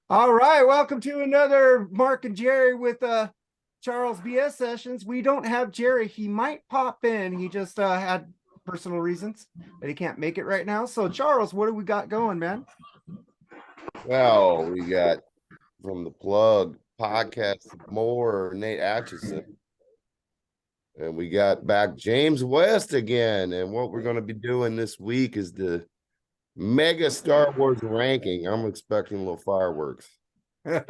All right, welcome to another Mark and Jerry with Charles BS sessions. We don't have Jerry. He might pop in. He just had personal reasons that he can't make it right now. So Charles, what do we got going, man? Well, we got from the plug podcast more Nate Atchison. And we got back James West again. And what we're going to be doing this week is the mega Star Wars ranking. I'm expecting a little fireworks. Yeah,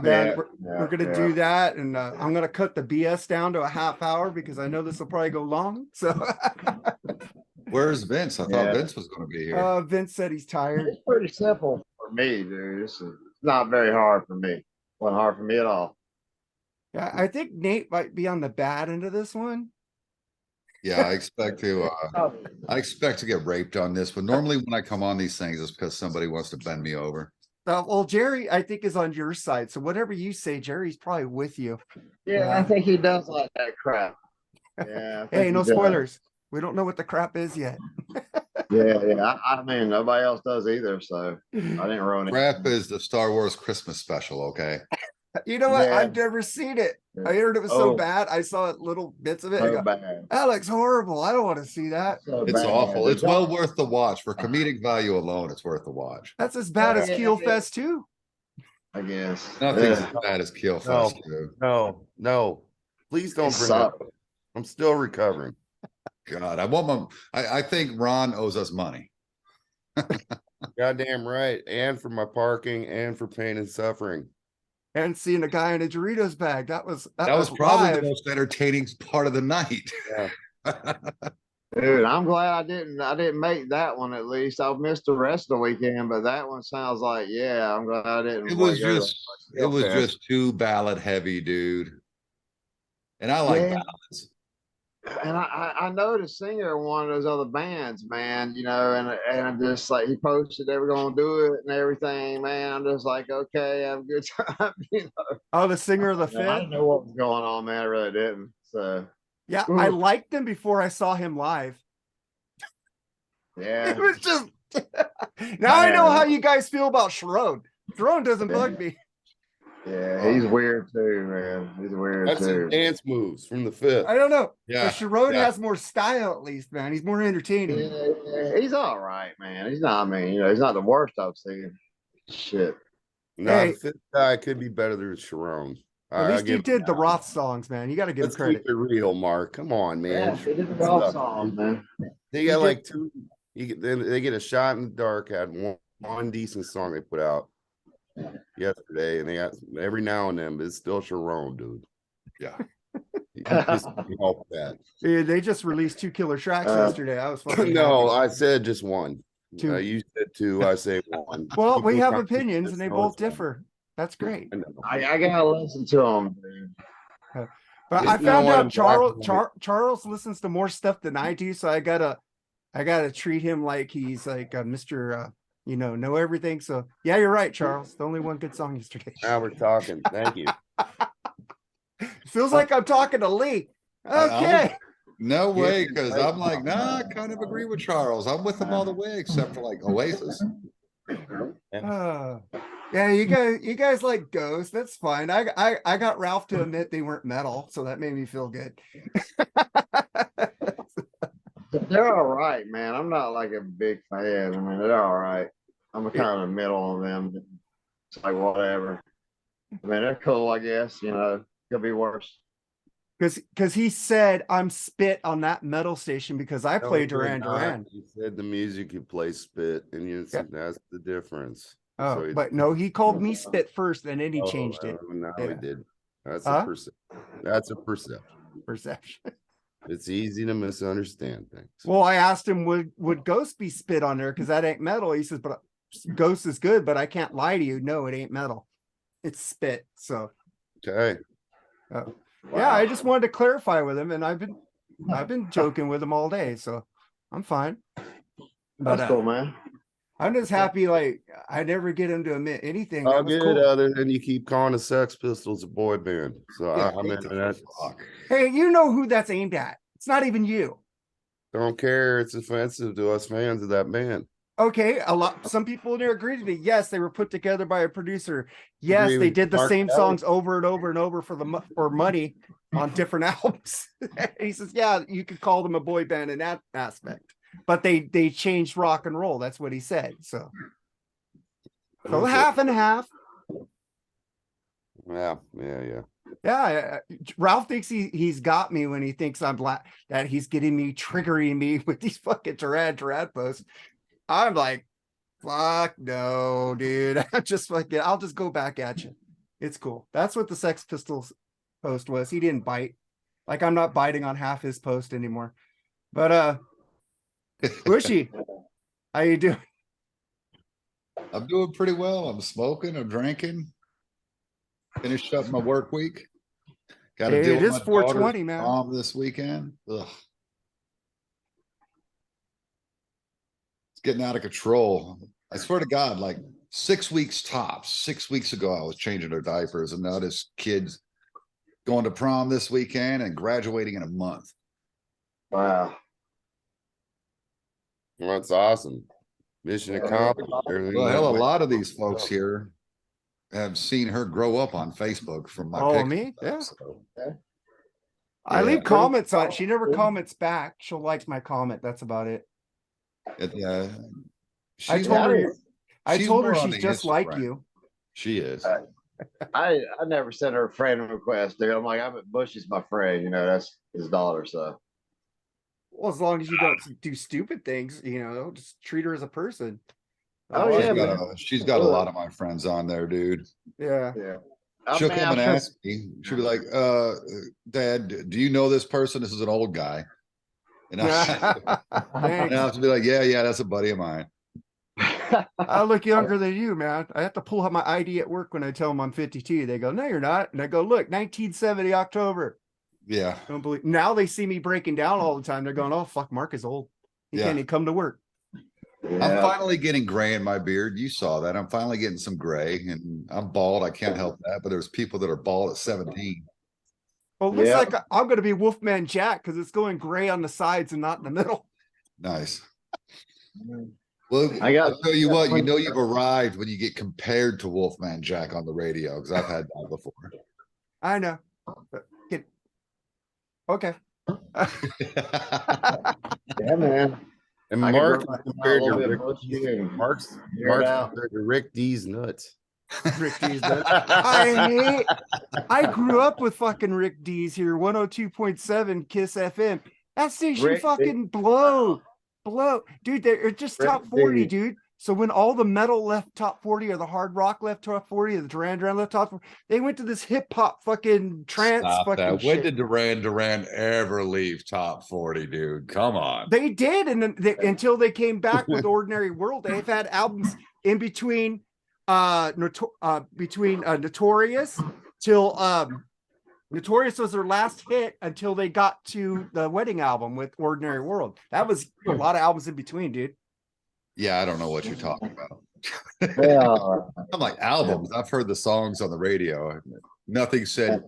man, we're gonna do that, and I'm gonna cut the BS down to a half hour because I know this will probably go long. So, where's Vince? I thought Vince was going to be here. Vince said he's tired. It's pretty simple for me, dude. It's not very hard for me. Wasn't hard for me at all. Yeah, I think Nate might be on the bad end of this one. Yeah, I expect to get raped on this, but normally when I come on these things, it's because somebody wants to bend me over. Well, Jerry, I think, is on your side. So whatever you say, Jerry's probably with you. Yeah, I think he does like that crap. Yeah. Hey, no spoilers. We don't know what the crap is yet. Yeah. I mean, nobody else does either, so I didn't ruin it. Crap is the Star Wars Christmas special, okay? You know what? I've never seen it. I heard it was so bad. I saw little bits of it. So bad. That looks horrible. I don't want to see that. It's awful. It's well worth the watch. For comedic value alone, it's worth the watch. That's as bad as Keel Fest 2. I guess. Nothing's as bad as Keel Fest 2. No. Please don't bring it up. I'm still recovering. God, I think Ron owes us money. Goddamn right. And for my parking and for pain and suffering. And seeing a guy in a Doritos bag. That was probably the most entertaining part of the night. Yeah. Dude, I'm glad I didn't make that one. At least I missed the rest of the weekend, but that one sounds like I'm glad I didn't. It was just too ballad heavy, dude. And I like ballads. And I know the singer of one of those other bands, man, and I'm just like, he posted they were gonna do it and everything, man. I'm just like, okay, have a good time, Oh, the singer of the Fifth? I didn't know what was going on, man. I really didn't. So yeah, I liked him before I saw him live. Yeah. It was just now I know how you guys feel about Sharon. Sharon doesn't bug me. Yeah, he's weird too, man. He's weird That's too. some dance moves from the Fifth. I don't know. Yeah, Sharon has more style, at least, man. He's more entertaining. Yeah, he's all right, man. He's not. I mean, he's not the worst I've seen. Shit. No, the Fifth guy could be better than Sharon. At least he did the Roth songs, man. You got to give him credit. Keep it real, Mark. Come on, man. Yeah, he did the Roth songs, man. They got like two. They get a shot in the dark. Had one decent song they put out yesterday, and they got every now and then, but it's still Sharon, dude. Yeah. Just help that. Yeah, they just released 2 killer tracks yesterday. I was fucking no, happy. I said just one. 2. You said 2. I say 1. Well, we have opinions, and they both differ. That's great. I gotta listen to him, dude. But I found out Charles listens to more stuff than I do, so I gotta treat him like he's like Mr. Know everything. So yeah, you're right, Charles. The only one good song yesterday. Now we're talking. Thank you. Feels like I'm talking to Lee. Okay. No way, because I'm like, nah, I kind of agree with Charles. I'm with him all the way, except for like Oasis. Yeah, you guys like Ghost. That's fine. I got Ralph to admit they weren't metal, so that made me feel good. They're all right, man. I'm not like a big fan. I mean, they're all right. I'm kind of in the middle on them. It's like whatever. I mean, they're cool, I guess. Could be worse. Because he said I'm spit on that metal station because I play Duran Duran. He said the music you play spit, and that's the difference. Oh, so but no, he called me spit first, and then he changed it. No, he did. That's a perception. That's a perception. It's easy to misunderstand things. Well, I asked him, would Ghost be spit on there? Because that ain't metal. He says, but Ghost is good, but I can't lie to you. No, it ain't metal. It's spit. So okay. Yeah, I just wanted to clarify with him, and I've been joking with him all day, so I'm fine. But, that's cool, man. I'm just happy, like, I never get him to admit anything. I'll get it other than you keep calling the Sex Pistols a boy band. So yeah, I mean, hey, you know who that's aimed at. It's not even you. Don't care. It's offensive to us fans of that band. Okay, some people there agree with me. Yes, they were put together by a producer. Yes, Agree they with did the Mark same Kelly. songs over and over and over for money on different albums. He says, yeah, you could call them a boy band in that aspect, but they changed rock and roll. That's what he said. So Okay. half and half. Yeah, yeah, yeah. Yeah, Ralph thinks he's got me when he thinks I'm that he's getting me, triggering me with these fucking Duran posts. I'm like, fuck no, dude. I'm just fucking, I'll just go back at you. It's cool. That's what the Sex Pistols post was. He didn't bite. Like, I'm not biting on half his post anymore. But Bushy, how you doing? I'm doing pretty well. I'm smoking, I'm drinking. Finished up my work week. Got to Hey, deal it with is my 420, daughter's man. prom this weekend. Ugh. It's getting out of control. I swear to God, like 6 weeks tops. 6 weeks ago, I was changing her diapers, and now this kid's going to prom this weekend and graduating in a month. Wow. Well, that's awesome. Mission accomplished. Everything Well, hell, a went lot of these folks here have seen her grow up on Facebook from my Oh, pictures. me? Yeah. So, I Yeah. leave comments on it. She never comments back. She'll like my comment. That's about it. I she's told her, she's more on she's the just like Instagram. you. She is. I never sent her a friend request, dude. I'm like, Bushy's my friend, you know, that's his daughter, so Well, as long as you don't do stupid things, just treat her as a person. Oh, She's yeah, got man. she's got a lot of my friends on there, dude. Yeah. yeah. She'll Man, come I'm and sure- ask me. She'll be like, Dad, do you know this person? This is an old guy. And I Thanks. have to be like, yeah, that's a buddy of mine. I look younger than you, man. I have to pull out my ID at work when I tell them I'm 52. They go, no, you're not. And I go, look, 1970 October. Yeah. Don't believe. Now they see me breaking down all the time. They're going, oh, fuck, Mark is old. He Yeah. can't even come to work. I'm Yeah. finally getting gray in my beard. You saw that. I'm finally getting some gray, and I'm bald. I can't help that. But there's people that are bald at 17. Well, it looks Yeah. like I'm going to be Wolfman Jack because it's going gray on the sides and not in the middle. Nice. Well, I'll tell you what, you know you've arrived when you get compared to Wolfman Jack on the radio, because I've had that before. I know. Okay. Yeah, man. And I can Mark grow my- compared a to little bit Rick. bushy and Mark's beard out. compared to Rick D's nuts. Rick D's nuts. I grew up with fucking Rick D's here, 102.7 Kiss FM. That station Rick D. fucking blow. Dude, they're just Rick top 40, D. dude. So when all the metal left top 40 or the hard rock left top 40 or the Duran Duran left top 40, they went to this hip hop fucking trance Stop fucking that. shit. When did Duran ever leave top 40, dude? Come on. They did, and then until they came back with Ordinary World, they've had albums in between Notorious till Notorious was their last hit until they got to the wedding album with Ordinary World. That was a lot of albums in between, dude. Yeah, I don't know what you're talking about. Yeah. I'm like, albums. I've heard the songs on the radio. Nothing said,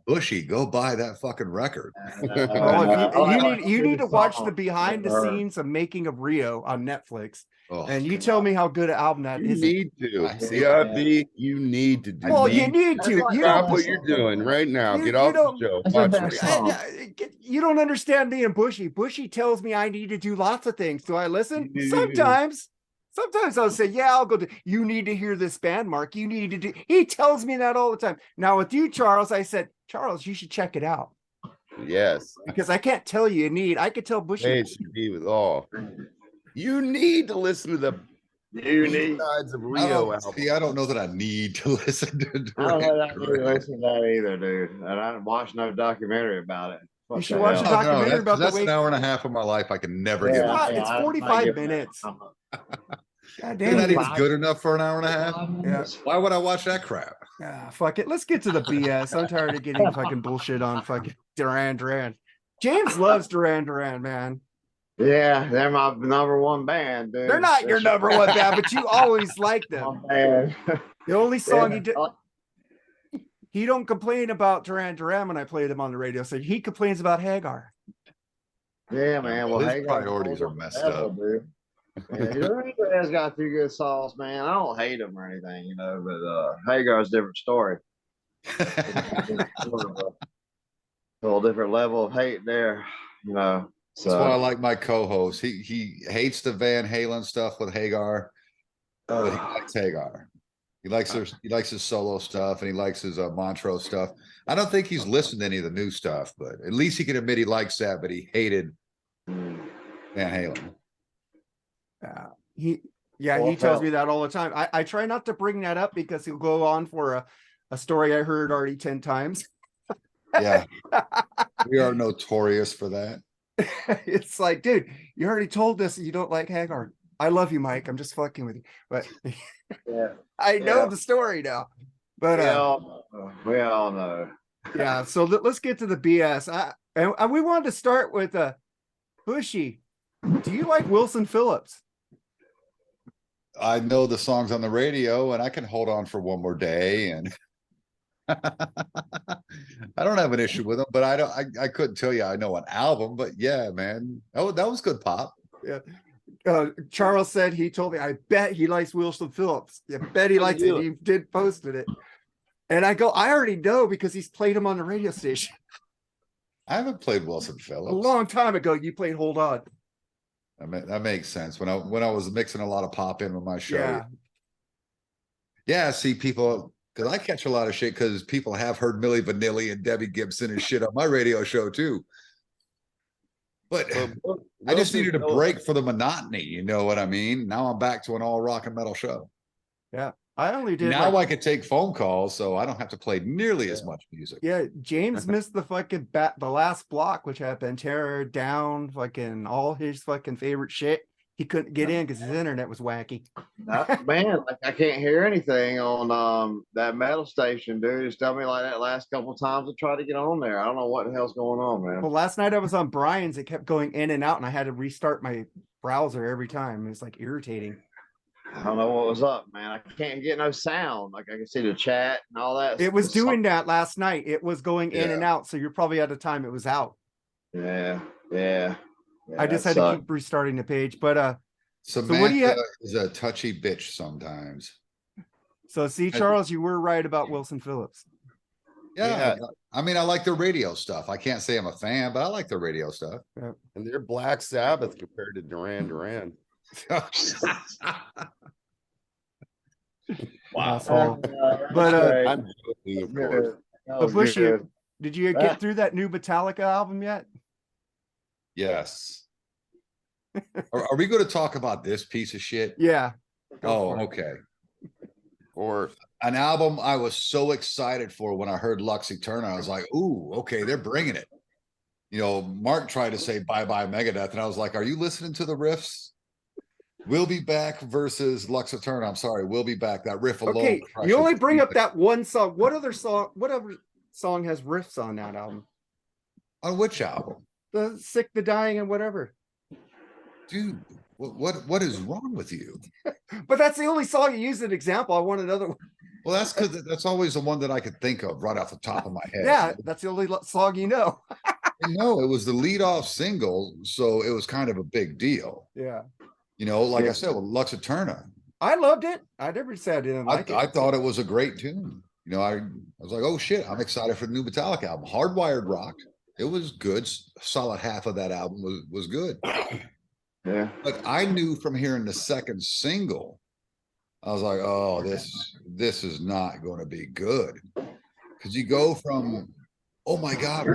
Bushy, go buy that fucking record. Oh, if you need to watch the behind the scenes of making of Rio on Netflix, Oh, and you tell me how good an album that You is. need to. CRB, you need to do Well, that. you need to. You Stop don't. what you're doing right now. You- Get you off the don't- show. That's the Watch best it. song. You don't understand me and Bushy. Bushy tells me I need to do lots of things. Do I listen? You- Sometimes. Sometimes I'll say, yeah, I'll go to, you need to hear this band, Mark. You need to do, he tells me that all the time. Now with you, Charles, I said, Charles, you should check it out. Yes. Because I can't tell you need, I could tell Bushy. It should be with all. You need to listen to the You need. sides of I Rio don't, album. see, I don't know that I need to listen to I don't know that I Duran need to listen to that either, dude. And I didn't watch no documentary about it. What should the watch hell? the documentary about the that's way- an hour and a half of my life I can never Yeah. get. What? It's I 45 get that. minutes. I'm- God They're damn not it. even good enough for an hour and a half. Yeah. Why would I watch that crap? Ah, fuck it. Let's get to the BS. I'm tired of getting fucking bullshit on fucking Duran. James loves Duran, man. Yeah, they're my number one band, dude. They're not your number one band, but you always like them. one band. The only song Yeah. he don't complain about Duran when I played him on the radio. So he complains about Hagar. Yeah, man. Well, His hey, priorities are messed up. dude. Yeah, he has got a few good songs, man. I don't hate him or anything, but Hagar's a different story. Sort of a whole different level of hate there, you know. That's why I So like my co-host. He hates the Van Halen stuff with Hagar, but he likes Hagar. He likes his solo stuff and he likes his Montrose stuff. I don't think he's listened to any of the new stuff, but at least he can admit he likes that, but he hated mm, Van Halen. He Well, tells hell. me that all the time. I try not to bring that up because he'll go on for a story I heard already 10 times. Yeah. We are notorious for that. It's like, dude, you already told us you don't like Hagar. I love you, Mike. I'm just fucking with you. But Yeah, I know Yeah. the story now. But we all know. yeah, so let's get to the BS. And we wanted to start with Bushy. Do you like Wilson Phillips? I know the songs on the radio and I can hold on for one more day and I don't have an issue with them, but I couldn't tell you I know an album, but yeah, man. Oh, that was good pop. Yeah. Charles said he told me, I bet he likes Wilson Phillips. I bet he likes it. He did posted it. And I go, I already know because he's played him on the radio station. I haven't played Wilson A Phillips. long time ago, you played Hold On. I mean, that makes sense. When I was mixing a lot of pop in with my show. Yeah. Yeah, see people because I catch a lot of shit because people have heard Milli Vanilli and Debbie Gibson and shit on my radio show too. But I just needed a break for the monotony. You know what I mean? Now I'm back to an all rock and metal show. Yeah. I only did Now I could take phone calls, so I don't have to play nearly as much music. Yeah, James missed the fucking the last block, which had Pantera down, fucking all his fucking favorite shit. He couldn't get in because his internet was wacky. Man, like I can't hear anything on that metal station, dude. Just tell me like that last couple of times I tried to get on there. I don't know what the hell's going on, man. Well, last night I was on Brian's. It kept going in and out, and I had to restart my browser every time. It's like irritating. I don't know what was up, man. I can't get no sound. Like I can see the chat and all that. It was doing that last night. It was going in and Yeah. out. So you're probably at a time it was out. Yeah. I just had to keep restarting the page. But Samantha what do you is a touchy bitch sometimes. so see, Charles, you were right about Wilson Phillips. Yeah. I mean, I like their radio stuff. I can't say I'm a fan, but I like their radio stuff. And they're Black Sabbath compared to Duran Duran. Wow. But I'm joking, of course. but Bushy, did you get through that new Metallica album yet? Yes. Are we going to talk about this piece of shit? Yeah. Go Oh, for it. okay. Or An album I was so excited for when I heard Lux Eterna. I was like, ooh, okay, they're bringing it. You know, Mark tried to say bye bye Megadeth, and I was like, are you listening to the riffs? We'll Be Back versus Lux Eterna. I'm sorry, We'll Be Back. That riff alone. Okay, you only bring up that one song. What other song has riffs on that album? On which album? The Sick, the Dying, and whatever. Dude, what is wrong with you? But that's the only song you use as an example. I want another one. Well, that's because that's always the one that I could think of right off the top of my head. Yeah, that's the only song you know. No, it was the lead-off single, so it was kind of a big deal. Yeah. You know, like Yeah. I said, with Lux Eterna. I loved it. I never said I didn't like it. I thought it was a great tune. You know, I was like, oh shit, I'm excited for the new Metallica album. Hardwired rocked. It was good. Solid half of that album was good. Yeah. But I knew from hearing the second single, I was like, oh, this is not going to be good. Because you go from, oh my God,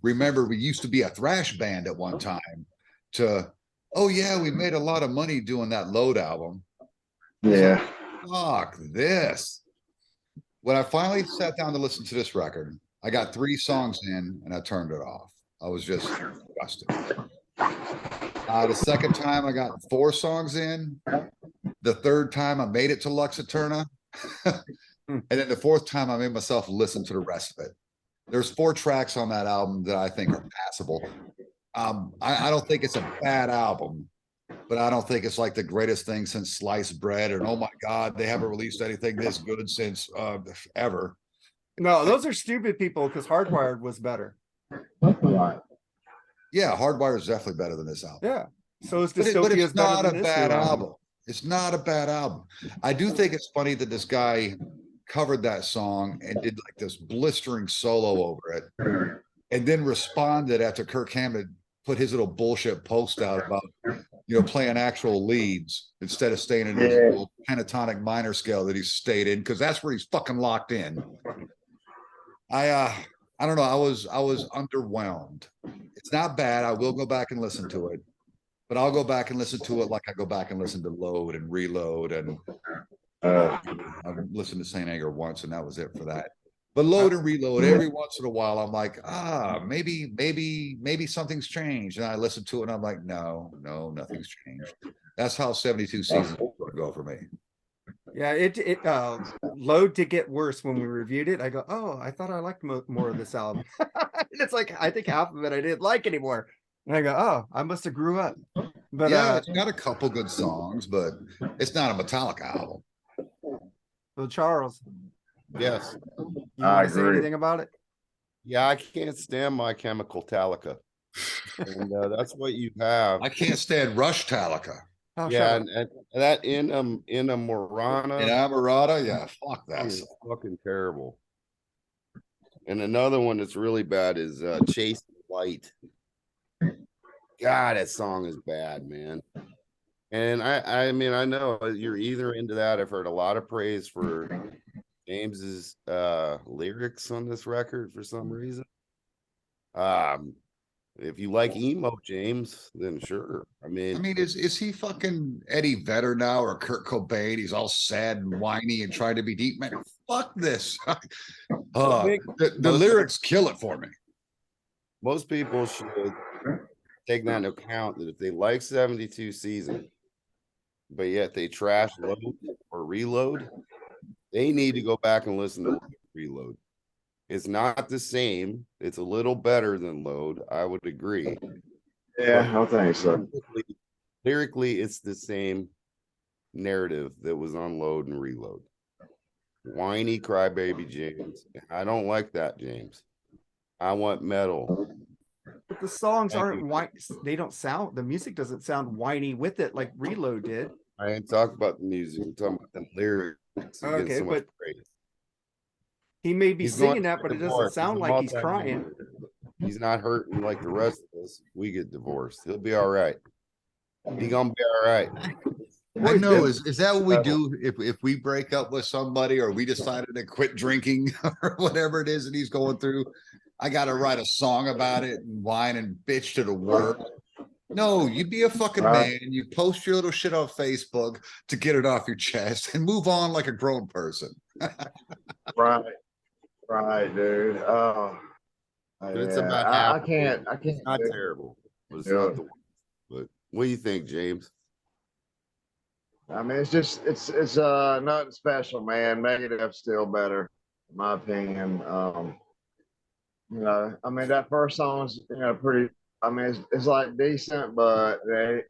we used to be a thrash band at one time to, oh yeah, we made a lot of money doing that Load album. Yeah. Fuck this. When I finally sat down to listen to this record, I got 3 songs in and I turned it off. I was just disgusted. The second time I got 4 songs in. The third time I made it to Lux Eterna. And then the 4th time I made myself listen to the rest of it. There's 4 tracks on that album that I think are passable. I don't think it's a bad album, but I don't think it's like the greatest thing since sliced bread. And oh my God, they haven't released anything this good since ever. No, those are stupid people because Hardwired was better. Right. Yeah, Hardwire is definitely better than this album. Yeah. So is But Dystopia's it's not better a than this bad new album. It's not a bad album. I do think it's funny that this guy covered that song and did like this blistering solo over it, and then responded after Kirk Hammett put his little bullshit post out about playing actual leads instead of staying in his little pentatonic minor scale that he's stayed in, because that's where he's fucking locked in. I don't know. I was underwhelmed. It's not bad. I will go back and listen to it, but I'll go back and listen to it like I go back and listen to Load and Reload, and I've listened to Saint Anger once, and that was it for that. But Load and Reload, every once in a while, I'm like, maybe something's changed. And I listen to it, and I'm like, no, nothing's changed. That's how 72 seasons would go for me. Yeah, it Load to get worse when we reviewed it. I go, oh, I thought I liked more of this album. And it's like, I think half of it I didn't like anymore. And I go, oh, I must have grew up. But yeah, it's got a couple good songs, but it's not a Metallica album. so Charles, Yes. you want to say anything about it? Yeah, I can't stand My Chemical Talica. And that's what you have. I can't stand Rush Talica. Oh, Yeah, and that in a Morana. In Amarada, yeah, fuck that. Is fucking terrible. And another one that's really bad is Chase Light. God, that song is bad, man. And I mean, I know you're either into that. I've heard a lot of praise for James's lyrics on this record for some reason. If you like emo, James, then sure. I mean, is he fucking Eddie Vedder now or Kurt Cobain? He's all sad and whiny and trying to be deep. Man, fuck this. The lyrics kill it for me. most people should take that into account, that if they like 72 season, but yet they trash Load or Reload, they need to go back and listen to Reload. It's not the same. It's a little better than Load. I would agree. Yeah, I think so. Lyrically, it's the same narrative that was on Load and Reload. Whiny crybaby James. I don't like that, James. I want metal. But the songs aren't white. They don't sound, the music doesn't sound whiny with it like Reload did. I ain't talking about the music. I'm talking about the lyrics. Okay, so but he may be He's singing going that, but it doesn't divorce. sound He's like he's crying. He's not hurting like the rest of us. We get divorced. He'll be all right. He gonna be all right. I know. Is that what we do if we break up with somebody, or we decided to quit drinking or whatever it is that he's going through? I got to write a song about it and whine and bitch to the world. No, you be a fucking man. You post your little shit on Facebook to get it off your chest and move on like a grown person. Right, dude. Oh, It's yeah. about I half. can't. It's not terrible, but it's not the worst. But what do you think, James? I mean, it's nothing special, man. Megadeth's still better, in my opinion. I mean, that first song's pretty. I mean, it's like decent, but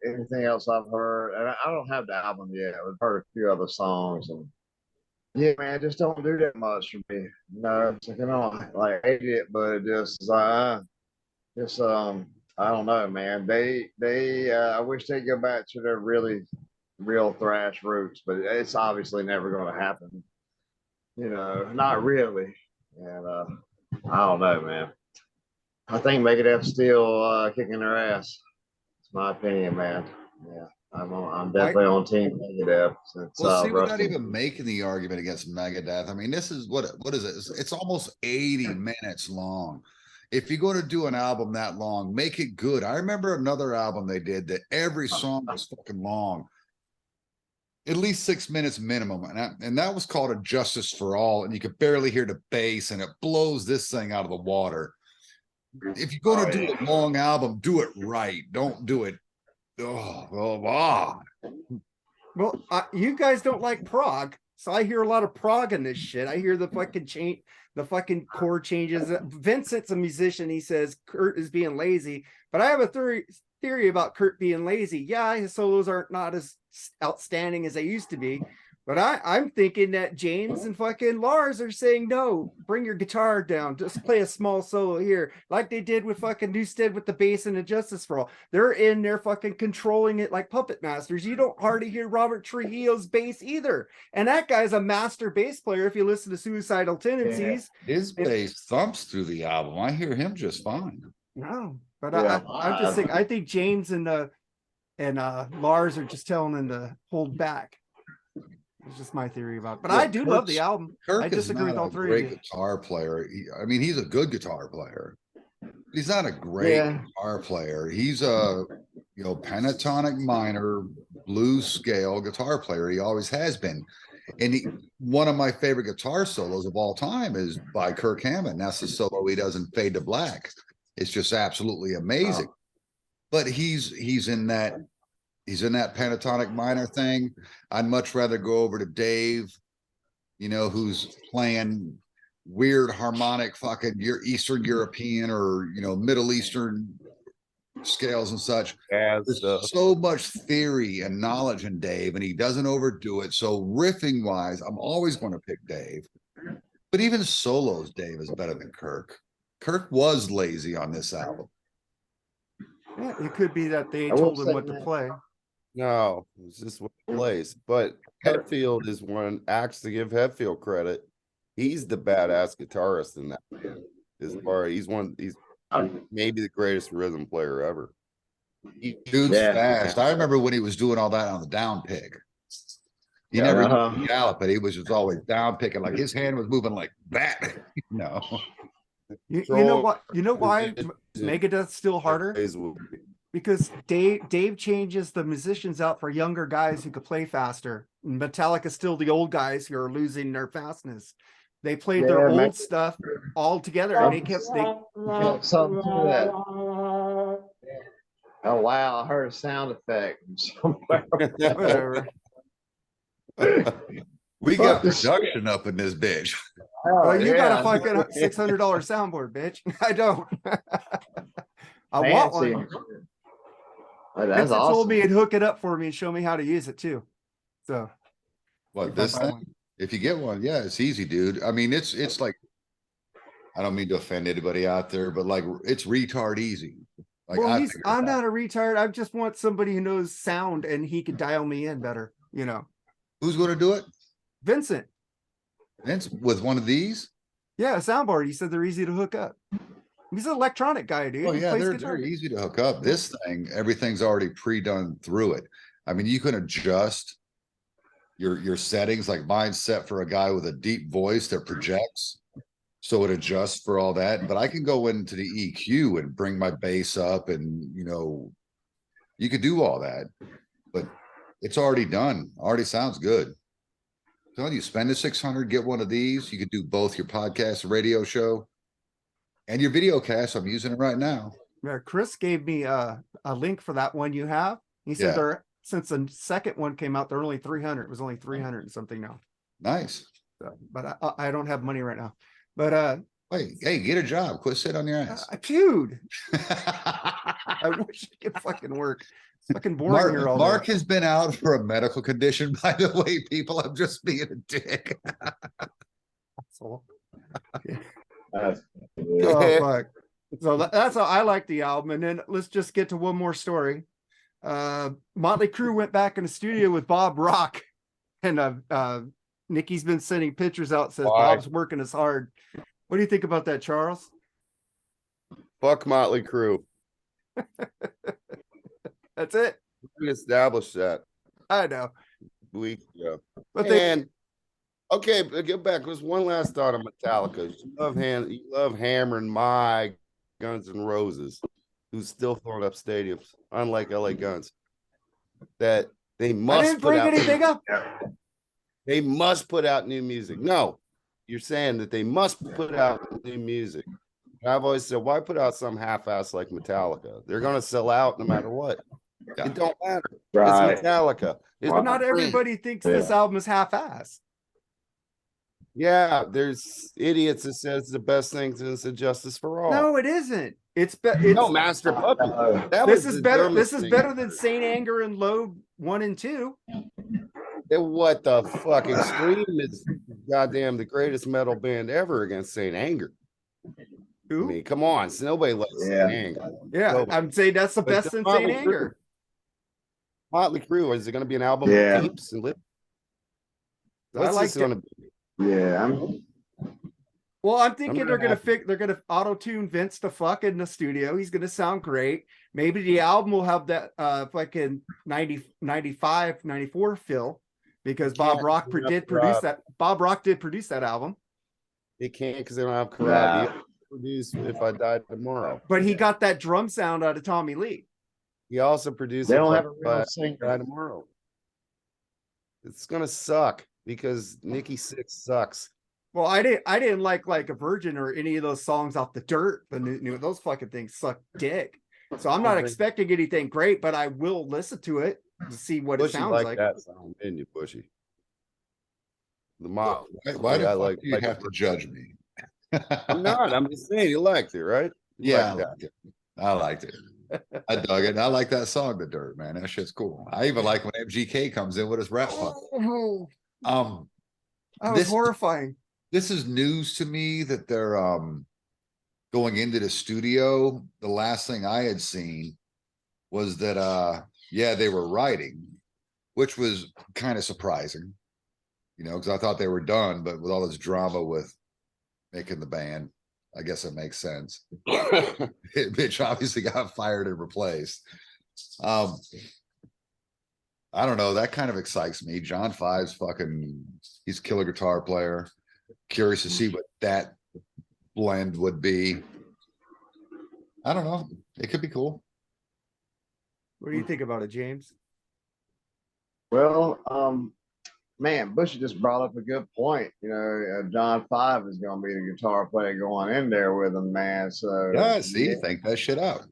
anything else I've heard, and I don't have the album yet. I've heard a few other songs, and yeah, man, just don't do that much for me. It's like I hate it, but it just I don't know, man. I wish they'd go back to their really real thrash roots, but it's obviously never going to happen. Not really. And I don't know, man. I think Megadeth's still kicking their ass. It's my opinion, man. Yeah, I'm definitely on Team Megadeth. Well, see, we're not even making the argument against Megadeth. I mean, this is what is it? It's almost 80 minutes long. If you're going to do an album that long, make it good. I remember another album they did that every song was fucking long, at least 6 minutes minimum, and that was called A Justice for All, and you could barely hear the bass, and it blows this thing out of the water. If you're going to do a long album, do it right. Don't do it. Well, you guys don't like prog, so I hear a lot of prog in this shit. I hear the fucking chord changes. Vincent's a musician. He says Kurt is being lazy, but I have a theory about Kurt being lazy. Yeah, his solos aren't not as outstanding as they used to be, But I'm thinking that James and fucking Lars are saying, no, bring your guitar down. Just play a small solo here. Like they did with fucking Newstead with the bass and Justice for All. They're in there fucking controlling it like puppet masters. You don't hardly hear Robert Trujillo's bass either. And that guy's a master bass player if you listen to Suicidal Tendencies. His bass thumps through the album. I hear him just fine. No, but Yeah. I'm just saying, I think James and Lars are just telling them to hold back. It's just my theory about it. But Yeah, I do love the Kirk's- album. Kirk I disagree is with not all a three of great you. guitar player. I mean, he's a good guitar player. He's not a great Yeah. guitar player. He's a pentatonic minor blues scale guitar player. He always has been. And one of my favorite guitar solos of all time is by Kirk Hammett. That's the solo he does in Fade to Black. It's just absolutely amazing. Oh. But he's in that pentatonic minor thing. I'd much rather go over to Dave, who's playing weird harmonic fucking Eastern European or Middle Eastern scales and such. There's so much theory and knowledge in Dave, and he doesn't overdo it. So riffing wise, I'm always going to pick Dave. But even solos, Dave is better than Kirk. Kirk was lazy on this album. Yeah, it could be that they I will told him say what to that. play. No, it's just what plays. But Hetfield is one acts to give Hetfield credit. He's the badass guitarist in that band. He's maybe the greatest rhythm player ever. Dude's Yeah. fast. I remember when he was doing all that on the down pick. He never Uh-huh. gallop, but he was just always down picking. Like his hand was moving like that. You know what? You know why Megadeth's still harder? Because Dave changes the musicians out for younger guys who could play faster. Metallica's still the old guys who are losing their fastness. They played their Yeah, old stuff all together, and they kept Something to that. Oh wow, I heard a sound effect from somewhere. whatever. We got Fuck this production up in this bitch. Well, you got a yeah. fucking $600 soundboard, bitch. I don't. I want Fancy. one. That's Vincent awesome. told me he'd hook it up for me and show me how to use it too. So What, if I this buy thing? one. If you get one, yeah, it's easy, dude. I mean, it's like, I don't mean to offend anybody out there, but like it's retard easy. Like Well, I figured it I'm out. not a retard. I just want somebody who knows sound and he could dial me in better. Who's going to do it? Vincent. Vince with one of these? Yeah, a soundboard. He said they're easy to hook up. He's an electronic guy, dude. Oh He yeah, plays they're guitar. easy to hook up. This thing, everything's already pre-done through it. I mean, you can adjust your settings. Like mine's set for a guy with a deep voice that projects, so it adjusts for all that. But I can go into the EQ and bring my bass up, and you could do all that. But it's already done. Already sounds good. I'm telling you, spend the $600, get one of these. You could do both your podcast, radio show, and your video cast. I'm using it right now. Yeah, Chris gave me a link for that one you have. He said Yeah. since the second one came out, they're only 300. It was only 300 and something now. Nice. So, but I don't have money right now. But Wait, hey, get a job. Quit sitting on your ass. dude, I wish I could fucking work. It's fucking boring here all Mark day. has been out for a medical condition, by the way, people. I'm just being a dick. So, That's- oh fuck. So that's how I like the album. And then let's just get to one more story. Motley Crue went back in the studio with Bob Rock, and Nikki's been sending pictures out, says Why? Bob's working as hard. What do you think about that, Charles? Fuck Motley Crue. That's it. We established that I know. weeks ago. But they And okay, but get back. There's one last thought on Metallica. You love hammering my Guns N' Roses, who's still throwing up stadiums, unlike LA Guns. That they I must didn't put bring out. anything up. They must put out new music. No, you're saying that they must put out new music. And I've always said, why put out some half-ass like Metallica? They're gonna sell out no matter what. Yeah. It don't matter. Right. It's Metallica. It's But not everybody thinks this album is half-ass. Yeah, there's idiots that says the best thing is Justice for All. No, it isn't. It's No, Master Puppet. That this was is the better. dumbest This is thing. better than Saint Anger and Load 1 and 2. What the fuck? Extreme is goddamn the greatest metal band ever against Saint Anger. I Who? mean, come on, nobody likes Yeah. Saint Anger. Yeah, Nobody. I'm saying that's the But best the in Motley Saint Anger. Motley Crue, is it going to be an album Yeah. of peeps and lip? I What's this liked it. going to be? Yeah, Well, I'm thinking not they're gonna happy. they're gonna auto tune Vince the fuck in the studio. He's gonna sound great. Maybe the album will have that fucking 90, 95, 94 feel because Bob can't, Rock they're not did produce Rob. that. Bob Rock did produce that album, They can't because they don't have Karabi. nah. Produce If I Died Tomorrow. but he got that drum sound out of Tommy Lee. He also produced They If don't I have a real Die singer. Tomorrow. It's gonna suck because Nikki Sixx sucks. Well, I didn't like a Virgin or any of those songs off the Dirt. The new those fucking things suck dick. So I'm not expecting anything great, but I will listen to it to see what it Bushy sounds liked like. that sound, didn't you, Bushy? The mob. Why the I fuck like- do you like have to judge me? I'm not. I'm just saying you liked it, right? You Yeah, I liked that. liked it. I liked it. I dug it. I like that song, The Dirt, man. That shit's cool. I even like when MGK comes in with his rap puppet. Oh, that was This- horrifying. This is news to me that they're going into the studio. The last thing I had seen was that yeah, they were writing, which was kind of surprising, you know, because I thought they were done, but with all this drama with making the band, I guess it makes sense. Mitch obviously got fired and replaced. I don't know. That kind of excites me. John Five's he's a killer guitar player. Curious to see what that blend would be. I don't know. It could be cool. What do you think about it, James? Well, man, Bushy just brought up a good point. You know, John Five is going to be the guitar player going in there with him, man. So Yeah, see, think that shit out.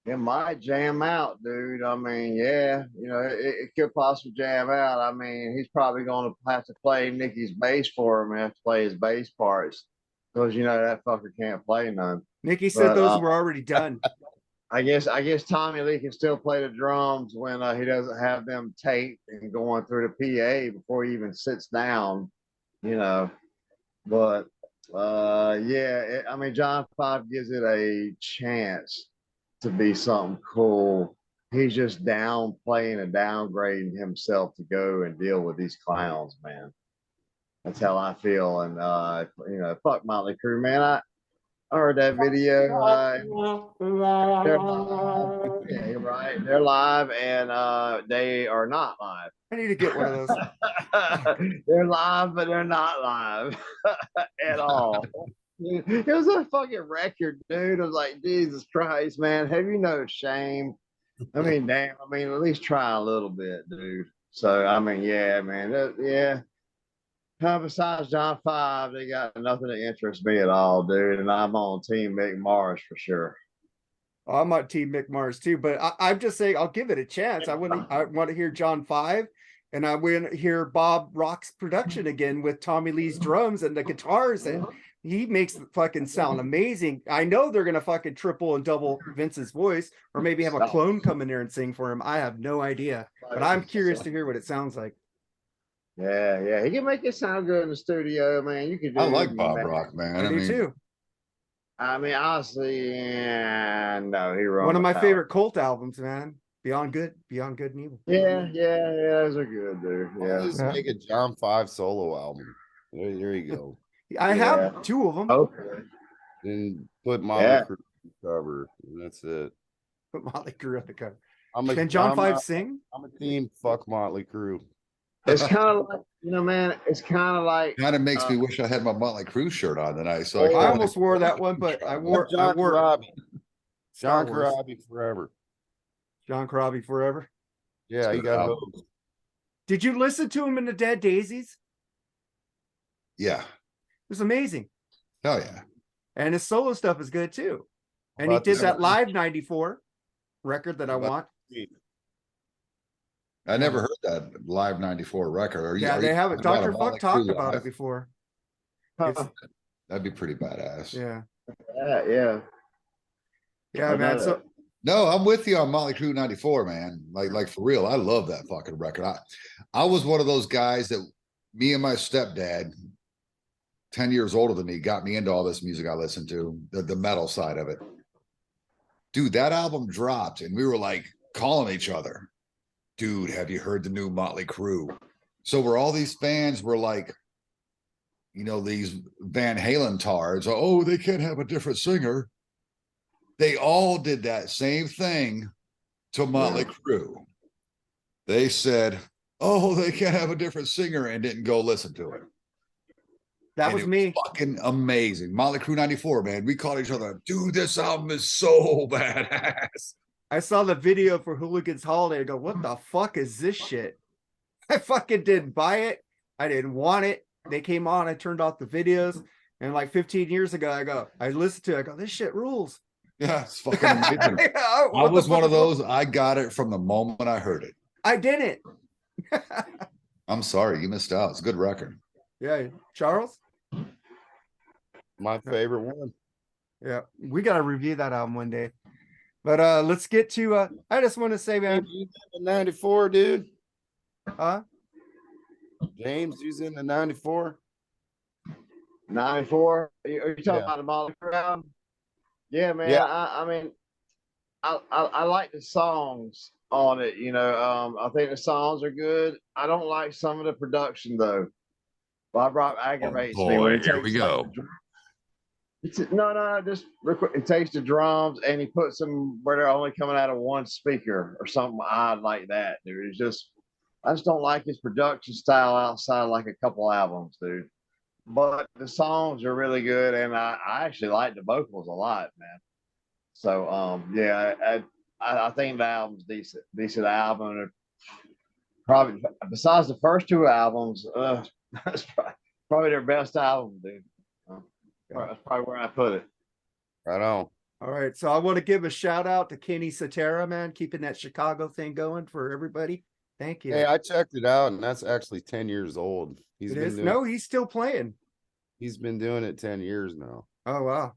it might jam out, dude. I mean, yeah, you know, it could possibly jam out. I mean, he's probably going to have to play Nicky's bass for him and have to play his bass parts because you know that fucker can't play none. Nikki said But, those were already done. I guess Tommy Lee can still play the drums when he doesn't have them taped and going through the PA before he even sits down, you know. But yeah, I mean, John Five gives it a chance to be something cool. He's just downplaying and downgrading himself to go and deal with these clowns, man. That's how I feel. And you know, fuck Motley Crue, man. I heard that video. They're live. Yeah, you're right. They're live and they are not live. I need to get one of those. They're live, but they're not live at all. It was a fucking record, dude. I was like, Jesus Christ, man. Have you no shame? I mean, damn. I mean, at least try a little bit, dude. So, I mean, yeah, man. Yeah. Besides John Five, they got nothing to interest me at all, dude. And I'm on Team Mick Mars for sure. I'm on Team Mick Mars too, but I'm just saying I'll give it a chance. I want to hear John Five, and I want to hear Bob Rock's production again with Tommy Lee's drums and the guitars, and he makes the fucking sound amazing. I know they're gonna fucking triple and double Vince's voice, or maybe have a clone come in there and sing for him. I have no idea, but I'm curious to hear what it sounds like. Yeah, he can make it sound good in the studio, man. You could. I like Bob Rock, man. I do too. I mean, honestly, yeah, no, he wrote One of my favorite Cult albums, man. Beyond Good and Evil. Yeah, those are good, dude. Yeah. Just make a John Five solo album. There you go. I have two of them. Okay. And put Motley Crue on the cover. And that's it. Put Motley Crue on the cover. Can Can John Five sing? I'm a team. Fuck Motley Crue. It's kind of like, you know, man. It's kind of like. Kind of makes me wish I had my Motley Crue shirt on tonight. So I almost wore that one, but I wore John Corabi. Star John Wars. Corabi forever. John Corabi forever. Yeah, he got those. Did you listen to him in the Dead Daisies? Yeah. It was amazing. Oh yeah. And his solo stuff is good too. And he About did the- that live 94 record that I want. I never heard that live 94 record. Yeah, they have it. talking Dr. about a Fuck Motley talked Crue about it live? before. That'd be pretty badass. Yeah. Yeah. Yeah, man. So No, I'm with you on Motley Crue 94, man. Like for real. I love that fucking record. I was one of those guys that me and my stepdad, 10 years older than me, got me into all this music I listened to, the metal side of it. Dude, that album dropped and we were like calling each other. Dude, have you heard the new Motley Crue? So we're all these fans were like, you know, these Van Halen tards. Oh, they can't have a different singer. They all did that same thing to Motley Crue. They said, oh, they can't have a different singer and didn't go listen to it. That And was it me. Fucking amazing. Motley Crue 94, man. We called each other, dude, this album is so badass. I saw the video for Hooligans Holiday. I go, what the fuck is this shit? I fucking didn't buy it. I didn't want it. They came on. I turned off the videos. And like 15 years ago, I listened to it. I go, this shit rules. Yeah, it's fucking amazing. I I was one of those. I got it from the moment I heard it. I didn't. I'm sorry, you missed out. It's a good record. Yeah, Charles. My favorite one. Yeah, we gotta review that album one day. But let's get to. I just want to say, man. 94, dude. Huh? James, he's in the 94. 94. Are you talking Yeah. about the Motley Crue album? Yeah, man. Yeah. I mean, I like the songs on it. You know, I think the songs are good. I don't like some of the production though. Bob Rock aggravates me when he here takes we go. No, just real quick. He takes the drums and he puts them where they're only coming out of one speaker or something odd like that, dude. It's just, I just don't like his production style outside like a couple albums, dude. But the songs are really good, and I actually like the vocals a lot, man. So yeah, I think the album's decent album. Probably besides the first two albums, that's probably their best album, dude. That's probably where I put it. Right on. All right, so I want to give a shout out to Kenny Satara, man, keeping that Chicago thing going for everybody. Thank you. Hey, I checked it out, and that's actually 10 years old. It is? No, he's still playing. He's been doing it 10 years now. Oh wow.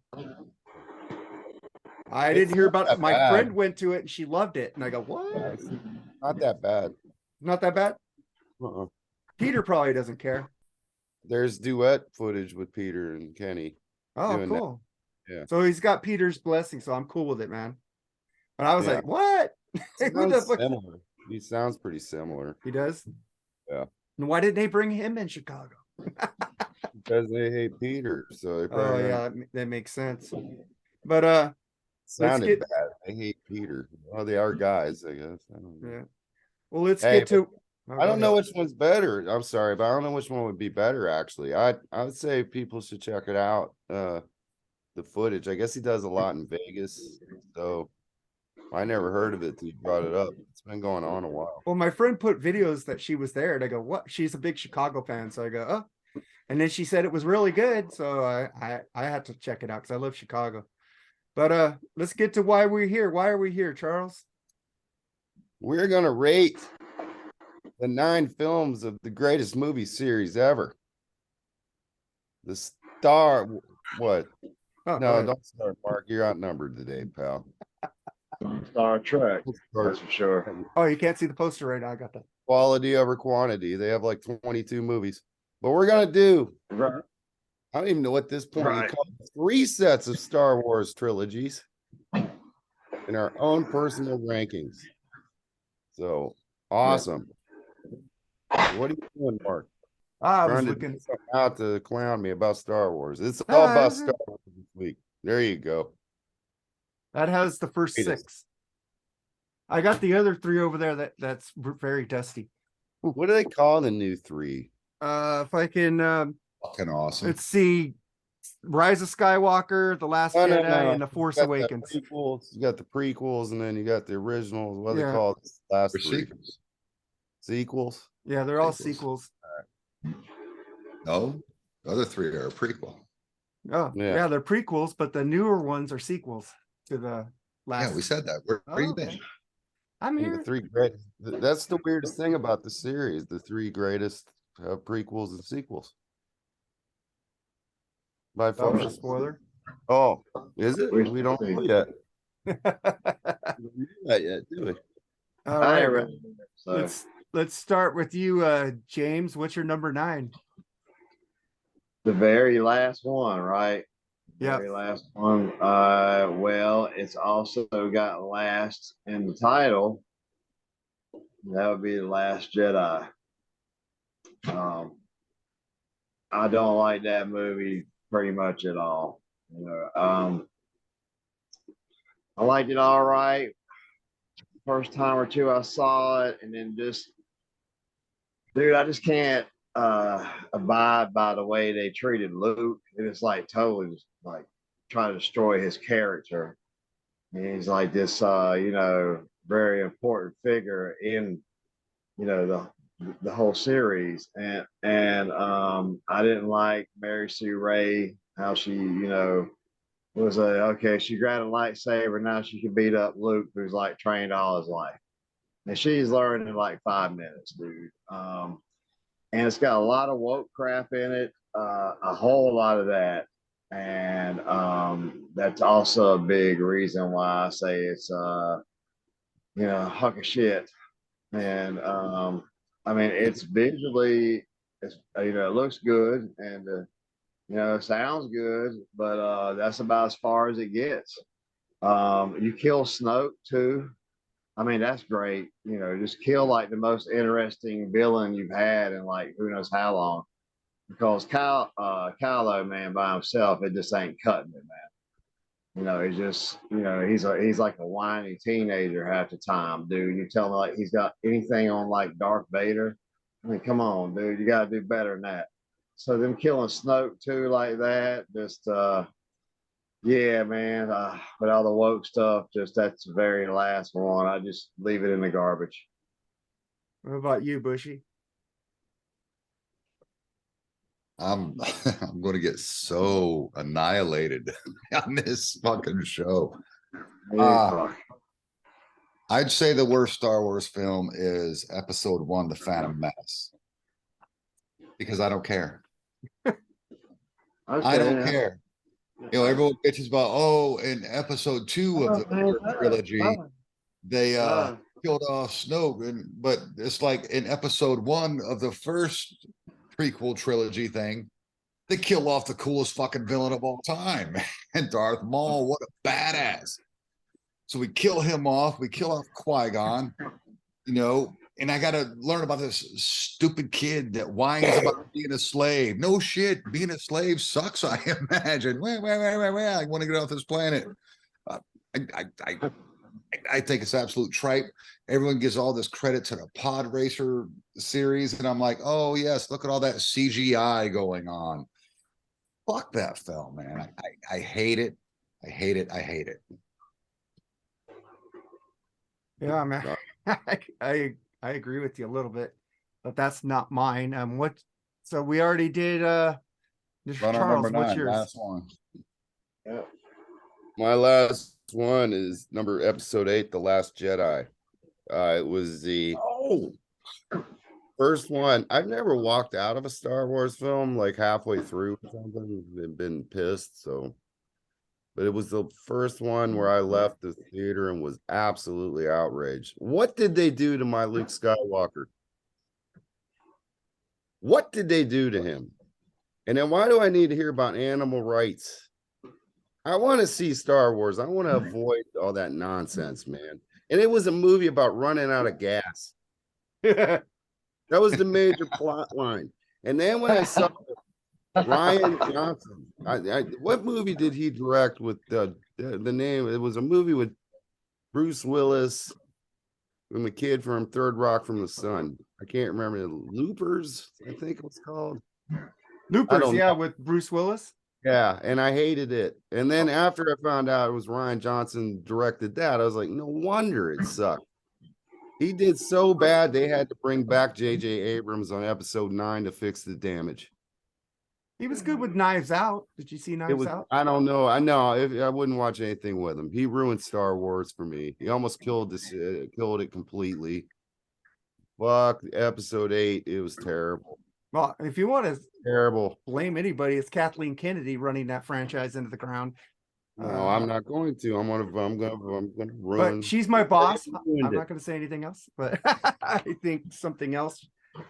I didn't hear about it. My friend went to it and she loved it. And I go, what? It's not that bad. Not that bad? Uh-uh. Peter probably doesn't care. There's duet footage with Peter and Kenny. Oh, doing cool. that. Yeah. So he's got Peter's blessing, so I'm cool with it, man. But I was Yeah. like, what? Who the Sounds fuck? similar. He sounds pretty similar He does? Yeah. And why didn't they bring him in Chicago? because they hate Peter. So they Oh probably yeah, that makes sense. But sounded get- bad. They hate Peter. Well, they are guys, I guess. I don't know. yeah. Well, let's Hey, get to I don't know which one's better. I'm sorry, but I don't know which one would be better actually. I would say people should check it out. The footage. I guess he does a lot in Vegas. So I never heard of it till you brought it up. It's been going on a while. Well, my friend put videos that she was there, and I go, "What?" She's a big Chicago fan, so I go, "Oh," and then she said it was really good, so I had to check it out because I love Chicago. But let's get to why we're here. Why are we here, Charles? We're gonna rate the 9 films of the greatest movie series ever. The Star. What? Oh, No, don't start, Mark. You're outnumbered today, pal. Star Trek, Let's that's start. for sure. Oh, you can't see the poster right now. I got that. Quality over quantity. They have like 22 movies. But we're gonna do. Right. I don't even know at this point. Right. We call it 3 sets of Star Wars trilogies in our own personal rankings. So awesome. What are you doing, Mark? I was Trying to looking. do something out to clown me about Star Wars. It's all about Star Wars this week. There you go. That has the first Greatest. 6. I got the other 3 over there. That's very dusty. What do they call the new 3? If I can, Fucking awesome. let's see, Rise of Skywalker, The Last No, no, Jedi, no. and The Force You got the Awakens. prequels, you got the prequels, and then you got the originals. What do Yeah. they call it? Last For 3 sequels. sequels. Yeah, they're all Sequels. sequels. No, the other 3 are a prequel. Oh, Yeah. yeah, they're prequels, but the newer ones are sequels to the last. Yeah, we said that. Where Oh, you okay. been? I'm I mean, here. the 3 great. That's the weirdest thing about the series. The 3 greatest prequels and sequels. By That was far. a spoiler. Oh, is it? We don't know yet. Yeah, do it. All I right, ain't really. So let's start with you, James. What's your number 9? the very last one, right? Yeah. Very last one. Well, it's also got last in the title. That would be The Last Jedi. I don't like that movie pretty much at all. I liked it all right. First time or two I saw it, and then just, dude, I just can't abide by the way they treated Luke. It was like totally just like trying to destroy his character. And he's like this, very important figure in, the whole series. And I didn't like Mary Sue Ray, how she, was okay, she grabbed a lightsaber, now she can beat up Luke, who's like trained all his life. And she's learned in like 5 minutes, dude. And it's got a lot of woke crap in it, a whole lot of that. And that's also a big reason why I say it's a hunk of shit. And I mean, it's visually, it looks good, and it sounds good, but that's about as far as it gets. You kill Snoke too. I mean, that's great. Just kill like the most interesting villain you've had in like who knows how long. Because Kylo, man, by himself, it just ain't cutting it, man. He's just, he's like a whiny teenager half the time, dude. You tell me like he's got anything on like Darth Vader. I mean, come on, dude. You gotta do better than that. So them killing Snoke too like that, just yeah, man. With all the woke stuff, just that's the very last one. I just leave it in the garbage. What about you, Bushy? I'm I'm going to get so annihilated on this fucking show. Fuck. I'd say the worst Star Wars film is Episode 1, The Phantom Menace, because I don't care. I don't care. Everyone bitches about, in Episode 2 of the first trilogy, they killed off Snoke, but it's like in Episode 1 of the first prequel trilogy thing, they kill off the coolest fucking villain of all time, and Darth Maul. What a badass! So we kill him off. We kill off Qui-Gon, and I got to learn about this stupid kid that whines about being a slave. No shit, being a slave sucks, I imagine. I want to get off this planet. I think it's absolute tripe. Everyone gives all this credit to the Pod Racer series, and I'm like, oh yes, look at all that CGI going on. Fuck that film, man. I hate it. I hate it. I hate it. Yeah, man. I agree with you a little bit, but that's not mine. So we already did Mr. Charles, what's 9, yours? last one. Yeah. My last one is episode 8, The Last Jedi. It was the first one. I've never walked out of a Star Wars film like halfway through or something and been pissed. But it was the first one where I left the theater and was absolutely outraged. What did they do to my Luke Skywalker? What did they do to him? And then why do I need to hear about animal rights? I want to see Star Wars. I want to avoid all that nonsense, man. And it was a movie about running out of gas. That was the major plot line. And then when I saw Ryan Johnson, what movie did he direct with the name? It was a movie with Bruce Willis and the kid from Third Rock from the Sun. I can't remember. Loopers, I think it was called. Loopers, yeah, with Bruce Willis. Yeah, and I hated it. And then after I found out it was Ryan Johnson directed that, I was like, no wonder it sucked. He did so bad they had to bring back J.J. Abrams on episode 9 to fix the damage. He was good with Knives Out. Did you see Knives Out? I don't know. I know. I wouldn't watch anything with him. He ruined Star Wars for me. He almost killed it completely. Fuck episode 8. It was terrible. Well, if you want to Terrible. blame anybody, it's Kathleen Kennedy running that franchise into the ground. No, I'm not going to. I'm gonna ruin. But she's my boss. ruined I'm it. not going to say anything else, but I think something else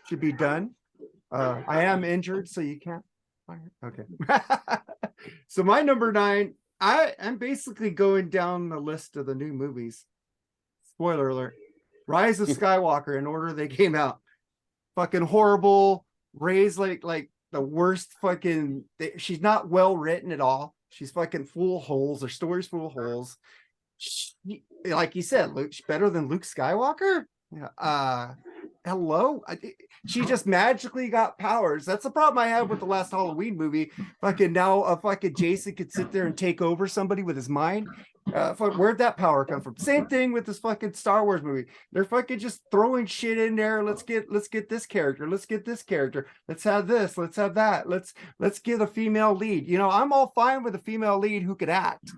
should be done. I am injured, so you can't fire. Okay. So my number 9, I'm basically going down the list of the new movies. Spoiler alert. Rise of Skywalker in order they came out. Fucking horrible. Ray's like the worst fucking she's not well written at all. She's fucking full of holes. Her story's full of holes. Like you said, Luke's better than Luke Skywalker. Yeah. Hello. She just magically got powers. That's the problem I have with the last Halloween movie. Fucking now, a fucking Jason could sit there and take over somebody with his mind. Where'd that power come from? Same thing with this fucking Star Wars movie. They're fucking just throwing shit in there. Let's get this character. Let's get this character. Let's have this. Let's have that. Let's get a female lead. You know, I'm all fine with a female lead who could act.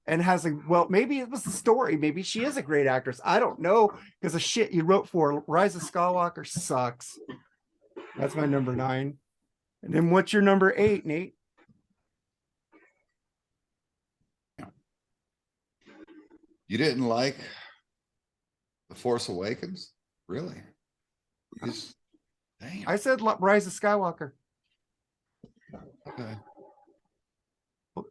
And has maybe it was the story. Maybe she is a great actress. I don't know, because the shit you wrote for Rise of Skywalker sucks. That's my number 9. And then what's your number 8, Nate? You didn't like The Force Awakens? Really? Damn. I said Rise of Skywalker. Okay.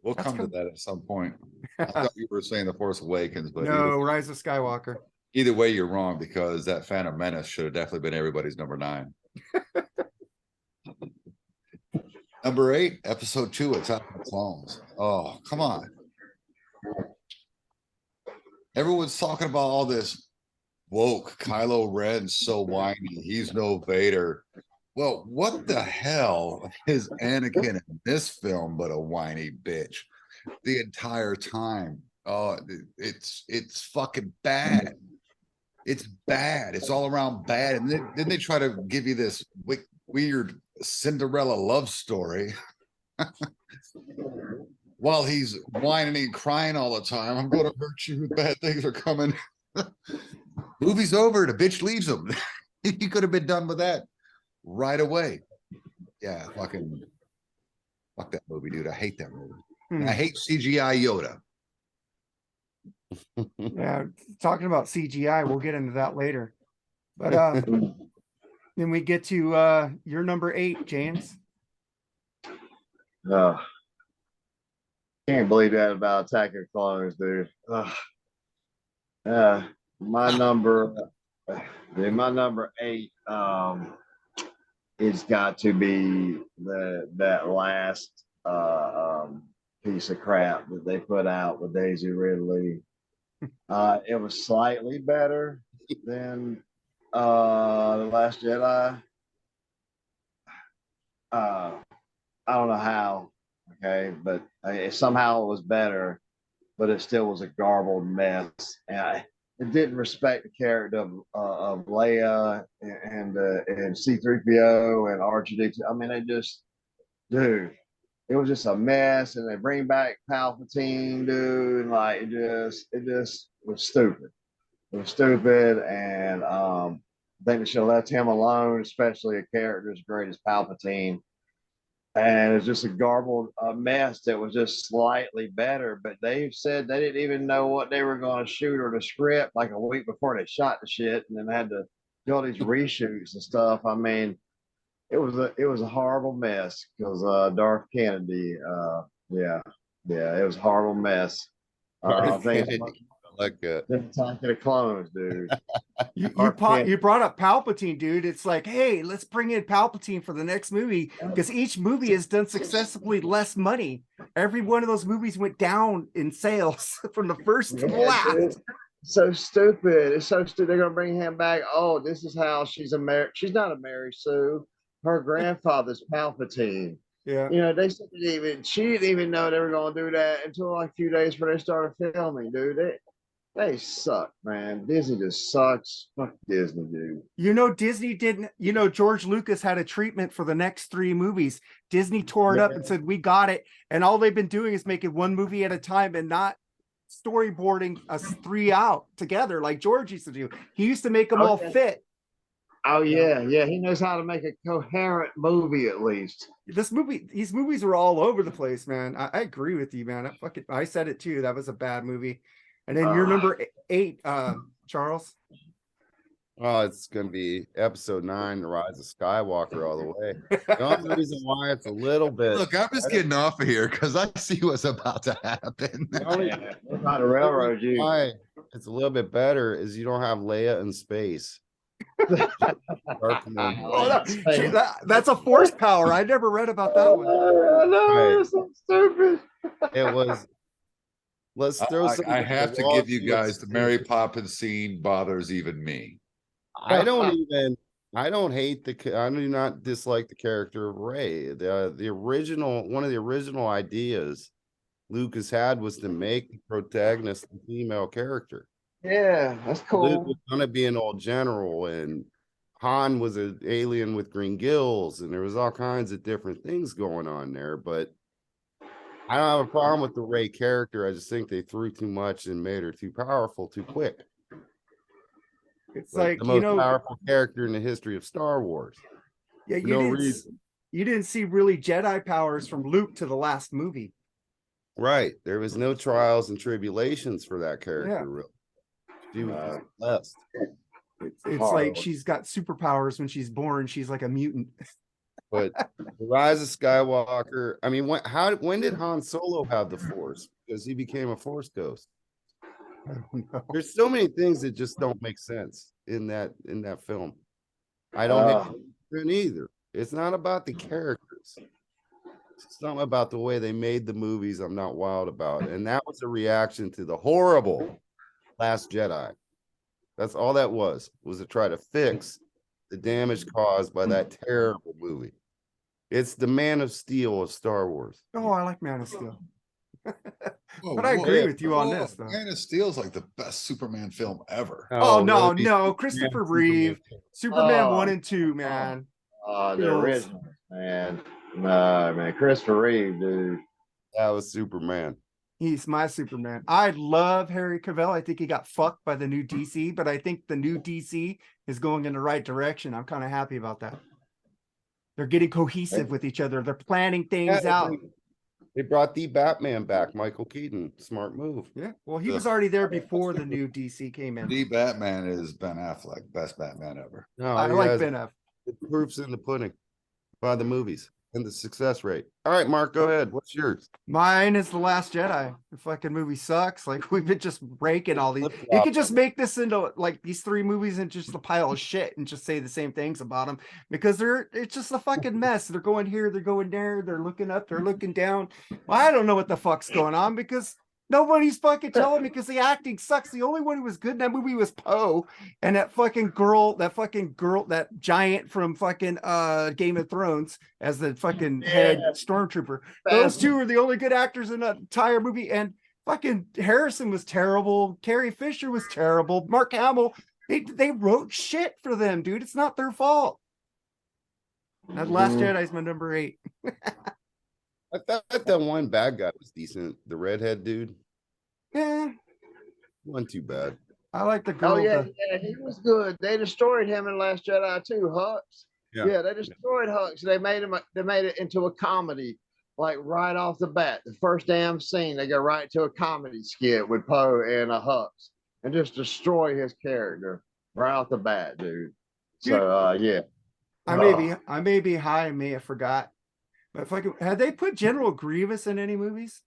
We'll come to that at some point. I thought you were saying The Force Awakens, but no, Rise of Skywalker. Either way, you're wrong, because that Phantom Menace should have definitely been everybody's number 9. Number 8, episode 2, Attack of the Clones. Oh, come on. Everyone's talking about all this woke. Kylo Ren's so whiny. He's no Vader. Well, what the hell is Anakin in this film but a whiny bitch the entire time? Oh, it's fucking bad. It's bad. It's all around bad. And then they try to give you this weird Cinderella love story while he's whining and crying all the time. I'm going to hurt you. Bad things are coming. Movie's over. The bitch leaves him. He could have been done with that right away. Yeah, fuck that movie, dude. I hate that movie. I hate CGI Yoda. Yeah, talking about CGI, we'll get into that later. But then we get to your number 8, James. Can't believe that about Attack of the Clones, dude. My number 8 it's got to be that last piece of crap that they put out with Daisy Ridley. It was slightly better than The Last Jedi. I don't know how, okay, but somehow it was better, but it still was a garbled mess. And it didn't respect the character of Leia and C-3PO and R2-D2. I mean, it was just a mess. And they bring back Palpatine, dude, and like it just was stupid. It was stupid, and I think they should have left him alone, especially a character as great as Palpatine. And it's just a garbled mess that was just slightly better. But they said they didn't even know what they were going to shoot or the script like a week before they shot the shit, and then had to do all these reshoots and stuff. I mean, it was a horrible mess because Darth Kennedy, it was a horrible mess. I think Like the Attack of the Clones, dude. You brought up Palpatine, dude. It's like, hey, let's bring in Palpatine for the next movie, because each movie has done successfully less money. Every one of those movies went down in sales from the first to the last. Dude. So stupid. It's so stupid. They're gonna bring him back. Oh, this is how she's not a Mary Sue. Her grandfather's Palpatine. Yeah. You know, she didn't even know they were gonna do that until like a few days before they started filming, dude. They suck, man. Disney just sucks. Fuck Disney, dude. You know, Disney didn't, George Lucas had a treatment for the next 3 movies. Disney tore it up and said, we got it. And all they've been doing is making one movie at a time and not storyboarding us 3 out together like George used to do. He used to make them all fit. Oh yeah, yeah. He knows how to make a coherent movie at least. These movies are all over the place, man. I agree with you, man. I said it too. That was a bad movie. And then your number 8, Charles. Oh, it's gonna be episode 9, The Rise of Skywalker, all the way. The only reason why it's a little bit Look, I'm just getting off of here because I see what's about to happen. the only We're about to railroad you. why it's a little bit better is you don't have Leia in space. Oh, that's a force power. I never read about that one. I know, Right. it's so stupid. It was. Let's throw some. I have to give you guys the Mary Poppins scene bothers even me. I don't hate I do not dislike the character of Rey. The original, one of the original ideas Lucas had was to make the protagonist a female character. Yeah, that's Luke cool. was gonna be an old general, and Han was an alien with green gills, and there was all kinds of different things going on there. But I don't have a problem with the Rey character. I just think they threw too much and made her too powerful too quick. It's Like like, the you most know, powerful character in the history of Star Wars. yeah, For no reason. you didn't see really Jedi powers from Luke to the last movie. Right. There was no trials and tribulations for that character, Yeah. really. She was just blessed. It's like she's got superpowers when she's born. She's like a mutant. But the Rise of Skywalker, I mean, when did Han Solo have the Force? Because he became a Force ghost. I don't know. There's so many things that just don't make sense in that film. I don't hate it either. It's not about the characters. It's something about the way they made the movies I'm not wild about. And that was a reaction to the horrible Last Jedi. That's all that was to try to fix the damage caused by that terrible movie. It's the Man of Steel of Star Wars. Oh, I like Man of Steel. Whoa, But I whoa, agree whoa, with you on whoa. this, though. Man of Steel's like the best Superman film ever. Oh, no, really? no. Christopher Reeve, Superman 1 and 2, man. The Kills. original, man. No, man, Christopher Reeve, dude. That was Superman. He's my Superman. I love Harry Cavill. I think he got fucked by the new DC, but I think the new DC is going in the right direction. I'm kind of happy about that. They're getting cohesive with each other. They're planning things out. They brought the Batman back, Michael Keaton. Smart move. Yeah. Well, he was already there before the new DC came in. The Batman is Ben Affleck, best Batman ever. No, I he like has Ben Affleck. the proofs in the pudding by the movies and the success rate. All right, Mark, go ahead. What's yours? Mine is The Last Jedi. The fucking movie sucks. Like, we've been just raking all these. You could just make this into like these 3 movies and just a pile of shit and just say the same things about them because it's just a fucking mess. They're going here, they're going there, they're looking up, they're looking down. Well, I don't know what the fuck's going on because nobody's fucking telling me because the acting sucks. The only one who was good in that movie was Poe and that giant from fucking Game of Thrones as the fucking head stormtrooper. Those 2 are the only good actors in that entire movie. And fucking Harrison was terrible. Carrie Fisher was terrible. Mark Hamill, they wrote shit for them, dude. It's not their fault. That Last Jedi is my number 8. I thought that one bad guy was decent. The redhead dude. Yeah, Wasn't too bad. I like the girl. Oh yeah, he was good. They destroyed him in Last Jedi too, Hux. Yeah, they destroyed Hux. They made it into a comedy, like right off the bat. The first damn scene, they go right to a comedy skit with Poe and a Hux and just destroy his character right off the bat, dude. So yeah. I may be high, I may have forgot. But fucking, had they put General Grievous in any movies?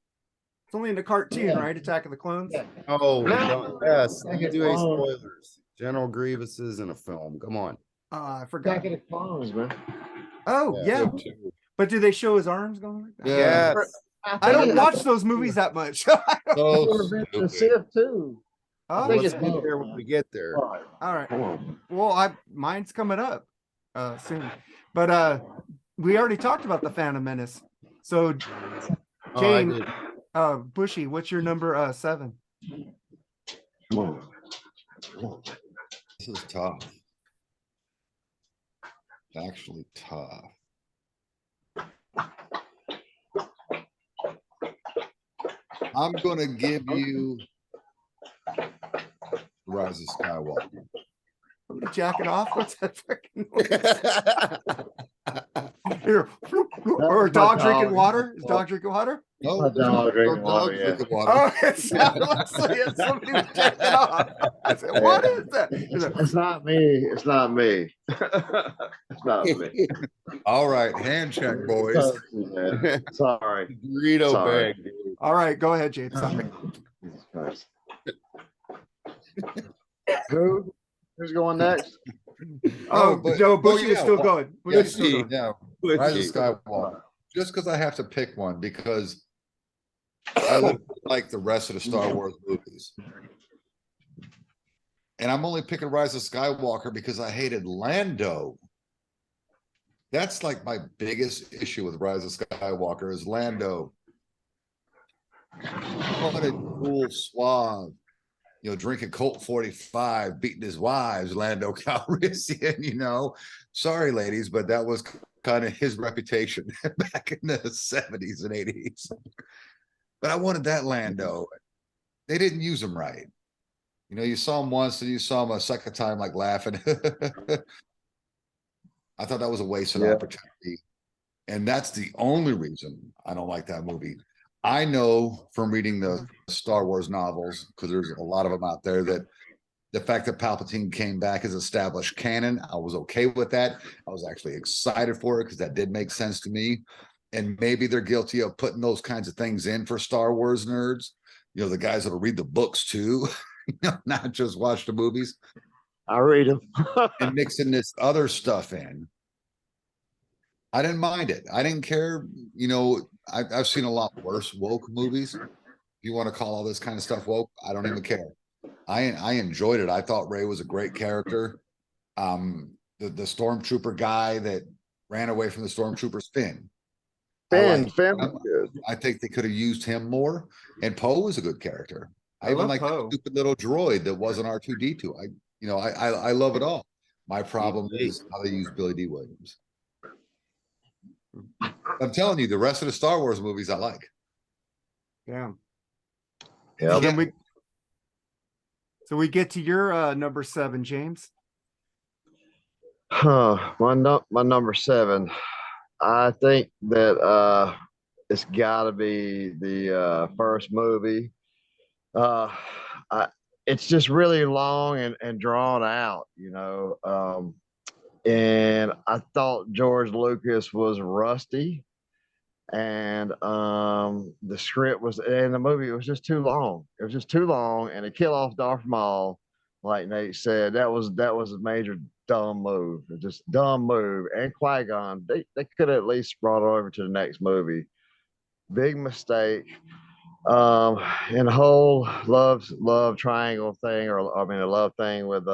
It's only in the cartoon, right? Attack of the Clones. Yeah. Oh, No. yes. Attack You of do the a Clones. spoilers. General Grievous is in a film. Come on. I forgot. Attack of the Clones, man. Oh yeah, but do they show his arms going like that? Yeah. Yes. I don't watch those movies that much. So The stupid. Sith too. Oh, think Let's it's get both. there when we get there. All right, all right. come on. Well, mine's coming up soon, but we already talked about the Phantom Menace. So, Oh, I James, did. Bushy, what's your number 7? Come on. Come on. This is tough. Actually tough. I'm gonna give you Rise of Skywalker. jacking off? What's that freaking noise? Here, or a That's my dog drinking dog. water? Is dog drinking water? No, My dog drinking no water, dog yeah. drinking water. Oh, it sounded like somebody was jacking off. I said, what is that? He's like, It's not me. It's not me. It's not me. All right, hand check, boys. Sorry. Burrito Sorry. bag. Dude. all right, go ahead, James. Sorry. Jesus Christ. Who? Who's going next? Oh, but- no, Bushy is yeah, still well, going. Bushy's still Bushy. going. Yeah, Bushy. Rise of Skywalker. Just because I have to pick one because I look like the rest of the Star Wars movies. And I'm only picking Rise of Skywalker because I hated Lando. That's like my biggest issue with Rise of Skywalker is Lando. What a cool, suave, drinking Colt 45, beating his wives, Lando Calrissian, Sorry, ladies, but that was kind of his reputation back in the 70s and 80s. But I wanted that Lando. They didn't use him right. You saw him once and you saw him a second time, like laughing. I thought that was a wasted opportunity. And that's the only reason I don't like that movie. I know from reading the Star Wars novels, because there's a lot of them out there, that the fact that Palpatine came back as established canon, I was okay with that. I was actually excited for it because that did make sense to me. And maybe they're guilty of putting those kinds of things in for Star Wars nerds. The guys that'll read the books too, not just watch the movies. I read them. And mixing this other stuff in. I didn't mind it. I didn't care. I've seen a lot worse woke movies. If you want to call all this kind of stuff woke, I don't even care. I enjoyed it. I thought Rey was a great character. The stormtrooper guy that ran away from the stormtroopers, Finn. Finn I was good. I think they could have used him more. And Poe was a good character. I even love like that Poe. stupid little droid that wasn't R2D2. I love it all. My problem is how they use Billy D. Williams. I'm telling you, the rest of the Star Wars movies I like. Yeah. Yeah. So then we get to your number 7, James. My number 7. I think that it's got to be the first movie. It's just really long and drawn out, and I thought George Lucas was rusty, and the script was, and the movie was just too long. It was just too long, and to kill off Darth Maul, like Nate said, that was a major dumb move. Just dumb move. And Qui-Gon, they could have at least brought it over to the next movie. Big mistake. And the whole love triangle thing, or I mean a love thing with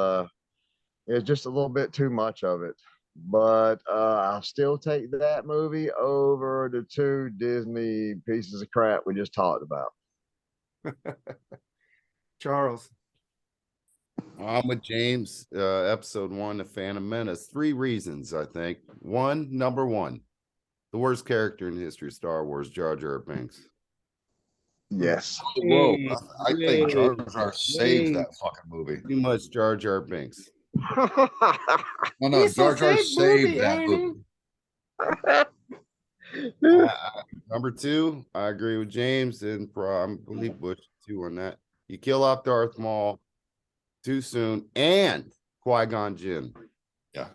it's just a little bit too much of it. But I'll still take that movie over the 2 Disney pieces of crap we just talked about. Charles. I'm with James. Episode 1, The Phantom Menace. 3 reasons, I think. Number one, the worst character in the history of Star Wars, Jar Jar Binks. Yes. Whoa, I think Jar Jar saved that fucking movie. Too much Jar Jar Binks. No, He's Jar a Jar saved saved movie, that ain't he? movie. Number 2, I agree with James and I believe Bush too on that. You kill off Darth Maul too soon, and Qui-Gon Jinn. Yeah.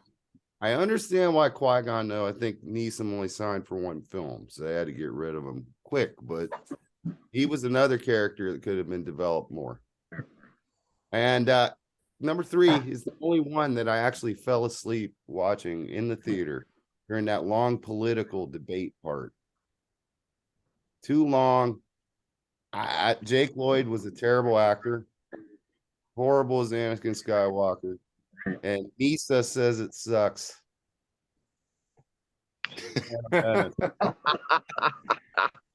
I understand why Qui-Gon, though. I think Neeson only signed for 1 film, so they had to get rid of him quick, but he was another character that could have been developed more. And number 3 is the only one that I actually fell asleep watching in the theater during that long political debate part. Too long. Jake Lloyd was a terrible actor. Horrible as Anakin Skywalker. And Nisa says it sucks.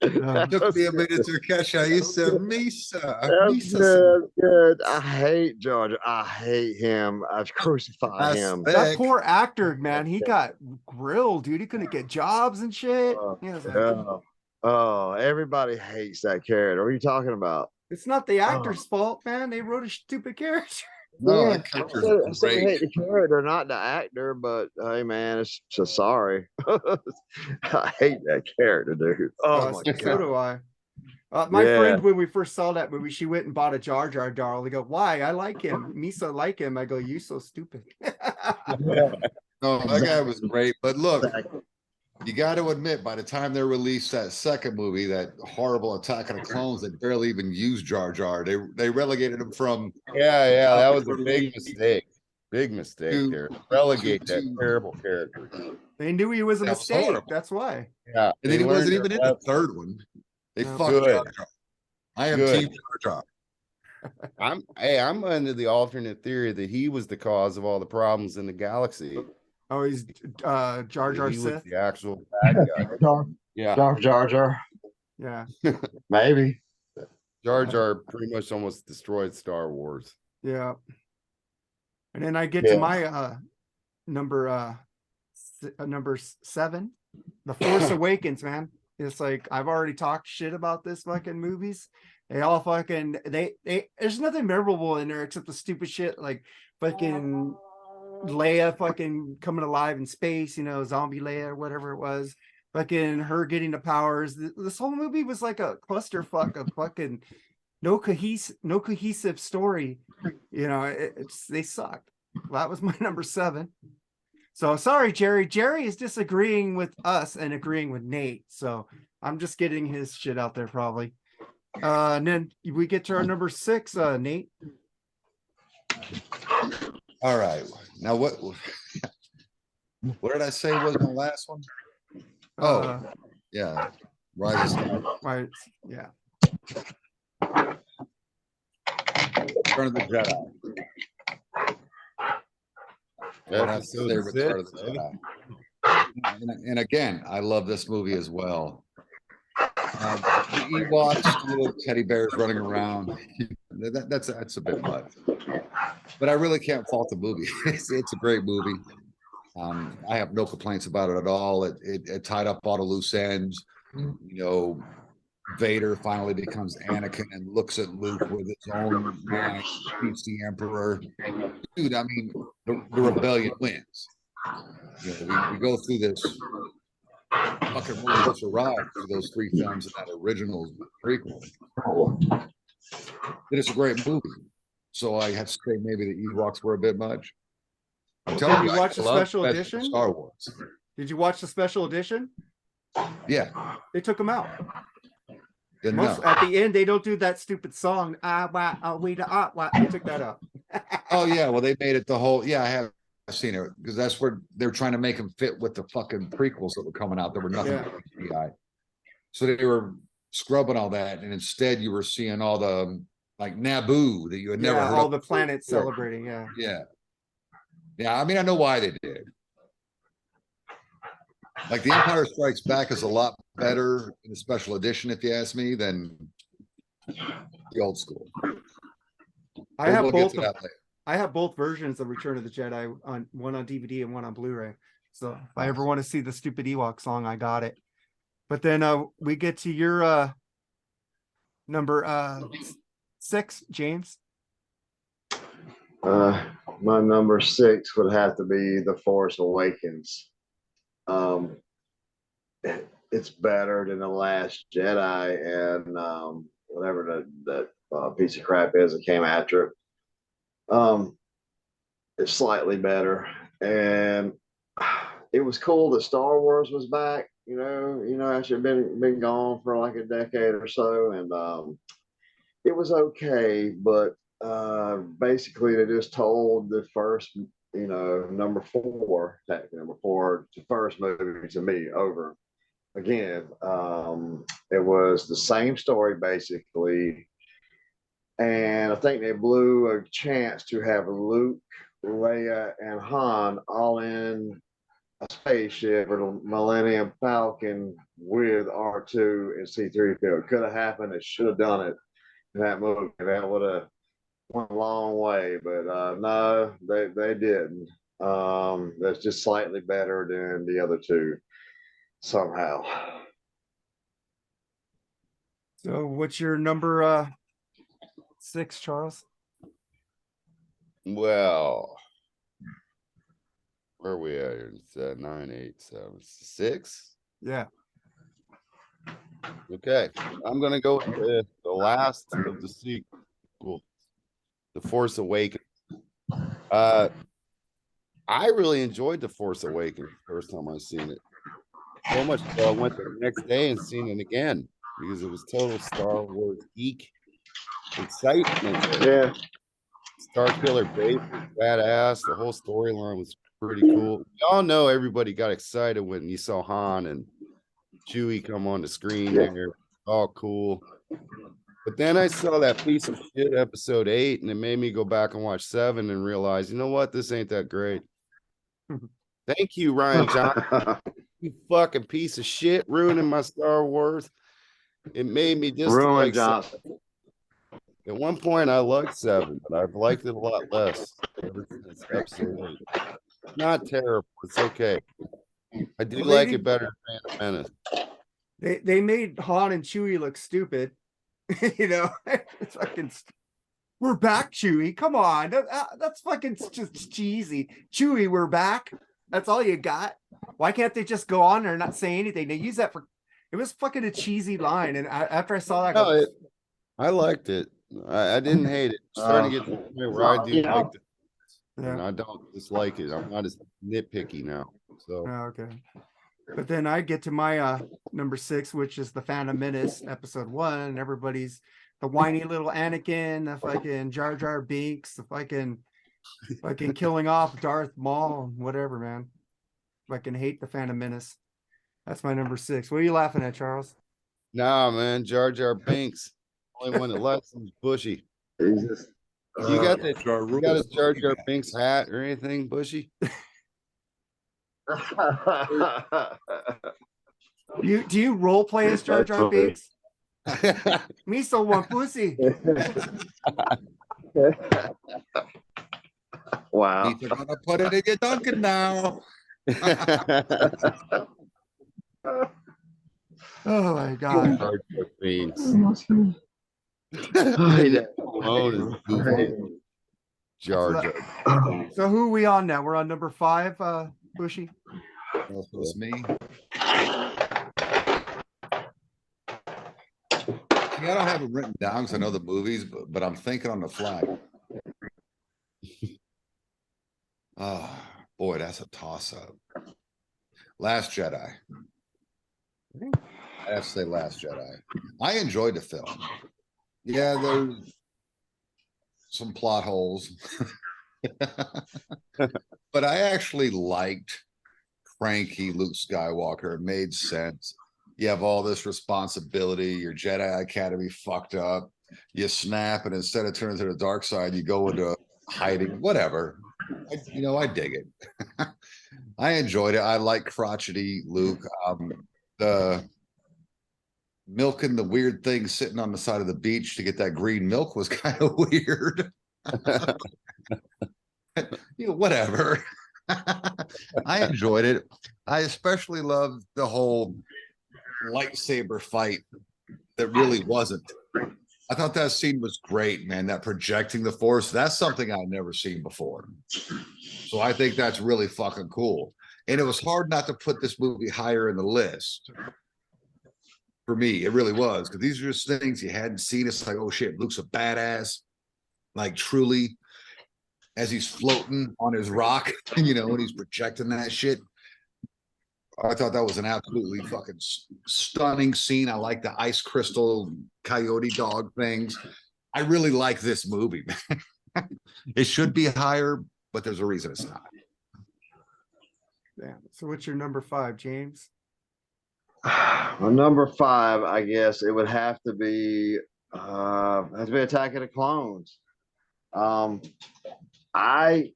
It took me a minute to catch how you said Misa. That's good, good. I hate Georgia. I hate him. I've crucified him. That poor actor, man, he got grilled, dude. He couldn't get jobs and shit. He was like, Oh, everybody hates that character. What are you talking about? it's not the actor's fault, man. They wrote a stupid character. No, Yeah, that character's I still great. hate the character, not the actor, but hey, man, it's so sorry. I hate that character, dude. Oh my So god. do I. My Yeah. friend, when we first saw that movie, she went and bought a Jar Jar doll. They go, "Why? I like him. Misa like him." I go, "You so stupid." No, that guy was great. But look, Exactly. you got to admit, by the time they released that second movie, that horrible Attack of the Clones, they barely even used Jar Jar. They relegated him from Yeah, that was a comic big relief mistake. Big mistake to there. Relegate that to terrible character. They knew he was a that was mistake. horrible. That's why. Yeah, And they then he learned wasn't their even in the lesson. third one. They No. fucked Good. Jar Jar. I am Good. Team Jar Jar. I'm under the alternate theory that he was the cause of all the problems in the galaxy. Oh, he's Jar Jar He was Sith. the actual bad guy. Jar Yeah, Jar. Yeah, Maybe. Jar Jar pretty much almost destroyed Star Wars. yeah. And then I get to Yeah. my number 7, The Force Awakens, man. It's like I've already talked shit about this fucking movies. They all fucking they there's nothing memorable in there except the stupid shit like fucking Leia fucking coming alive in space, zombie Leia or whatever it was. Fucking her getting the powers. This whole movie was like a clusterfuck of fucking no cohesive story. They sucked. Well, that was my number 7. So sorry, Jerry. Jerry is disagreeing with us and agreeing with Nate. So I'm just getting his shit out there probably. And then we get to our number 6, Nate. All right. Now what did I say was my last one? Oh, yeah. Rise of Skywalker. Right. Yeah. Return of the Jedi. What I say, Episode Return of 6, the eh? Jedi. And again, I love this movie as well. The Ewoks, the little teddy bears running around. That's a bit much. But I really can't fault the movie. It's a great movie. I have no complaints about it at all. It tied up all the loose ends. Vader finally becomes Anakin and looks at Luke with his own mind, defeats the Emperor. Dude, I mean, the rebellion wins. We go through this fucking roller coaster ride through those 3 films and that original prequel. It is a great movie. So I have to say maybe the Ewoks were a bit much. I'm telling Did you, you watch the I love special edition? Star Wars. Did you watch the special edition? Yeah. They took them out. Didn't know. At the end, they don't do that stupid song. They took that out. Oh yeah, well they made it the whole. Yeah, I have seen it because that's where they're trying to make them fit with the fucking prequels that were coming out. There were nothing but CGI. So they were scrubbing all that, and instead you were seeing all the like Naboo that you had never heard all of the planets before. celebrating. Yeah. I mean, I know why they did. Like the Empire Strikes Back is a lot better in the special edition, if you ask me, than the old school. I have We'll both. get to that later. I have both versions of Return of the Jedi, one on DVD and one on Blu-ray. So if I ever want to see the stupid Ewok song, I got it. But then we get to your number 6, James. My number 6 would have to be The Force Awakens. It's better than The Last Jedi and whatever that piece of crap is that came after it. It's slightly better, and it was cool that Star Wars was back. Actually been gone for like a decade or so, and it was okay, but basically they just told the first, number 4, the first movie to me over again. It was the same story basically, and I think they blew a chance to have Luke, Leia, and Han all in a spaceship or the Millennium Falcon with R2 and C-3PO. It could have happened. It should have done it in that movie. That would have went a long way, but no, they didn't. That's just slightly better than the other 2 somehow. So what's your number 6, Charles? Well, where are we at here? It's 9, 8, 7, 6. Yeah. Okay, I'm gonna go with the last of the sequel, The Force Awakens. I really enjoyed The Force Awakens the first time I seen it. So much so I went the next day and seen it again because it was total Star Wars geek excitement. Yeah. Star Killer Base was badass. The whole storyline was pretty cool. We all know everybody got excited when you saw Han and Chewie come on the screen Yeah. there. All cool. But then I saw that piece of shit episode 8, and it made me go back and watch 7 and realize, you know what? This ain't that great. Thank you, Ryan Johnson. You fucking piece of shit ruining my Star Wars. It made me Ruin dislike 7. Johnson. At one point, I liked 7, but I've liked it a lot less ever since episode 8. Not terrible. It's okay. I do Well, like it better than Phantom Menace. They made Han and Chewie look stupid. You know, it's fucking. We're back, Chewie. Come on, that's fucking just cheesy. Chewie, we're back. That's all you got. Why can't they just go on there and not say anything? They use that for. It was fucking a cheesy line, and after I saw that, I go, I liked it. I didn't hate it. It's starting to get to the point where I do Yeah. like it. yeah. And I don't dislike it. I'm not as nitpicky now. So Oh, okay. But then I get to my number 6, which is the Phantom Menace, episode 1, and everybody's the whiny little Anakin, the fucking Jar Jar Binks, the fucking killing off Darth Maul, and whatever, man. Fucking hate the Phantom Menace. That's my number 6. What are you laughing at, Charles? nah, man, Jar Jar Binks. Only one that left was Bushy. Jesus. You got that? You got a Jar Jar Yeah. Binks hat or anything, Bushy? Do you role play as Jar That's Jar funny. Binks? Me so want pussy. Wow. They're gonna put it in your Dunkin' now. Oh my god. Jar Jar Binks. Yeah. Alone is goofy. Jar That's Jar. So who are we on now? We're on number 5, Bushy. That's me. Yeah, I don't have it written down because I know the movies, but I'm thinking on the fly. Oh boy, that's a toss-up. Last Jedi. I have to say Last Jedi. I enjoyed the film. Yeah, there's some plot holes. But I actually liked cranky Luke Skywalker. It made sense. You have all this responsibility. Your Jedi Academy fucked up. You snap, and instead of turning to the dark side, you go into hiding. Whatever. I dig it. I enjoyed it. I like crotchety Luke. The milking the weird thing sitting on the side of the beach to get that green milk was kind of weird. Whatever. I enjoyed it. I especially loved the whole lightsaber fight that really wasn't. I thought that scene was great, man. That projecting the force, that's something I've never seen before. So I think that's really fucking cool. And it was hard not to put this movie higher in the list. For me, it really was, because these are just things you hadn't seen. It's like, oh shit, Luke's a badass. Like truly, as he's floating on his rock, and he's projecting that shit. I thought that was an absolutely fucking stunning scene. I like the ice crystal coyote dog things. I really like this movie, man. It should be higher, but there's a reason it's not. Yeah. So what's your number 5, James? My number 5, I guess it would have to be Attack of the Clones. I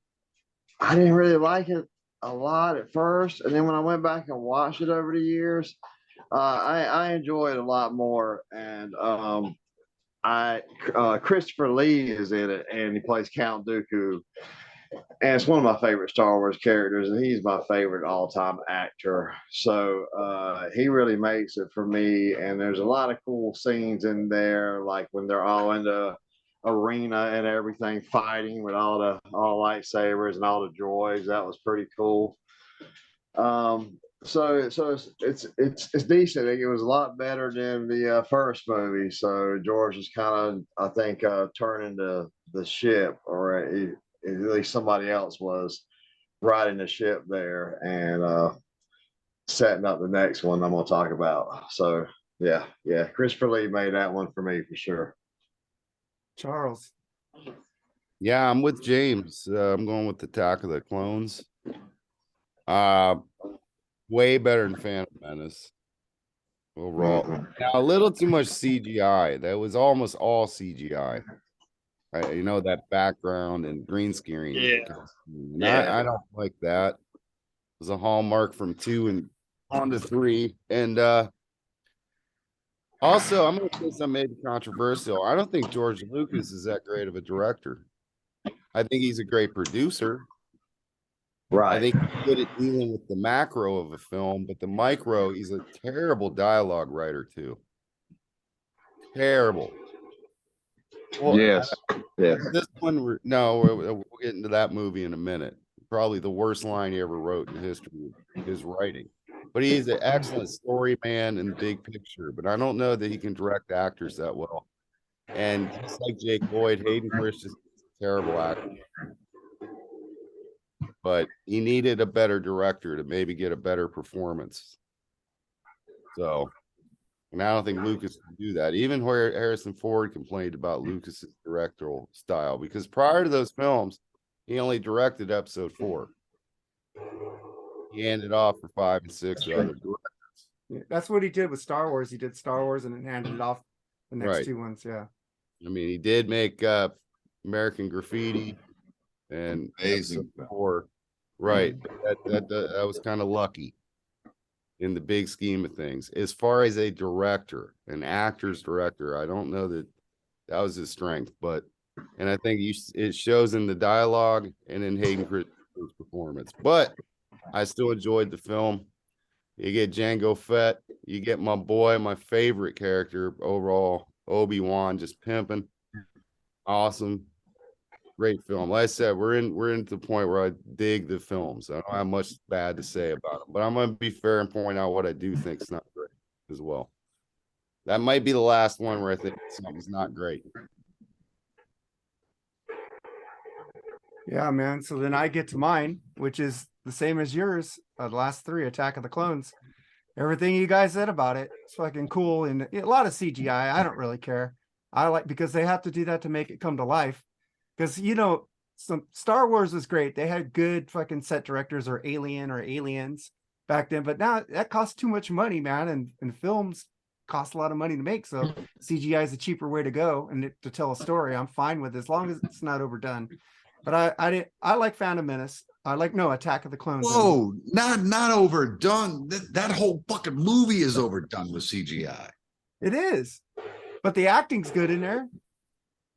didn't really like it a lot at first, and then when I went back and watched it over the years, I enjoyed it a lot more. And Christopher Lee is in it, and he plays Count Dooku, and it's one of my favorite Star Wars characters, and he's my favorite all-time actor. So he really makes it for me. And there's a lot of cool scenes in there, like when they're all in the arena and everything, fighting with all the lightsabers and all the droids. That was pretty cool. So it's decent. It was a lot better than the first movie. So George is kind of, I think, turning the ship, or at least somebody else was riding the ship there, and setting up the next one I'm gonna talk about. So yeah, Christopher Lee made that one for me for sure. Charles. Yeah, I'm with James. I'm going with Attack of the Clones. Uh, way better than Phantom Menace overall. Now, a little too much CGI. That was almost all CGI. Right? You know, that background and green screen. And I don't like that. It was a hallmark from 2 and on to 3. And also, I'm going to say something maybe controversial. I don't think George Lucas is that great of a director. I think he's a great producer. I Right. think he's good at dealing with the macro of a film, but the micro, he's a terrible dialogue writer too. Terrible. Well, Yes. this one, we'll get into that movie in a minute. Probably the worst line he ever wrote in history of his writing. But he's an excellent story man in the big picture. But I don't know that he can direct actors that well. And just like Jake Lloyd, Hayden Christensen is a terrible actor. But he needed a better director to maybe get a better performance. So, and I don't think Lucas can do that. Even where Harrison Ford complained about Lucas's directorial style, because prior to those films, he only directed episode 4. He handed off for 5 and 6 to other directors. Yeah, that's what he did with Star Wars. He did Star Wars and then handed it off the next Right. 2 ones. Yeah. I mean, he did make American Graffiti and Amazing. 4. Right. That was kind of lucky in the big scheme of things. As far as a director, an actor's director, I don't know that was his strength, but and I think it shows in the dialogue and in Hayden Christensen's performance. But I still enjoyed the film. You get Jango Fett, you get my boy, my favorite character overall, Obi-Wan, just pimping. Awesome. Great film. Like I said, we're into the point where I dig the films. I don't have much bad to say about them, but I'm gonna be fair and point out what I do think is not great as well. That might be the last one where I think something's not great. Yeah, man. So then I get to mine, which is the same as yours. The last 3, Attack of the Clones. Everything you guys said about it, it's fucking cool, and a lot of CGI. I don't really care. I like, because they have to do that to make it come to life. Because some Star Wars was great. They had good fucking set directors, or Alien or Aliens back then, but now that costs too much money, man. And films cost a lot of money to make. So CGI is a cheaper way to go, and to tell a story, I'm fine with it, as long as it's not overdone. But I like Phantom Menace. I like Attack of the Clones. Whoa, not overdone. That whole fucking movie is overdone with CGI. It is, but the acting's good in there.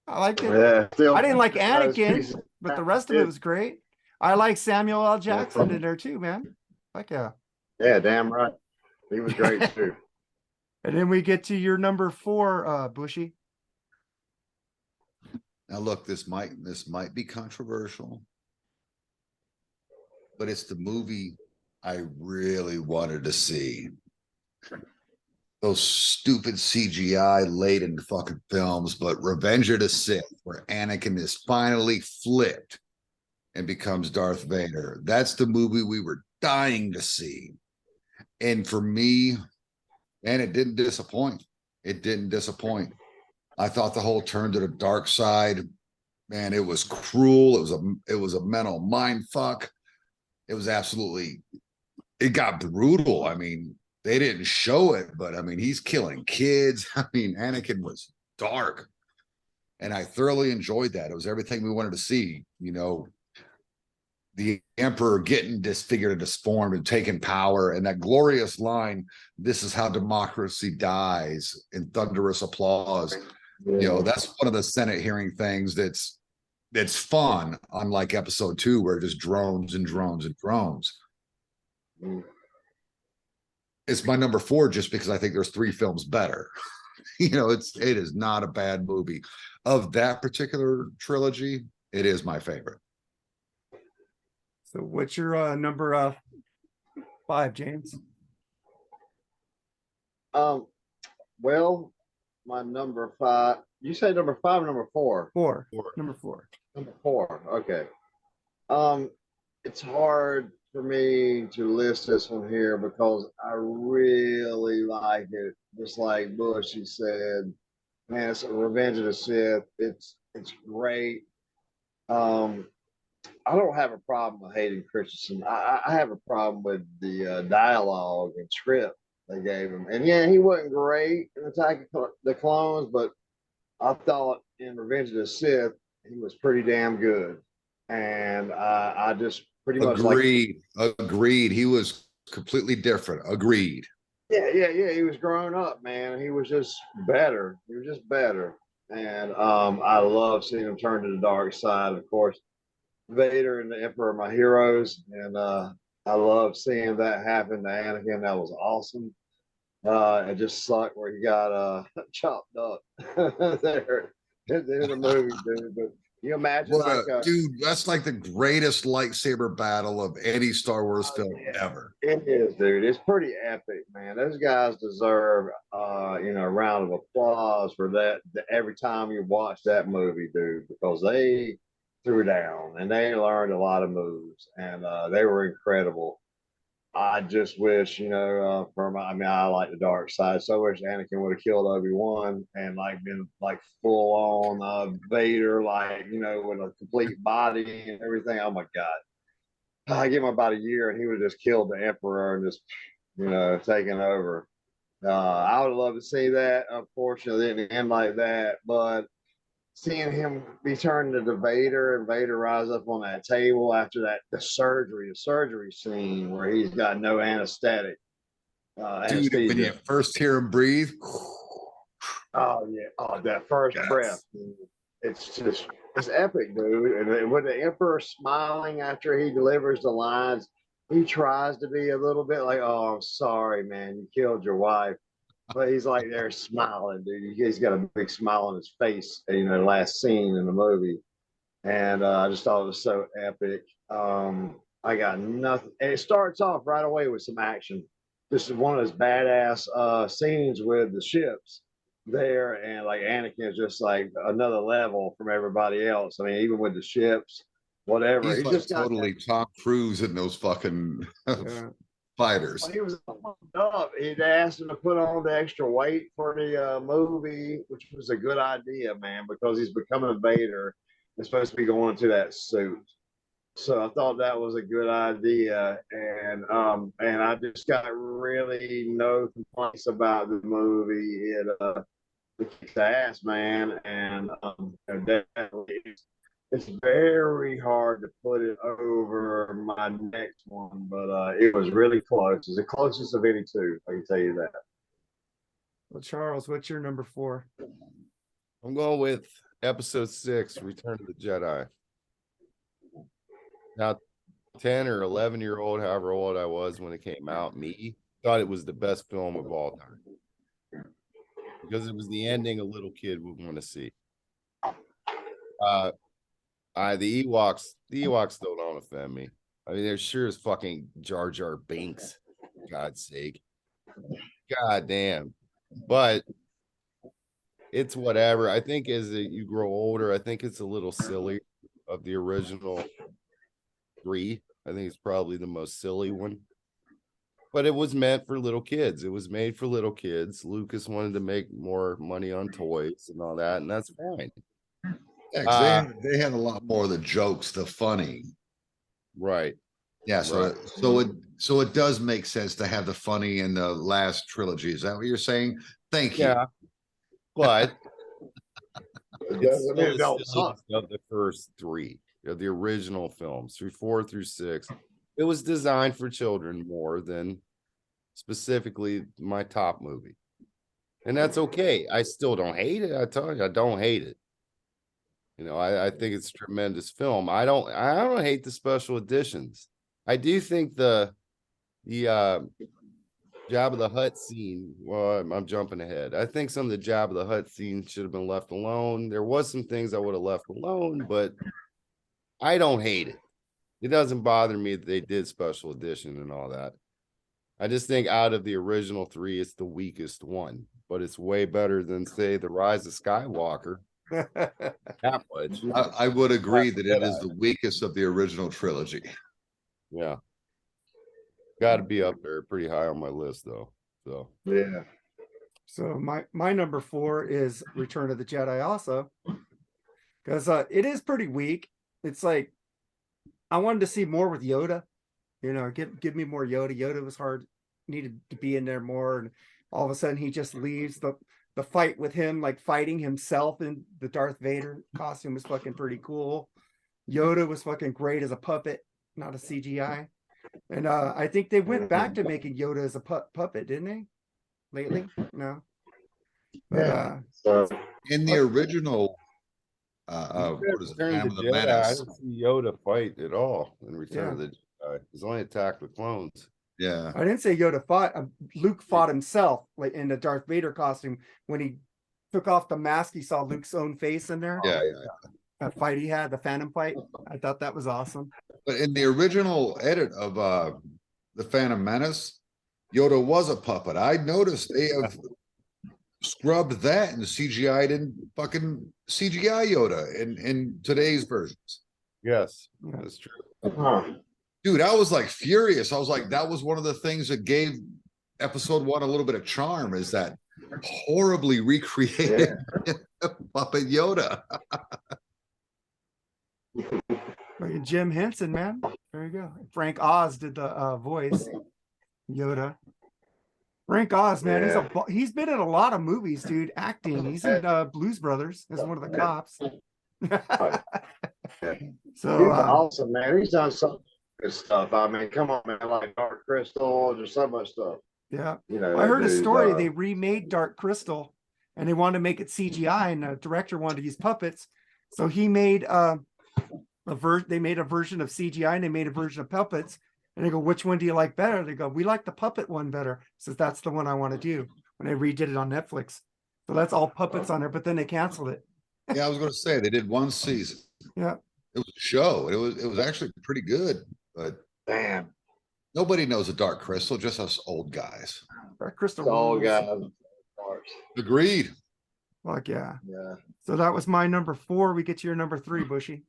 I liked it. Yeah. Still, I didn't like Anakin, but the rest of it was great. I like Samuel L. Jackson in there too, man. Like, yeah. Yeah, damn right. He was great too. And then we get to your number 4, Bushy. Now look, this might be controversial, but it's the movie I really wanted to see. Those stupid CGI laden fucking films, but Revenge of the Sith, where Anakin is finally flipped and becomes Darth Vader. That's the movie we were dying to see. And for me, man, it didn't disappoint. It didn't disappoint. I thought the whole turn to the dark side, man, it was cruel. It was a mental mind fuck. It was absolutely, it got brutal. I mean, they didn't show it, but I mean, he's killing kids. I mean, Anakin was dark, and I thoroughly enjoyed that. It was everything we wanted to see. The Emperor getting disfigured and disformed and taking power, and that glorious line, "This is how democracy dies," in thunderous applause. That's one of the Senate hearing things that's fun, unlike episode 2, where it just drones and drones and drones. It's my number 4 just because I think there's 3 films better. You know, it is not a bad movie. Of that particular trilogy, it is my favorite. So what's your number 5, James? Well, my number 5. You say number 5 or number 4? 4. Four. Number 4. Number 4. Okay. It's hard for me to list this one here because I really like it. Just like Bushy said, man, it's Revenge of the Sith. It's great. Um, I don't have a problem with Hayden Christensen. I have a problem with the dialogue and script they gave him. And yeah, he wasn't great in Attack of the Clones, but I thought in Revenge of the Sith he was pretty damn good. And I just pretty much like. Agreed. He was completely different. Agreed. Yeah. He was growing up, man. He was just better. He was just better. And I love seeing him turn to the dark side. Of course, Vader and the Emperor are my heroes, and I love seeing that happen to Anakin. That was awesome. It just sucked where he got chopped up there in the movie, dude. But you imagine What like a dude, that's like the greatest lightsaber battle of any Star Wars film ever. It is, dude. It's pretty epic, man. Those guys deserve a round of applause for that every time you watch that movie, dude, because they threw down and they learned a lot of moves and they were incredible. I just wish, I like the dark side. So I wish Anakin would have killed Obi-Wan and like been like full on Vader, like, with a complete body and everything. Oh my God. I give him about a year and he would have just killed the Emperor and just, taken over. I would love to see that. Unfortunately, it didn't end like that. But seeing him be turned into Vader and Vader rise up on that table after the surgery scene where he's got no anesthetic. Dude, when you first hear him breathe. Oh yeah. Oh, that first breath. It's epic, dude. And with the Emperor smiling after he delivers the lines, he tries to be a little bit like, "Oh, I'm sorry, man, you killed your wife," but he's like there smiling, dude. He's got a big smile on his face. Last scene in the movie, and I just thought it was so epic. I got nothing, and it starts off right away with some action. This is one of those badass scenes with the ships there, and like Anakin is just like another level from everybody else. I mean, even with the ships, whatever. He's He's like just totally Tom Cruise in those fucking fighters. He was up. He'd asked him to put on the extra weight for the movie, which was a good idea, man, because he's becoming Vader. It's supposed to be going into that suit. So I thought that was a good idea, and I just got really no complaints about the movie. It kicks ass, man, and definitely it's very hard to put it over my next one, but it was really close. It's the closest of any two. I can tell you that. Well, Charles, what's your number 4? I'm going with episode 6, Return of the Jedi. Now, 10 or 11-year-old, however old I was when it came out, me thought it was the best film of all time because it was the ending a little kid would want to see. The Ewoks still don't offend me. I mean, they're sure as fucking Jar Jar Binks, for God's sake. God damn. But it's whatever. I think as you grow older, I think it's a little silly of the original 3. I think it's probably the most silly one. But it was meant for little kids. It was made for little kids. Lucas wanted to make more money on toys and all that, and that's fine. Yeah, they had a lot more of the jokes, the funny. Right. Yeah, so it does make sense to have the funny in the last trilogy. Is that what you're saying? Thank you. Yeah. But it's still It the don't silliness suck. of the first 3 of the original films through 4 through 6. It was designed for children more than specifically my top movie. And that's okay. I still don't hate it. I tell you, I don't hate it. I think it's a tremendous film. I don't hate the special editions. I do think the Jabba the Hutt scene. Well, I'm jumping ahead. I think some of the Jabba the Hutt scene should have been left alone. There was some things I would have left alone, but I don't hate it. It doesn't bother me that they did special edition and all that. I just think out of the original three, it's the weakest one, but it's way better than, say, the Rise of Skywalker. That much. I would agree that it is the weakest of the original trilogy. Yeah. Got to be up there pretty high on my list, though. So, Yeah. So my number 4 is Return of the Jedi also. Because it is pretty weak. It's like I wanted to see more with Yoda. You know, give me more Yoda. Yoda was hard, needed to be in there more, and all of a sudden he just leaves. The fight with him, like fighting himself in the Darth Vader costume, was fucking pretty cool. Yoda was fucking great as a puppet, not a CGI. And I think they went back to making Yoda as a puppet, didn't they? Lately, no. But Yeah. So In the original, what is it? Return of Phantom the of the Jedi, I Menace. didn't see Yoda fight at all in Return of Yeah. the Jedi. He's only Attack the Clones. Yeah. I didn't say Yoda fought. Luke fought himself, like in the Darth Vader costume. When he took off the mask, he saw Luke's own face in there. Yeah. That fight he had, the Phantom fight. I thought that was awesome. But in the original edit of the Phantom Menace, Yoda was a puppet. I noticed they have scrubbed that and CGI'd in fucking CGI Yoda in today's versions. Yes, Yeah. that's true. Dude, I was like furious. I was like, that was one of the things that gave episode 1 a little bit of charm, is that horribly recreated puppet Yoda. Like Jim Henson, man. There you go. Frank Oz did the voice Yoda. Frank Oz, man, he's been in a lot of movies, dude. Acting. He's in Blues Brothers as one of the cops. So he's awesome, man. He's done some good stuff. I mean, come on, man, like Dark Crystal, there's so much stuff. yeah. You know, I heard a story. They remade Dark Crystal and they wanted to make it CGI, and the director wanted to use puppets. So he made they made a version of CGI and they made a version of puppets. And they go, which one do you like better? They go, we like the puppet one better. So that's the one I want to do, when they redid it on Netflix. So that's all puppets on there, but then they canceled it. Yeah, I was going to say they did one season. Yeah. It was a show. It was actually pretty good, but damn, nobody knows a Dark Crystal, just us old guys. Dark Crystal. all rules. guys. Agreed. Fuck yeah. Yeah. So that was my number 4. We get to your number 3, Bushy.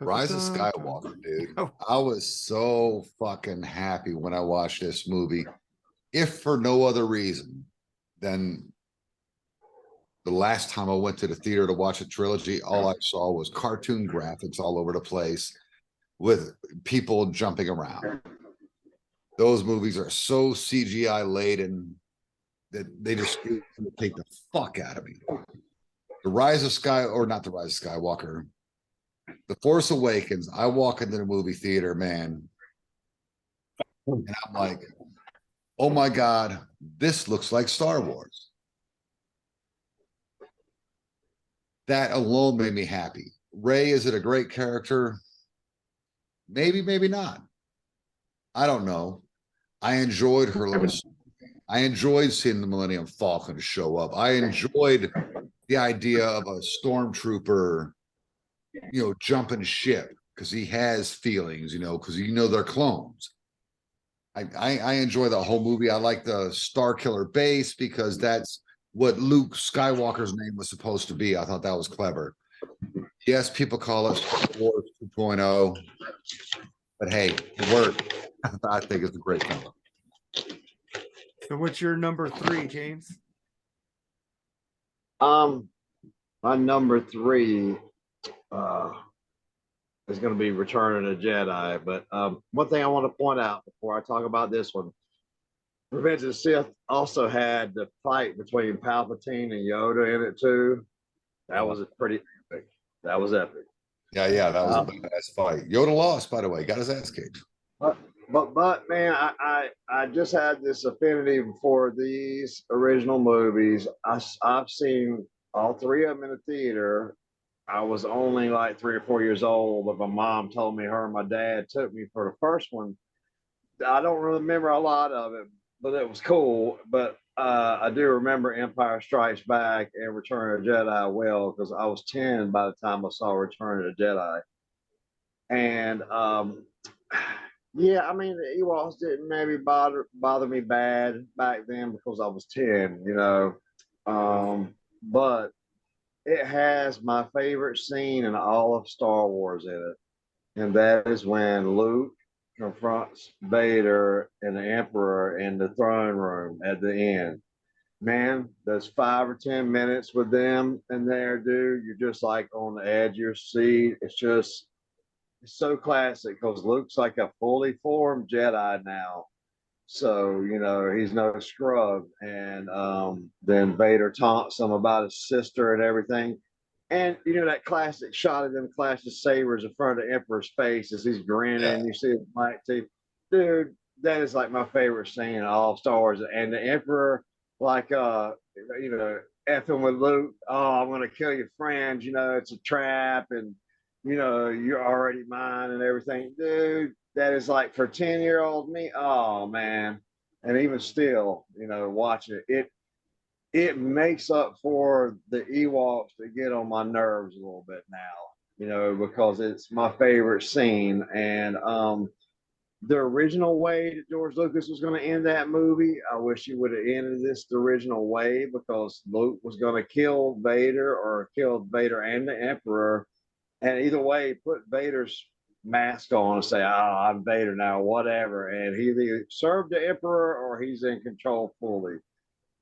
Rise of Skywalker, dude. I was so fucking happy when I watched this movie, if for no other reason than the last time I went to the theater to watch a trilogy. All I saw was cartoon graphics all over the place with people jumping around. Those movies are so CGI laden that they just take the fuck out of me. The Rise of Skywalker, The Force Awakens. I walk into the movie theater, man, and I'm like, oh my God, this looks like Star Wars. That alone made me happy. Rey, is it a great character? Maybe, maybe not. I don't know. I enjoyed her little. I enjoyed seeing the Millennium Falcon show up. I enjoyed the idea of a stormtrooper, jumping ship because he has feelings, because they're clones. I enjoy the whole movie. I like the Star Killer base because that's what Luke Skywalker's name was supposed to be. I thought that was clever. Yes, people call it Star Wars 2.0, but hey, it worked. I think it's a great film. So what's your number 3, James? My number 3 is going to be Return of the Jedi. But one thing I want to point out before I talk about this one, Revenge of the Sith also had the fight between Palpatine and Yoda in it too. That was pretty epic. That was epic. Yeah, that was a badass fight. Yoda lost, by the way, got his ass kicked. But man, I just had this affinity for these original movies. I've seen all 3 of them in the theater, I was only like 3 or 4 years old, but my mom told me her and my dad took me for the first one. I don't remember a lot of it, but it was cool. But I do remember Empire Strikes Back and Return of the Jedi well, because I was 10 by the time I saw Return of the Jedi. And yeah, I mean, the Ewoks didn't maybe bother me bad back then because I was 10, you know. But it has my favorite scene in all of Star Wars in it, and that is when Luke confronts Vader and the Emperor in the throne room at the end. Man, those 5 or 10 minutes with them in there, dude, you're just like on the edge of your seat. It's so classic because Luke's like a fully formed Jedi now. So, you know, he's no scrub. And then Vader taunts him about his sister and everything. And, you know, that classic shot of them clashing sabers in front of the Emperor's face as he's Yeah. grinning. You see his white teeth. Dude, that is like my favorite scene in all Star Wars. And the Emperor, like, you know, effing with Luke. Oh, I'm going to kill your friends. You know, it's a trap. And, you know, you're already mine and everything. Dude, that is like for 10-year-old me. Oh, man. And even still, you know, watching it makes up for the Ewoks that get on my nerves a little bit now, you know, because it's my favorite scene. And the original way that George Lucas was going to end that movie, I wish he would have ended this the original way, because Luke was going to kill Vader or kill Vader and the Emperor. And either way, put Vader's mask on and say, "Oh, I'm Vader now," whatever. And he either served the Emperor or he's in control fully.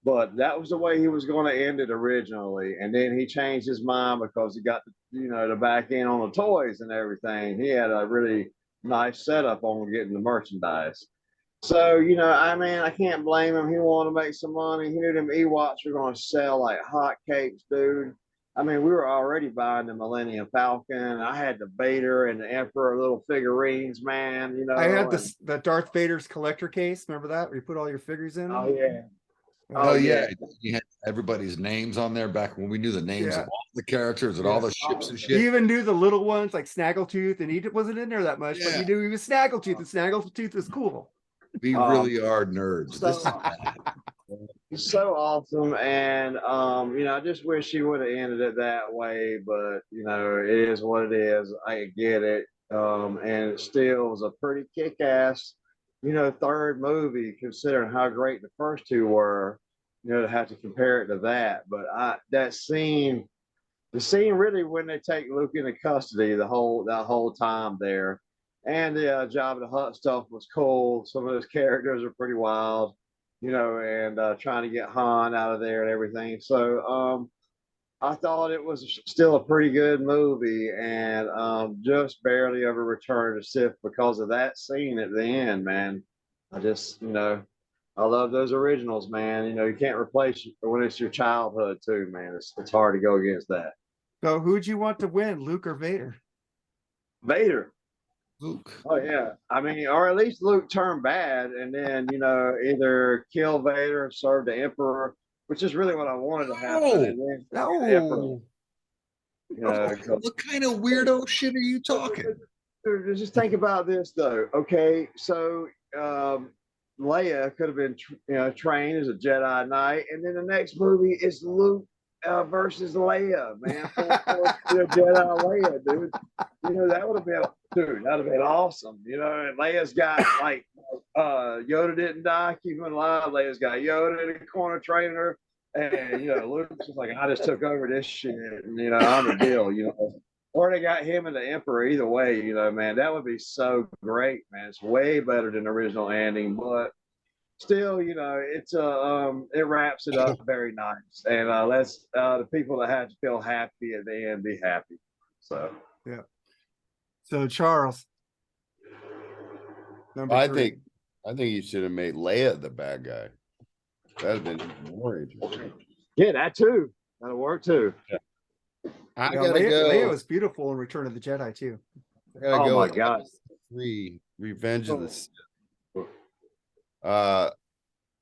But that was the way he was going to end it originally, and then he changed his mind because he got you know the back end on the toys and everything. He had a really nice setup on getting the merchandise. So you know, I mean, I can't blame him. He wanted to make some money. He knew them Ewoks were going to sell like hotcakes, dude. I mean, we were already buying the Millennium Falcon. I had the Vader and the Emperor little figurines, man. You I had know, and this the Darth Vader's collector case. Remember that? Where you put all your figures in? oh yeah, Oh oh yeah, yeah. you had everybody's names on there back when we knew the names Yeah. of all the characters and all the ships and He shit. even knew the little ones like Snaggletooth, and he wasn't in there that much, but Yeah. you knew he was Snaggletooth, and Snaggletooth was cool. We really are nerds. This is So he's so awesome, and you know, I just wish he would have ended it that way, but you know, it is what it is. I get it, and it still was a pretty kick-ass, you know, third movie considering how great the first two were. You know, to have to compare it to that, but that scene, the scene really when they take Luke into custody, that whole time there, and the Jabba the Hutt stuff was cool. Some of those characters are pretty wild, you know, and trying to get Han out of there and everything. So I thought it was still a pretty good movie, and just barely ever Return to Sith because of that scene at the end, man. I just, you know, I love those originals, man. You know, you can't replace when it's your childhood too, man. It's hard to go against that. So who'd you want to win, Luke or Vader? Vader. Luke. Oh yeah. I mean, or at least Luke turned bad and then, you know, either kill Vader, serve the Emperor, which is really what I wanted to happen. And then the Emperor, Oh, you know, What kind of weirdo shit are you talking? just think about this though. Okay, so Leia could have been, you know, trained as a Jedi Knight, and then the next movie is Luke versus Leia, man. Full force, you know, Jedi Leia, dude. You know that would have been, dude. That'd have been awesome. You know, and Leia's got like Yoda didn't die, keep him alive. Leia's got Yoda in the corner training her, and you know, Luke's just like, I just took over this shit, and you know, I'm the deal. You know, or they got him and the Emperor. Either way, you know, man, that would be so great, man. It's way better than the original ending, but still, you know, it wraps it up very nice, and let's the people that had to feel happy at the end be happy. So yeah. So Charles, number I three. think you should have made Leia the bad guy. That'd have been more interesting. yeah, that too. That'll work too. I Yeah, gotta go. Leia was beautiful in Return of the Jedi too. I gotta Oh go my with God. episode 3, Revenge of the Sith. Oh.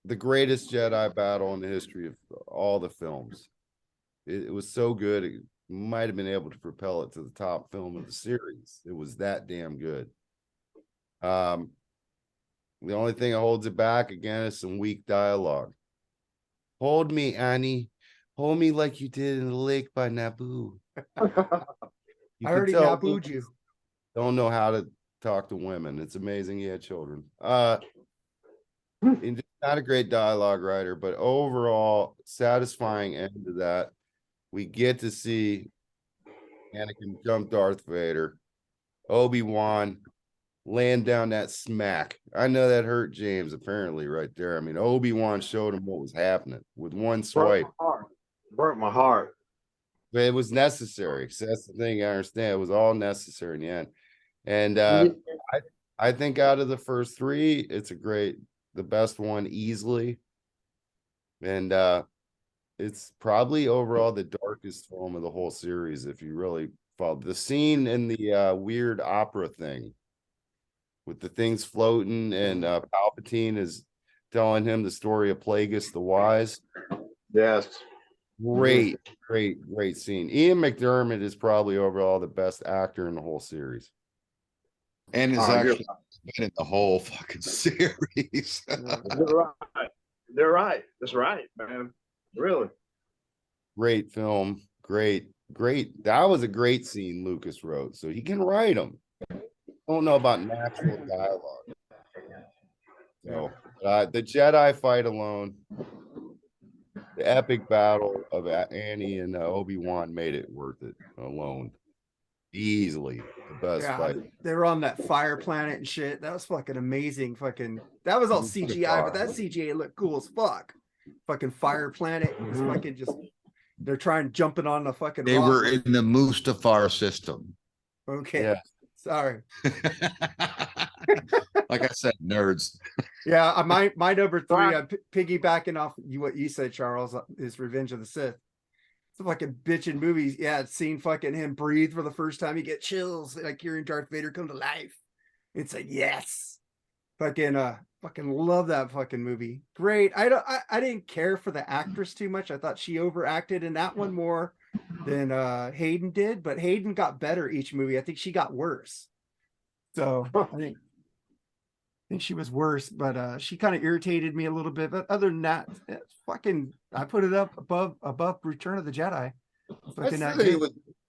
The greatest Jedi battle in the history of all the films. It was so good. might have been able to propel it to the top film of the series. It was that damn good. The only thing that holds it back again is some weak dialogue. Hold me, Annie. Hold me like you did in the lake by Naboo. You I can already tell nabooed you. Lucas don't know how to talk to women. It's amazing he had children. He's not a great dialogue writer, but overall satisfying end to that. We get to see Anakin jump Darth Vader, Obi-Wan laying down that smack. I know that hurt James apparently right there. I mean, Obi-Wan showed him what was happening with one swipe. Broke my heart. But it was necessary. So that's the thing I understand. It was all necessary in the end. And I think out of the first three, it's the best one easily. And it's probably overall the darkest film of the whole series. If you really follow the scene in the weird opera thing with the things floating and Palpatine is telling him the story of Plagueis the Wise. Yes. Great scene. Ian McDermott is probably overall the best actor in the whole series. And is Oh, you're actually been in the whole fucking series. You're right. They're right. That's right, man. Really. Great film. Great. That was a great scene Lucas wrote. So he can write them. Don't know about natural dialogue. So the Jedi fight alone, the epic battle of Annie and Obi-Wan made it worth it alone. Easily the best fight. They were on that fire planet and shit. That was fucking amazing. That was all CGI, but that CGI looked cool as fuck. Fucking fire planet was fucking just. They're jumping on the fucking. They were in the Mustafar system. Okay. Yeah. Sorry. Like I said, nerds. Yeah, my number three. I'm piggybacking off what you said, Charles. Is Revenge of the Sith. It's a fucking bitchin' movie. Yeah, seeing fucking him breathe for the first time, you get chills like hearing Darth Vader come to life. It's a yes. Fucking love that fucking movie. Great. I didn't care for the actress too much. I thought she overacted in that one more than Hayden did, but Hayden got better each movie. I think she got worse. So I think she was worse, but she kind of irritated me a little bit. But other than that, I put it up above Return of the Jedi.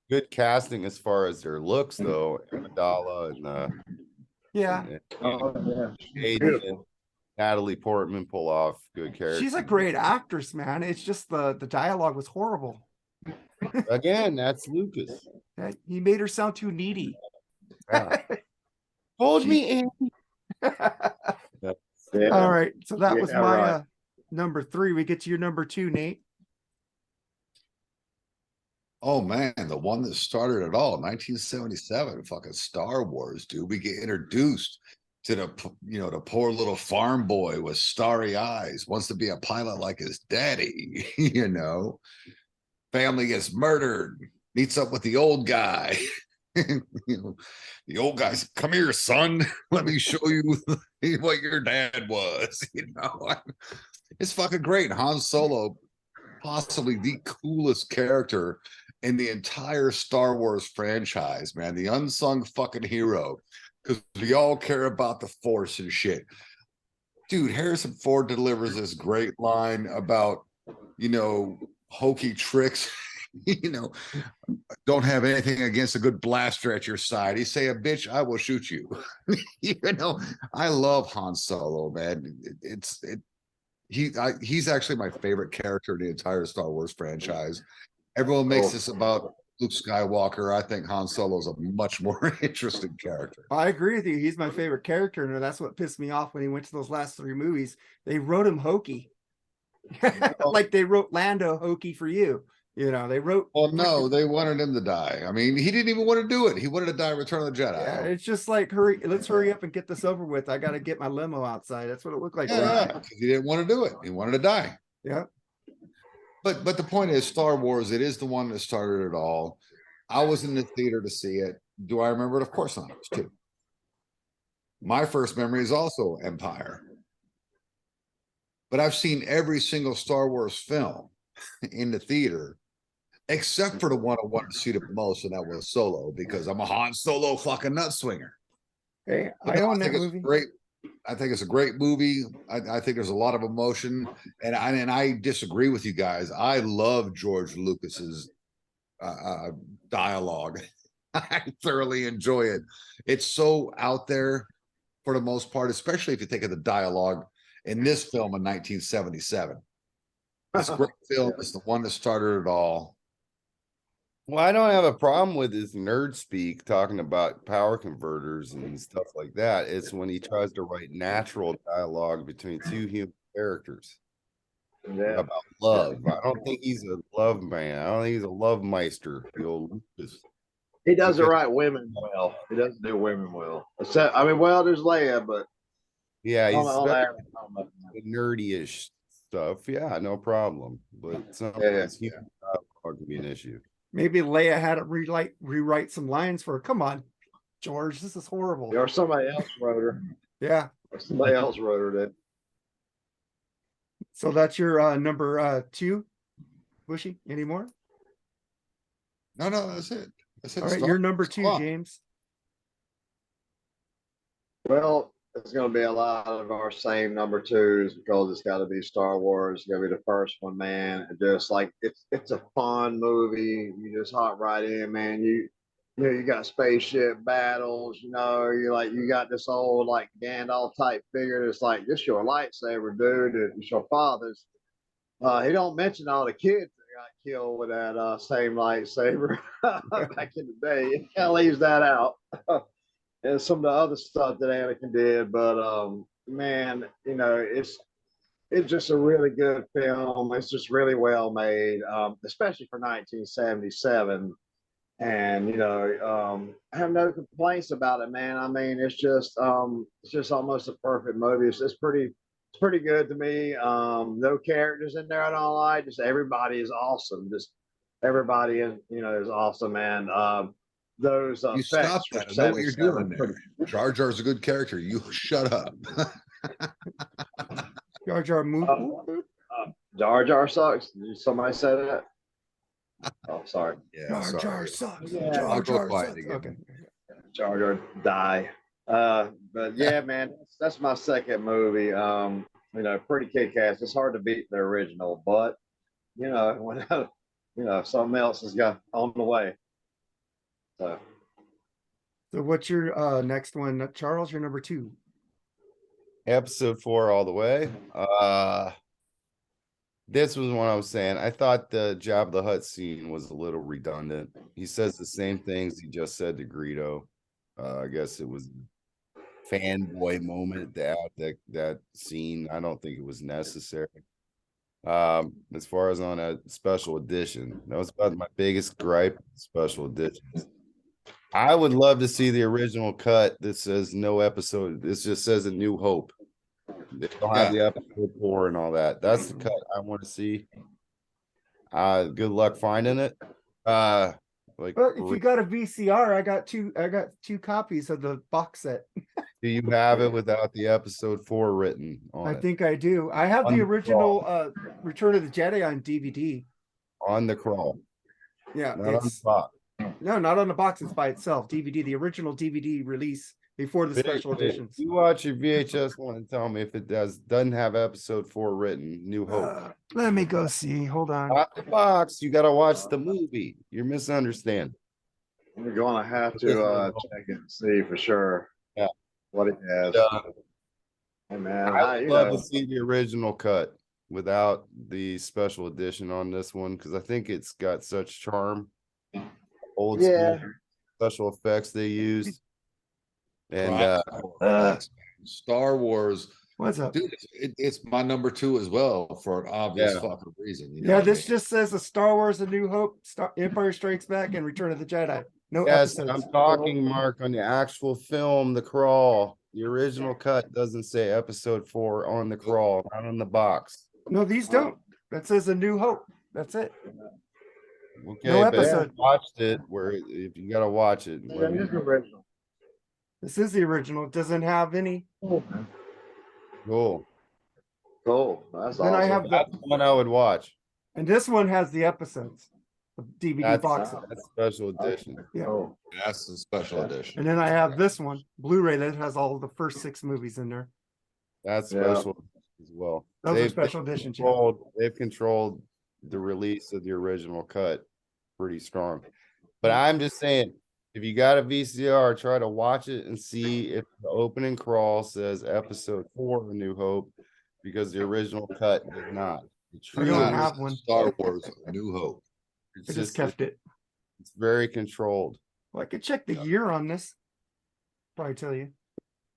Good casting as far as their looks, though. Amidala and yeah, Hayden and Natalie Portman pull off good characters. She's a great actress, man. It's just the dialogue was horrible. Again, that's Lucas. He made her sound too needy. Yeah. Hold me in. All right, so that was my number three. We get to your number two, Nate. Oh man, the one that started it all, 1977, fucking Star Wars, dude. We get introduced to the poor little farm boy with starry eyes, wants to be a pilot like his daddy, Family gets murdered, meets up with the old guy. The old guy's, come here, son. Let me show you what your dad was. It's fucking great. Han Solo, possibly the coolest character in the entire Star Wars franchise, man. The unsung fucking hero, because we all care about the Force and shit. Dude, Harrison Ford delivers this great line about, hokey tricks. Don't have anything against a good blaster at your side. He say, a bitch, I will shoot you. I love Han Solo, man. He's actually my favorite character in the entire Star Wars franchise. Everyone makes this about Luke Skywalker. I think Han Solo is a much more interesting character. I agree with you. He's my favorite character, and that's what pissed me off when he went to those last three movies. They wrote him hokey. Like they wrote Lando hokey for you. They wrote. Well, no, they wanted him to die. I mean, he didn't even want to do it. He wanted to die in Return of the Jedi. Yeah, it's just like, let's hurry up and get this over with. I got to get my limo outside. That's what it looked like. Yeah, because he didn't want to do it. He wanted to die. Yeah. But the point is, Star Wars, it is the one that started it all. I was in the theater to see it. Do I remember it? Of course not. I was two. My first memory is also Empire. But I've seen every single Star Wars film in the theater except for the one I wanted to see the most, and that was Solo, because I'm a Han Solo fucking nut swinger. Hey, But I no, own that think it's movie. great. I think it's a great movie. I think there's a lot of emotion, and I disagree with you guys. I love George Lucas's dialogue. I thoroughly enjoy it. It's so out there for the most part, especially if you think of the dialogue in this film in 1977. This great film is the one that started it all. Well, I don't have a problem with his nerd speak talking about power converters and stuff like that. It's when he tries to write natural dialogue between two human characters Yeah. about love. I don't think he's a love man. I don't think he's a love meister. The old Lucas. He doesn't Because- write women well. He doesn't do women well. Except, I mean, well, there's Leia, but Yeah, he's on very that, nerdy-ish stuff. Yeah, no problem. But some Yeah, human dialogue can be an issue. Maybe Leia had to rewrite some lines for her. Come on, George, this is horrible. or somebody else wrote her. Yeah. Or somebody else wrote her that. So that's your number 2, Bushy. Any more? No, that's it. That's it. All right, Star your number Wars 2, Club. James. Well, it's going to be a lot of our same number 2s because it's got to be Star Wars. It's going to be the first one, man. It just like it's a fun movie. You just hop right in, man. You know, you got spaceship battles. You know, you got this old like Gandalf type figure. That's like this your lightsaber, dude. It's your father's. He don't mention all the kids that got killed with that same lightsaber back in the day. He leaves that out. And some of the other stuff that Anakin did, but man, you know, it's just a really good film. It's just really well made, especially for 1977. And you know, I have no complaints about it, man. I mean, it's just almost a perfect movie. It's pretty good to me. No characters in there I don't like. Just everybody is awesome. Just everybody is, you know, is awesome, man. Those You stop that. I know what you're doing there. Jar Jar's a good character. You shut up. Jar Jar Jar Jar sucks. Did somebody say that? Oh, sorry. Yeah, Jar sorry. Jar sucks. Yeah. Jar I'll go Jar quiet sucks. again. Okay. Jar Jar die. But yeah, man, that's my second movie. You know, pretty kick ass. It's hard to beat the original, but you know, when you know, something else has got on the way. So So what's your next one, Charles? Your number 2. Episode 4 all the way. This was what I was saying. I thought the Jabba the Hutt scene was a little redundant. He says the same things he just said to Greedo. I guess it was a fanboy moment that scene. I don't think it was necessary. As far as on a special edition, that was about my biggest gripe with special editions. I would love to see the original cut that says no episode. This just says A New Hope. They don't have the episode 4 and all that. That's the cut I want to see. Good luck finding it. Like, Well, if you got a VCR, I got two copies of the box set. do you have it without the episode 4 written on I it? think I do. I have On the the original Return of the Jedi on DVD. On the crawl, Yeah, not on the it's box. no, not on the box. It's by itself. DVD, the original DVD release before the special editions. You watch your VHS one and tell me if it doesn't have episode 4 written. New Hope. Let me go see. Hold on. Not the box. You got to watch the movie. You're misunderstanding. we're gonna have to check and see for sure. Yeah. What it has. Hey man, I would you love know, to see the original cut without the special edition on this one because I think it's got such charm. Old Yeah. school special effects they used. And Star Wars, What's up? dude, it's my number 2 as well for an obvious fucking reason. You know Yeah, what I this mean? just says a Star Wars: A New Hope, Empire Strikes Back, and Return of the Jedi. No yes, episodes. I'm talking, Mark, on the actual film, The Crawl. The original cut doesn't say episode 4 on the crawl, not on the box. No, these don't. That says A New Hope. That's it. Okay, No but episode. I watched it where if you gotta watch it. yeah, it is original. This is the original. It doesn't have any. Cool. Cool. That's Then awesome. I have the, That's the one I would watch. and this one has the episodes. the DVD That's, box. that's special edition. Yeah. Oh, That's the special edition. And then I have this one, Blu-ray, that has all the first 6 movies in there. That's Yeah. special as well. Those are They've special editions. Yeah. they've controlled the release of the original cut pretty strong. But I'm just saying, if you got a VCR, try to watch it and see if the opening crawl says episode 4 of A New Hope, because the original cut did not. The I don't trailer- have one. Star Wars: A New Hope. it's I just kept it. It's very controlled. Well, I could check the year on this. Probably tell you.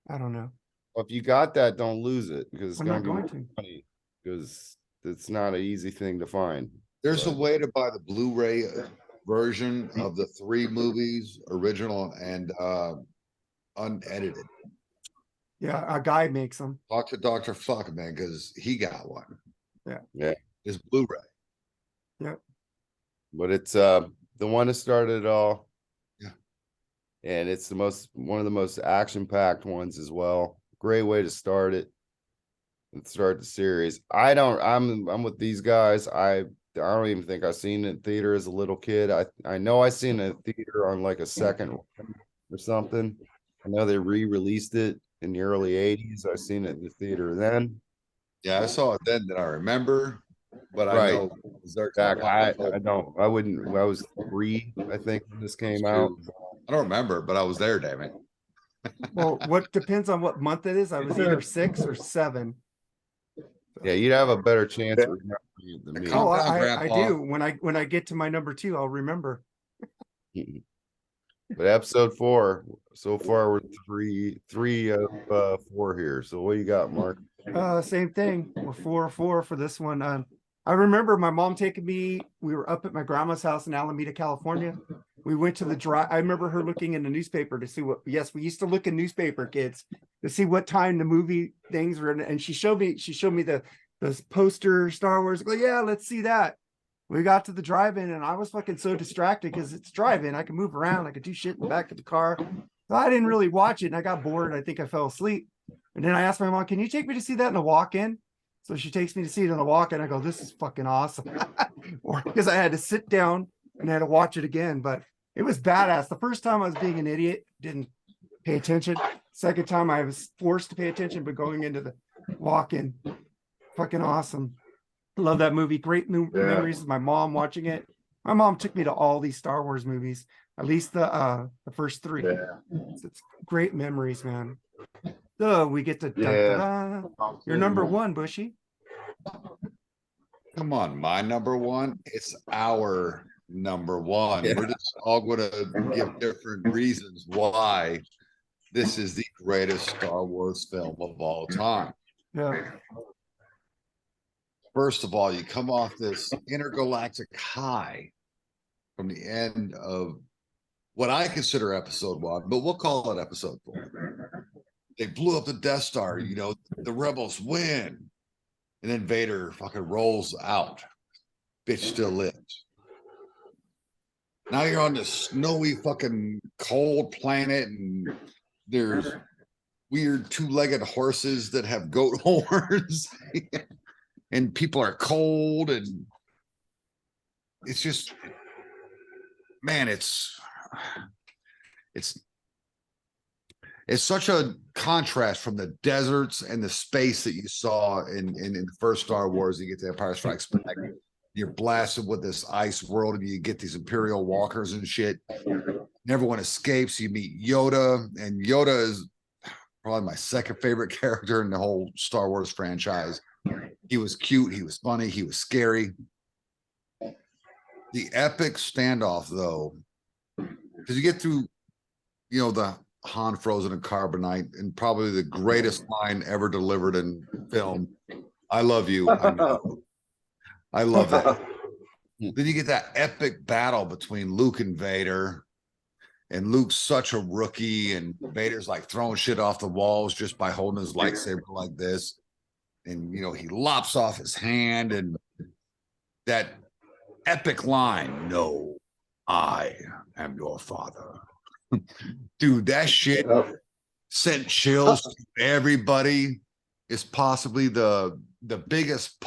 I don't know. If you got that, don't lose it, because it's I'm gonna not be going to. funny, because it's not an easy thing to find. There's a But- way to buy the Blu-ray version of the 3 movies, original and unedited. Yeah, a guy makes them. Talk to Dr. Fuck, man, because he got one. Yeah. Yeah. His Blu-ray. But it's the one that started it all. Yeah. And it's one of the most action-packed ones as well. Great way to start it and start the series. I'm with these guys. I don't even think I've seen it in theater as a little kid. I know I seen it in theater on like a second or something. I know they re-released it in the early 80s. I've seen it in the theater then. Yeah, I saw it then that I remember, but I Right. know it was there. Back, I was 3, I think, when this came out. I don't remember, but I was there, damn it. Well, what depends on what month it is. I was either 6 or 7. Yeah, you'd have a better chance of remembering it than me. Calm Oh, down, I Grandpa. do. When I get to my number 2, I'll remember. But episode 4, so far we're three of 4 here. So what you got, Mark? Same thing. We're 4 for this one. I remember my mom taking me. We were up at my grandma's house in Alameda, California. We went to the drive. I remember her looking in the newspaper to see what. Yes, we used to look in newspaper, kids, to see what time the movie things were. And she showed me the poster, Star Wars. I go, yeah, let's see that. We got to the drive-in, and I was fucking so distracted because it's drive-in. I can move around. I could do shit in the back of the car. So I didn't really watch it, and I got bored. I think I fell asleep. And then I asked my mom, "Can you take me to see that in the walk-in?" So she takes me to see it in the walk-in. I go, "This is fucking awesome," or because I had to sit down and I had to watch it again. But it was badass. The first time I was being an idiot, didn't pay attention. Second time I was forced to pay attention, but going into the walk-in, fucking awesome. Love that movie. Great memories of my mom watching it. My mom took me to all these Star Wars movies, at least the first 3. yeah. It's great memories, man. So we get to your number 1, Bushy. Come on, my number 1. It's our number 1. Yeah. We're just all going to give different reasons why this is the greatest Star Wars film of all time. Yeah. First of all, you come off this intergalactic high from the end of what I consider episode 1, but we'll call it episode 4. They blew up the Death Star, the rebels win. And then Vader fucking rolls out. Bitch still lives. Now you're on this snowy fucking cold planet, and there's weird 2-legged horses that have goat horns. And people are cold, and it's just, man, it's such a contrast from the deserts and the space that you saw in the first Star Wars. You get to Empire Strikes Back, you're blasted with this ice world, and you get these Imperial walkers and shit. And everyone escapes. You meet Yoda, and Yoda is probably my second favorite character in the whole Star Wars franchise. He was cute, he was funny, he was scary. The epic standoff, though, because you get through, the Han frozen in carbonite, and probably the greatest line ever delivered in film. I love you. I love that. Then you get that epic battle between Luke and Vader, and Luke's such a rookie, and Vader's like throwing shit off the walls just by holding his lightsaber like this. And, he lops off his hand, and that epic line, "No, I am your father." Dude, that shit sent chills to everybody. It's possibly the biggest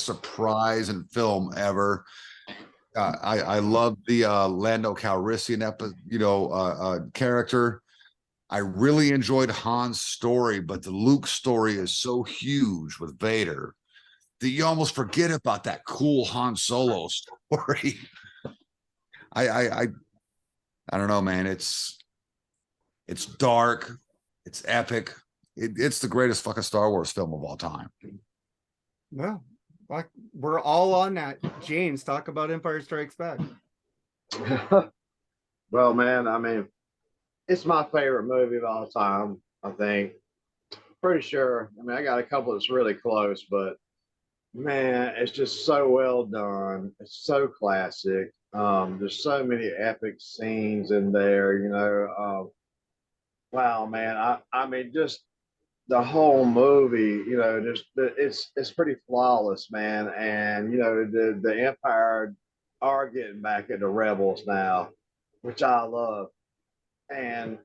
surprise in film ever. I love the Lando Calrissian character. I really enjoyed Han's story, but the Luke story is so huge with Vader that you almost forget about that cool Han Solo story. I don't know, man. It's dark, it's epic. It's the greatest fucking Star Wars film of all time. No, like we're all on that. James, talk about Empire Strikes Back. Well, man, I mean, it's my favorite movie of all time, I think. Pretty sure. I mean, I got a couple that's really close, but man, it's just so well done. It's so classic. There's so many epic scenes in there, you know. Wow, man. I mean, just the whole movie, you know, just it's pretty flawless, man. And you know, the Empire are getting back at the rebels now, which I love. And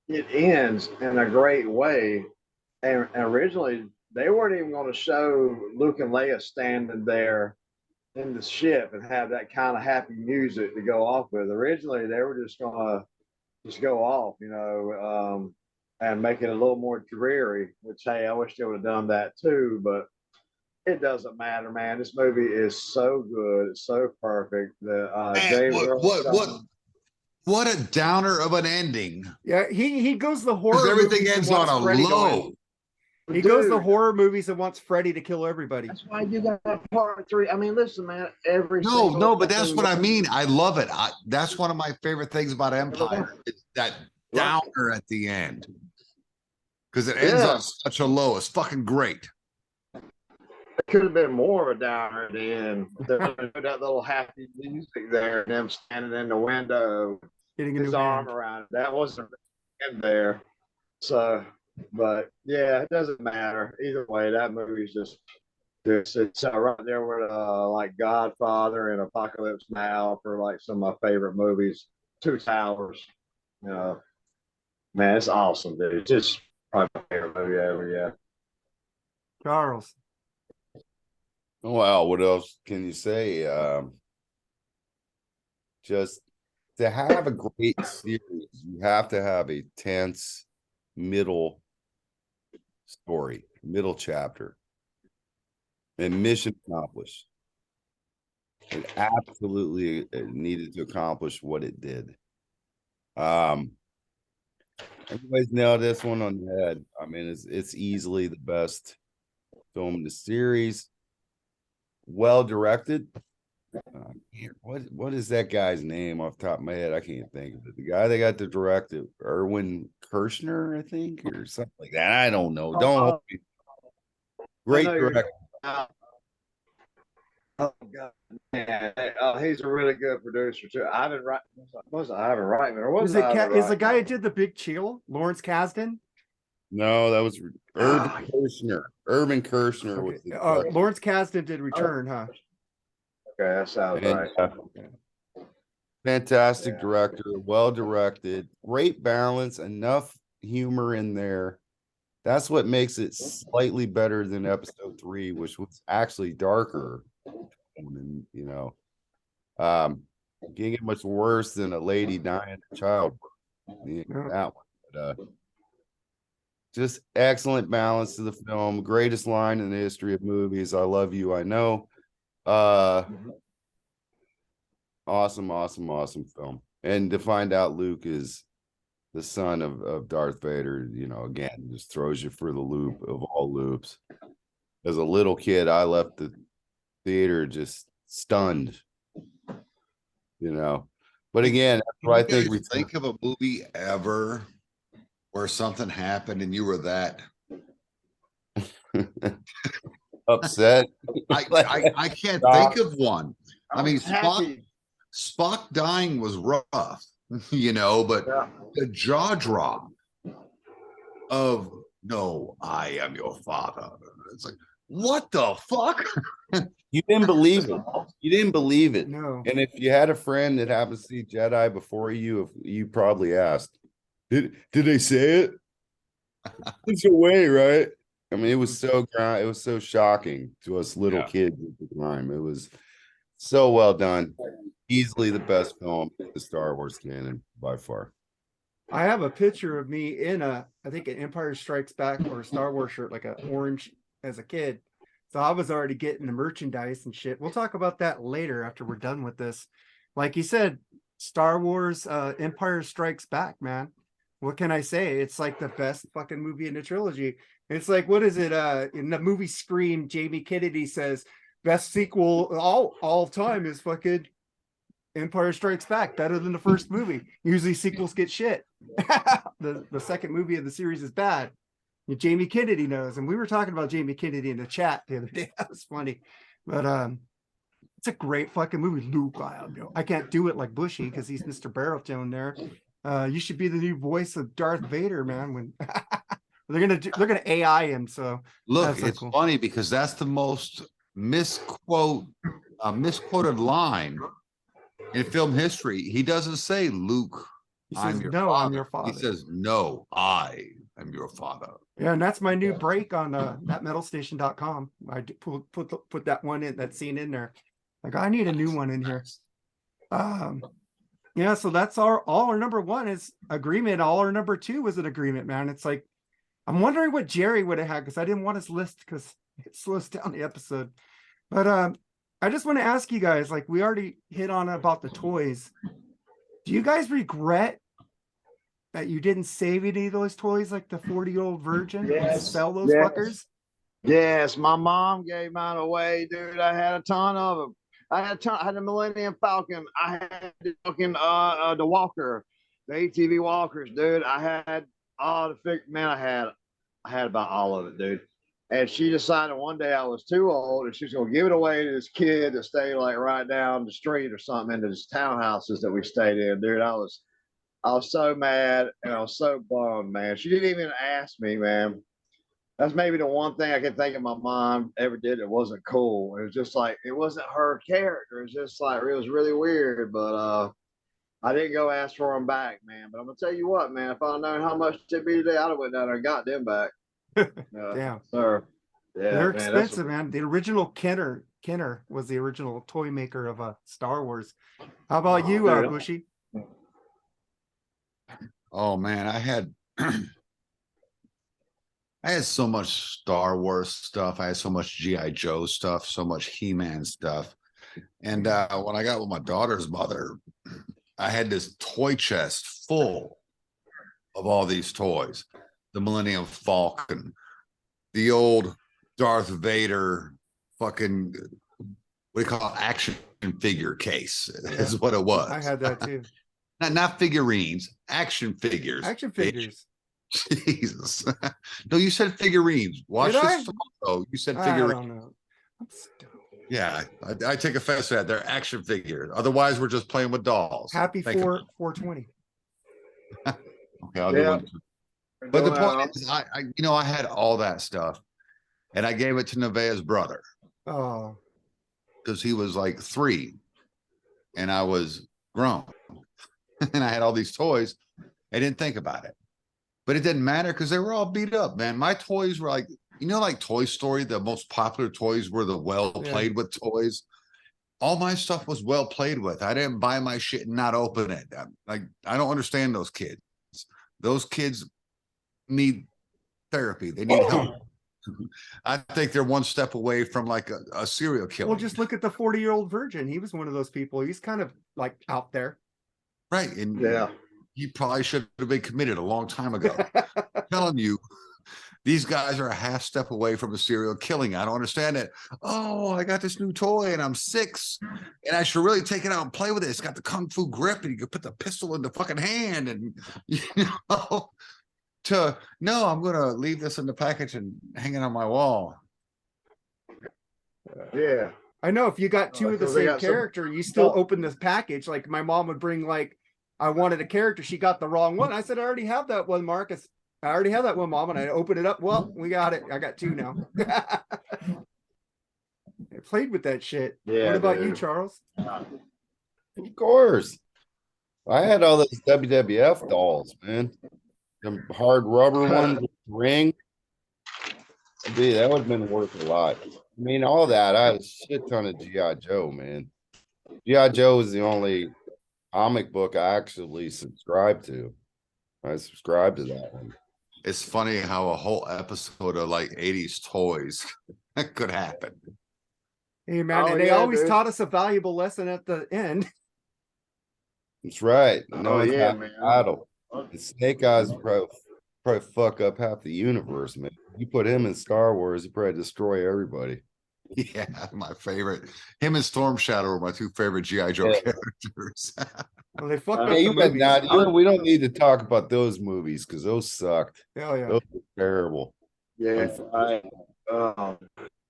it ends in a great way. And originally, they weren't even going to show Luke and Leia standing there in the ship and have that kind of happy music to go off with. Originally, they were just going to just go off, you know, and make it a little more dreary. Which, hey, I wish they would have done that too, but it doesn't matter, man. This movie is so good, it's so perfect. The James Earl What a downer of an ending. Yeah, he goes the Because horror. everything movies and ends on wants a Freddy to low. win. He goes the Dude, horror movies and wants Freddy to kill everybody. That's why you got part 3. I mean, listen, man. Every No, but that's fucking what I movie- mean. I love it. That's one of my favorite things about Empire. Is that downer at the end. Because it ends Yeah. on such a low. It's fucking great. It could have been more of a downer at the end. That little happy music there, and them standing in the window, Getting a his new arm hand. around it. That wasn't in there. So, but yeah, it doesn't matter. Either way, that movie's just it's right there with like Godfather and Apocalypse Now for like some of my favorite movies. Two Towers. You know, man, it's awesome, dude. It's just probably my favorite movie ever. Yeah. Charles. Well, what else can you say? Just to have a great series, you have to have a tense middle story, middle chapter, and mission accomplished. It absolutely needed to accomplish what it did. Everybody's nailed this one on the head. I mean, it's easily the best film in the series. Well directed. What is that guy's name off the top of my head? I can't think of it. The guy that got the directive, Erwin Kirshner, I think, or something like that. I don't know. Don't. Great director. Oh God, man! He's a really good producer too. Ivan Reitman, was it Ivan Reitman or was Is it it Ivan is the Reitman? guy who did The Big Chill? Lawrence Kasdan? No, that was Irvin Kirshner. Irvin Kirshner was Okay. the director. Lawrence Kasdan did Return, huh? Okay, that sounds And, right. fantastic Yeah. director, well directed, great balance, enough humor in there. That's what makes it slightly better than episode 3, which was actually darker. And can't get much worse than a lady dying of childbirth. That one. But, just excellent balance to the film. Greatest line in the history of movies. I love you, I know. Awesome film. And to find out Luke is the son of Darth Vader, again, just throws you for the loop of all loops. As a little kid, I left the theater just stunned, But again, that's what I think of a movie ever where something happened and you were that upset. I can't think of one. I mean, Spock dying was rough, but the jaw drop of "No, I am your father." It's like, what the fuck? You didn't believe it. You didn't believe it. No. And if you had a friend that happened to see Jedi before you, you probably asked, "Did they say it?" It's a way, right? I mean, it was so shocking to us little kids at the time. It was So well done. Easily the best film in the Star Wars canon by far. I have a picture of me in I think an Empire Strikes Back or a Star Wars shirt, like a orange as a kid. So I was already getting the merchandise and shit. We'll talk about that later after we're done with this. Like you said, Star Wars Empire Strikes Back, man. What can I say? It's like the best fucking movie in the trilogy. It's like, what is it? In the movie Scream, Jamie Kennedy says best sequel all time is fucking Empire Strikes Back, better than the first movie. Usually sequels get shit. The second movie of the series is bad. And Jamie Kennedy knows, and we were talking about Jamie Kennedy in the chat the other day. That was funny, but it's a great fucking movie. Luke, I can't do it like Bushy because he's Mr. Baritone there. You should be the new voice of Darth Vader, man. When they're gonna AI him. So Look, so it's cool. funny because that's the most misquoted line in film history. He doesn't say, Luke, He I'm says, your "No, father. I'm your father." He says, no, I am your father. Yeah, and that's my new break on thatmetalstation.com. I put that one in, that scene in there. Like, I need a new one in here. Yeah, so that's all our number one is agreement. All our number two was an agreement, man. It's like, I'm wondering what Jerry would have had because I didn't want his list because it slows down the episode. But I just want to ask you guys, like, we already hit on about the toys. Do you guys regret that you didn't save any of those toys, like the 40-year-old virgin, and Yes, sell those yes. fuckers? Yes, my mom gave mine away, dude. I had a ton of them. I had the Millennium Falcon. I had the fucking the Walker, the ATV Walkers, dude. I had all man. I had about all of it, dude. And she decided one day I was too old, and she was gonna give it away to this kid that stayed like right down the street or something into this townhouses that we stayed in, dude. I was so mad and I was so bummed, man. She didn't even ask me, man. That's maybe the one thing I can think of my mom ever did that wasn't cool. It was just like it wasn't her character. It's just like it was really weird. But I didn't go ask for them back, man. But I'm gonna tell you what, man. If I'd known how much it'd be today, I'd have went down there and got them back. Damn, sir. Yeah, they're man, expensive, man. The original Kenner was the original toy maker of Star Wars. How about you, dude. Bushy? Oh man, I had so much Star Wars stuff. I had so much G.I. Joe stuff, so much He-Man stuff. And when I got with my daughter's mother, I had this toy chest full of all these toys. The Millennium Falcon, the old Darth Vader fucking, what do you call it, action figure case is what it was. I had that too. Not figurines, action figures. Action figures. Jesus. No, you said figurines. Watch Did this. Oh, you said I figurines. don't know. I'm stupid. Yeah, I take offense to that. They're action figures. Otherwise, we're just playing with dolls. Happy Thank you. 420. Okay, I'll do Yeah. one. But the point is, I had all that stuff, and I gave it to Nevaeh's brother Oh, because he was like 3, and I was grown, and I had all these toys. I didn't think about it, but it didn't matter because they were all beat up, man. My toys were like, like Toy Story, the most popular toys were the well played with toys. All my stuff was well played with. I didn't buy my shit and not open it. I don't understand those kids. Those kids need therapy. They need help. I think they're one step away from like a serial killer. well, just look at the 40-year-old virgin. He was one of those people. He's kind of like out there. Right. And Yeah. he probably should have been committed a long time ago. I'm telling you, these guys are a half step away from a serial killing. I don't understand it. Oh, I got this new toy and I'm 6 and I should really take it out and play with it. It's got the kung fu grip and you can put the pistol in the fucking hand and no, I'm gonna leave this in the package and hang it on my wall. Yeah. I know if you got 2 of the So they same got some- character, you still open this package. Like my mom would bring, like, I wanted a character. She got the wrong one. I said, I already have that one, Marcus. I already have that one, Mom. And I open it up. Well, we got it. I got 2 now. I played with that shit. Yeah, What about you, dude. Charles? Of course. I had all those WWF dolls, man. Some hard rubber ones with ring. Dude, that would have been worth a lot. I mean, all that. I had a shit ton of G.I. Joe, man. G.I. Joe is the only comic book I actually subscribe to. I subscribe to that one. It's funny how a whole episode of like 80s toys could happen. Hey man, Oh, and they yeah, always dude. taught us a valuable lesson at the end. That's right. Oh, No, it's yeah, not man. battle. And Snake Eyes probably fuck up half the universe, man. You put him in Star Wars, he probably destroy everybody. Yeah, my favorite. Him and Storm Shadow are my two favorite G.I. Joe Yeah. characters. Well, they fucked Hey, up Hey, the you had movies. not, we don't need to talk about those movies because those sucked. Hell yeah. Those were terrible. Yeah, I I've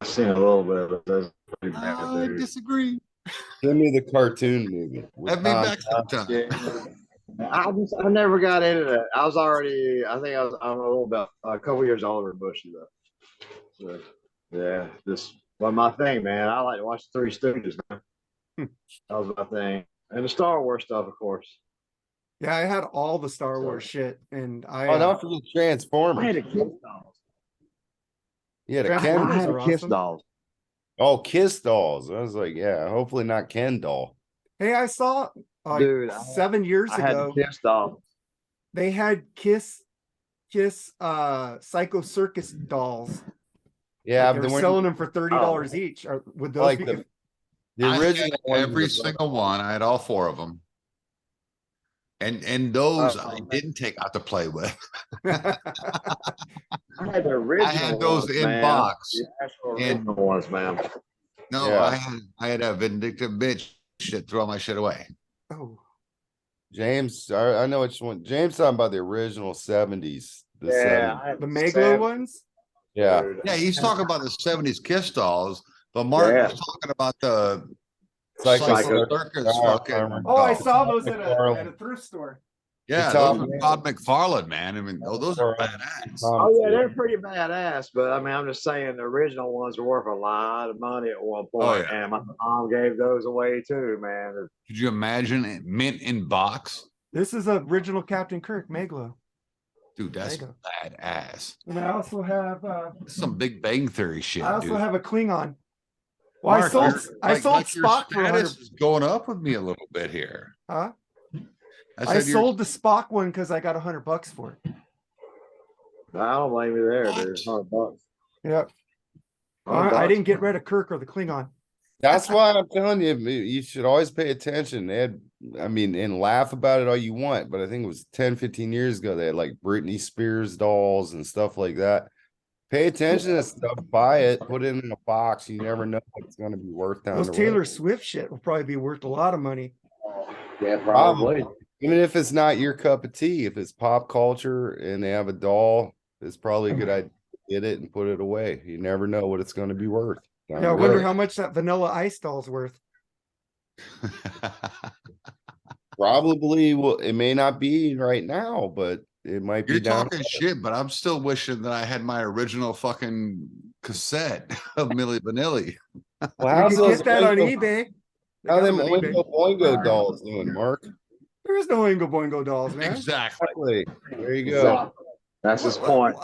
seen a little bit of it. That's pretty bad, I dude. disagree. Give me the cartoon movie. with Have me Tom back sometime. Yeah. I never got into that. I was already, I think I'm a little bit, a couple years older than Bushy though. So, yeah, this was my thing, man. I like to watch Three Stooges, man. That was my thing. And the Star Wars stuff, of course. Yeah, I had all the Star Wars shit, and I Oh, don't forget I had Transformers. a Kiss dolls. You had a Transformers Ken. I had are a Kiss awesome. dolls. Oh, Kiss dolls. I was like, yeah, hopefully not Ken doll. Hey, I saw like Dude, 7 years I had ago. the Kiss dolls. They had Kiss Psycho Circus dolls. Yeah, Like, they but were selling them for $30 each. Would those like be the I had original ones every were- single one. I had all four of them. And those I man. didn't take out to play with. I had the original I had those ones, in man. box. The actual And- original ones, man. No, Yeah. I had a vindictive bitch shit throw my shit away. Oh, James, I know which one. James talking about the original 70s. The 70s. I had the Meglo seven, ones? Yeah. dude. Yeah, he's talking about the 70s Kiss dolls, but Mark Yeah. was talking about the Psycho Psycho Circus. Circus fucking Oh, I dolls. saw those at a McFarlane. thrift store. Yeah, the those top were man. Todd McFarlane, man. I mean, those are badass. Oh yeah, they're pretty badass. But I mean, I'm just saying the original ones were worth a lot of money at one point, Oh, yeah. and my mom gave those away too, man. Could you imagine it mint in box? This is original Captain Kirk Meglo. Dude, that's There you badass. And I also have That's some Big Bang Theory shit, I also dude. have a Klingon. Well, Mark, I sold your Spock for 100. status is going up with me a little bit here. Huh? I I said you're sold the Spock one because I got $100 for it. I don't blame you there, What? dude. $100. Yep. $100. I didn't get rid of Kirk or the Klingon. That's why I'm telling you, you should always pay attention. They had, I mean, and laugh about it all you want, but I think it was 10, 15 years ago, they had like Britney Spears dolls and stuff like that. Pay attention to stuff, buy it, put it in a box. You never know what it's going to be worth down Those the Taylor road. Swift shit will probably be worth a lot of money. Yeah, probably. Even if it's not your cup of tea, if it's pop culture and they have a doll, it's probably a good idea to get it and put it away. You never know what it's going to be worth. down Yeah, I the wonder road. how much that Vanilla Ice doll's worth. Probably will. It may not be right now, but it might be You're down. talking shit, but I'm still wishing that I had my original fucking cassette of Milli Vanilli. Well, You how's can those get that on Oingo- eBay. They How got them them on eBay. Oingo Boingo dolls doing, Mark? There is no Oingo Boingo dolls, man. Exactly. There you go. That's his point.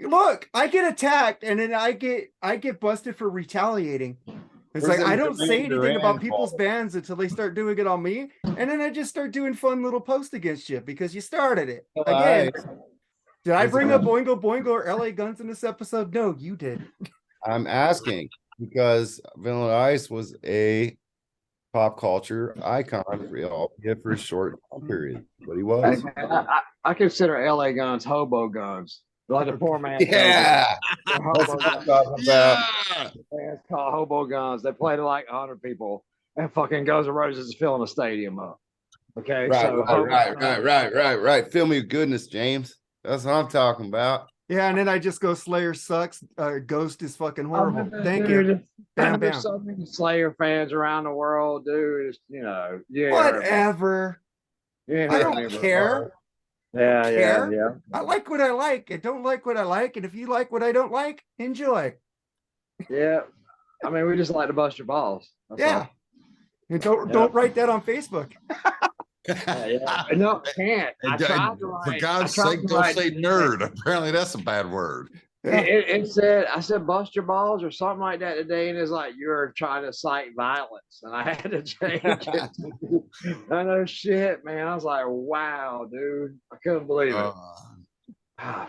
Look, I get attacked and then I get busted for retaliating. It's Where's like I them don't say Duran anything Duran about people's balls? bands until they start doing it on me, and then I just start doing fun little posts against you because you started it. Again, did I bring up Boingo Boingo or LA Guns in this episode? No, you did. I'm asking because Vanilla Ice was a pop culture icon for a short time period, but he was. I consider LA guns hobo guns. Like the poor man. Yeah, They're that's hobo what I'm guns. talking about. Yeah. It's called hobo guns. They play to like 100 people, and fucking Guns N' Roses is filling a stadium up. Okay, Right. Fill me with goodness, James. That's what I'm talking about. Yeah, and then I just go Slayer sucks. Ghost is fucking horrible. Thank you. Bam, There's bam. so many Slayer fans around the world, dude. It's, yeah. Whatever. Yeah, I don't care. Yeah. I like what I like. I don't like what I like. And if you like what I don't like, enjoy. Yeah. I mean, we just like to bust your balls. That's Yeah. all. And don't write that on Facebook. Yeah. No, can't. I tried to For write. God's I tried sake, to don't write- say nerd. Apparently, that's a bad word. Yeah. It said, I said, bust your balls or something like that today. And it's like, you're trying to cite violence. And I had to change it. I know shit, man. I was like, wow, dude. I couldn't believe it.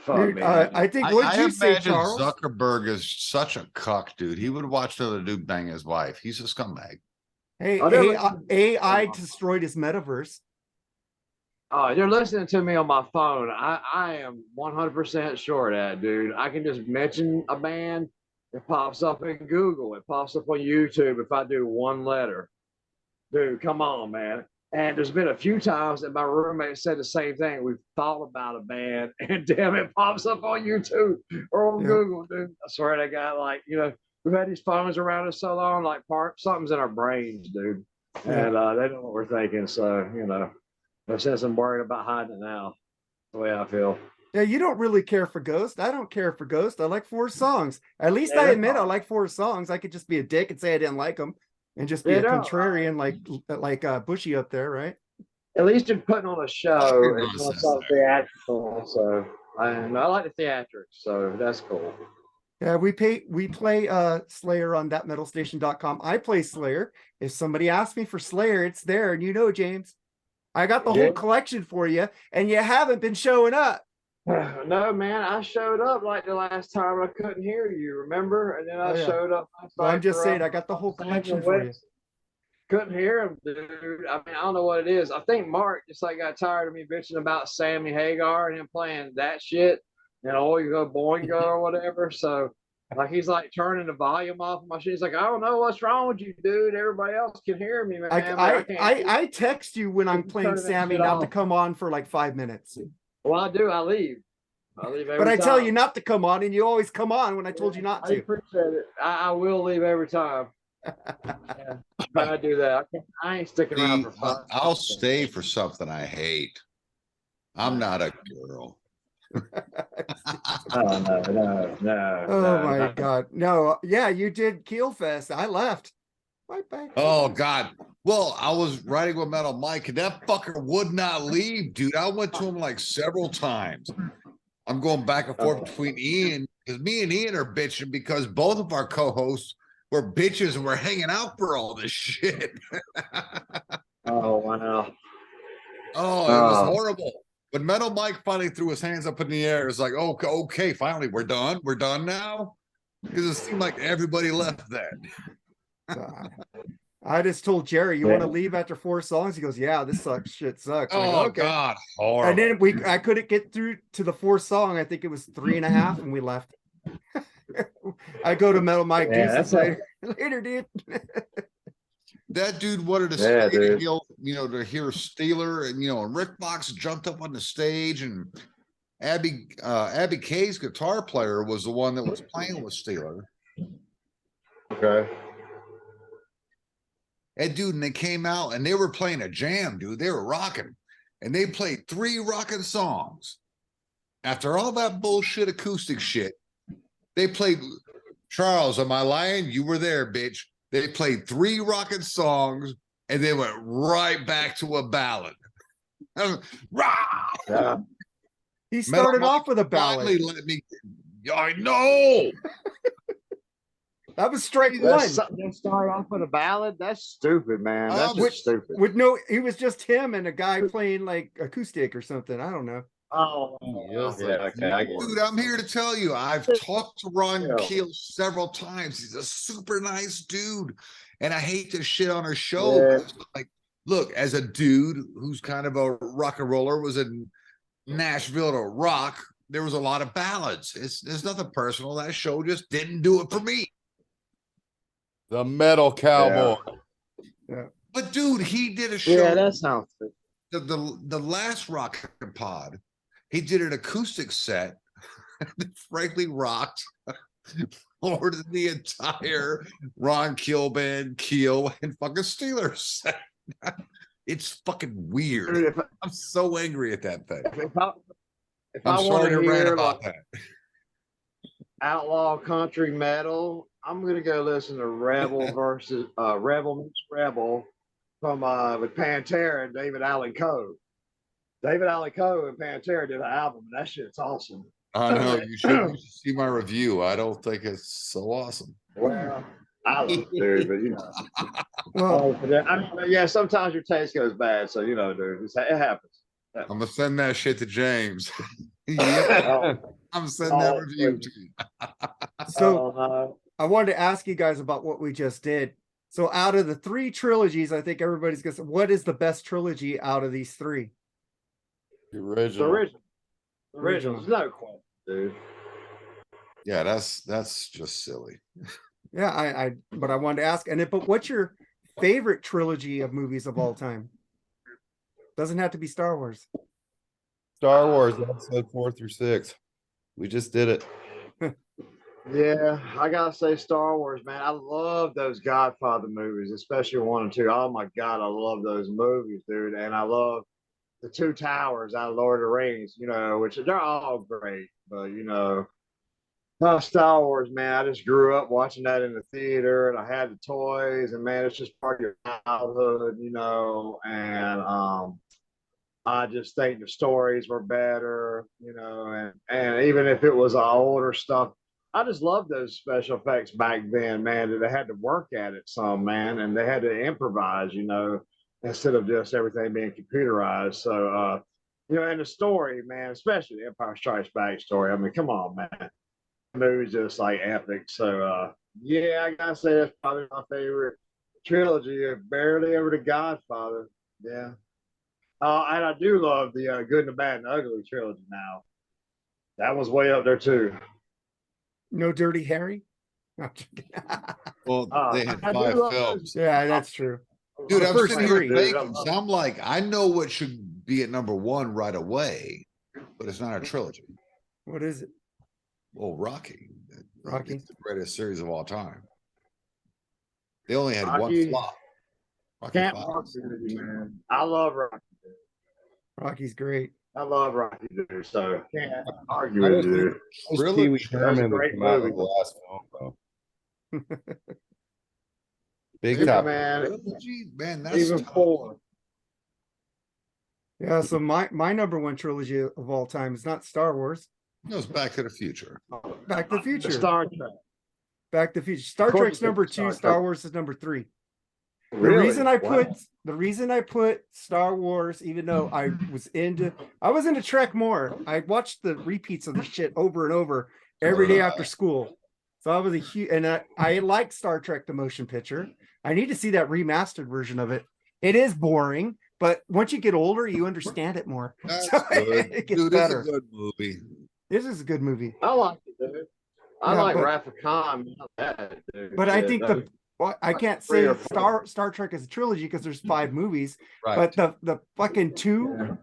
Fuck Dude, me. Man. I think, I what'd you say, imagine Charles? Zuckerberg is such a cuck, dude. He would watch another dude bang his wife. He's a scumbag. Hey, I never- AI destroyed his metaverse. Oh, you're listening to me on my phone. I am 100% sure of that, dude. I can just mention a band. It pops up in Google. It pops up on YouTube if I do one letter. Dude, come on, man. And there's been a few times that my roommate said the same thing. We've thought about a band, and damn, it pops up on YouTube or on Google, dude. I swear to God, like, you know, we've had these phones around us so long, like something's in our brains, dude. And they know what we're thinking. So, you know, no sense in worrying about hiding it now. The way I feel. Yeah, you don't really care for Ghost. I don't care for Ghost. I like 4 songs. At least Yeah, I that's admit I all. like 4 songs. I could just be a dick and say I didn't like them and just be Yeah, a no, contrarian like Bushy up there, right? At least you're putting on a show Talking and doing nonsense something there. theatrical. So I like the theatrics, so that's cool. Yeah, we play Slayer on thatmetalstation.com. I play Slayer. If somebody asks me for Slayer, it's there. And you know, James, I got the Yeah. whole collection for you, and you haven't been showing up. No, man, I showed up like the last time I couldn't hear you, remember? And then I Oh, yeah. showed up last Well, I'm night just for, saying, I got the whole collection for you. Couldn't hear him, dude. I mean, I don't know what it is. I think Mark just like got tired of me bitching about Sammy Hagar and him playing that shit and Oingo Boingo or whatever. So like he's like turning the volume off of my shit. He's like, I don't know what's wrong with you, dude. Everybody else can hear me, man. But I can't. I text you when I'm Turn playing that Sammy shit not to off. come on for like 5 minutes. Well, I do. I leave. I leave every But I time. tell you not to come on, and you always come on when I told you not I to. appreciate it. I will leave every time. Yeah, I do that. I ain't sticking around for 5 I'll stay for something I hate. I'm not a girl. No. Oh my God. No, yeah, you did Keelfest. I left. Bye. Oh God. Well, I was riding with Metal Mike and that fucker would not leave, dude. I went to him like several times. I'm going back and forth between Ian because me and Ian are bitching because both of our co-hosts were bitches and we're hanging out for all this shit. Oh wow. Oh, it was horrible. But Metal Mike finally threw his hands up in the air. It's like, okay, finally, we're done. We're done now. Because it seemed like everybody left then. I just told Jerry, you want to leave after 4 songs? He goes, yeah, this sucks. Shit sucks. Oh, Go, okay. God, horrible. And then I couldn't get through to the 4th song. I think it was 3.5, and we left. I go to Metal Mike. Deuces later, dude. That dude wanted to stay to hear, to hear Steeler, and Rick Fox jumped up on the stage, and Abby Kay's guitar player was the one that was playing with Steeler. Okay. And dude, and they came out and they were playing a jam, dude. They were rocking, and they played 3 rocking songs. After all that bullshit acoustic shit, they played. Charles, am I lying? You were there, bitch. They played 3 rocking songs and they went right back to a ballad. Yeah. He started off with a ballad. I know. That was strike 1. They start off with a ballad. That's stupid, man. That's just stupid. It was just him and a guy playing like acoustic or something. I don't know. Oh, yeah, okay. Dude, I'm here to tell you, I've talked to Ron Keel several times. He's a super nice dude, and I hate to shit on her show. Yeah. Like, look, as a dude who's kind of a rock and roller, was in Nashville to rock. There was a lot of ballads. There's nothing personal. That show just didn't do it for me. The Metal Cowboy. Yeah. But dude, he did a show. Yeah, that sounds good. The last Rock Pod, he did an acoustic set that frankly rocked more than the entire Ron Keel band, Keel, and fucking Steelers set. It's fucking weird. Dude, I'm so angry at that thing. If I'm I sorry to want to rant hear about like that. outlaw country metal, I'm gonna go listen to Rebel versus Rebel meets Rebel from with Pantera and David Allan Coe. David Allan Coe and Pantera did an album, and that shit's awesome. I know you should see my review. I don't think it's so awesome. Well, I love it, dude, but you know. Well, I mean, yeah, sometimes your taste goes bad, so you know, dude, it happens. I'm gonna send that shit to James. Yeah, Oh, I'm sending that Oh, review please. to you. so no. I wanted to ask you guys about what we just did. So out of the 3 trilogies, I think everybody's gonna say, what is the best trilogy out of these 3? The The original. original. The original. There's no question, dude. Yeah, that's just silly. Yeah, but I wanted to ask, but what's your favorite trilogy of movies of all time? Doesn't have to be Star Wars. Star Wars episode 4 through 6. We just did it. Yeah, I gotta say Star Wars, man. I love those Godfather movies, especially 1 and 2. Oh my God, I love those movies, dude. And I love the 2 towers out of Lord of the Rings, you know, which they're all great, but you know, Star Wars, man. I just grew up watching that in the theater, and I had the toys, and man, it's just part of your childhood, you know. And I just think the stories were better, you know, and even if it was older stuff, I just loved those special effects back then, man. That they had to work at it some, man, and they had to improvise, you know, instead of just everything being computerized. So, you know, and the story, man, especially the Empire Strikes Back story. I mean, come on, man, the movie's just like epic. So, yeah, I gotta say that's probably my favorite trilogy. Barely ever the Godfather. Yeah. And I do love the Good and the Bad and the Ugly trilogy now. That was way up there too. No Dirty Harry? No, I'm kidding. Well, they had I do 5 love films. those. Yeah, that's true. Dude, The I'm first sitting here 3. thinking, so I'm like, I know what should be at number 1 right away, but it's not a trilogy. What is it? Well, Rocky. Rocky. It's the greatest series of all time. They only had Rocky. 1 flop. Rocky Can't 5. argue with you, man. I love Rocky. Rocky's great. I love Rocky, dude. So can't argue I with wish you. Really? Pee Wee Herman would great come out with movie. the last film, though. Big Yeah, top. Man, Trilogy? Man, that's even tough. 4. Yeah, so my number 1 trilogy of all time is not Star Wars. It goes Back to the Future. Back to the Future. Star Trek. Back to the Future. Star course Trek's it's number Star 2, Trek. Star Wars is number 3. The Really? reason I put Star Wars, even though I was into Trek more. I watched the repeats of the shit over and over every day after school. So I was a huge, and I like Star Trek the motion picture. I need to see that remastered version of it. It is boring, but once you get older, you understand it more. That's So good. it gets Dude, better. it's a good movie. This is a good movie. I like it, dude. I Yeah, like but- Wrath of Khan. Dude. But I think no. well, I can't Three say or four. Star Trek is a trilogy because there's 5 movies, Right. but the fucking 2,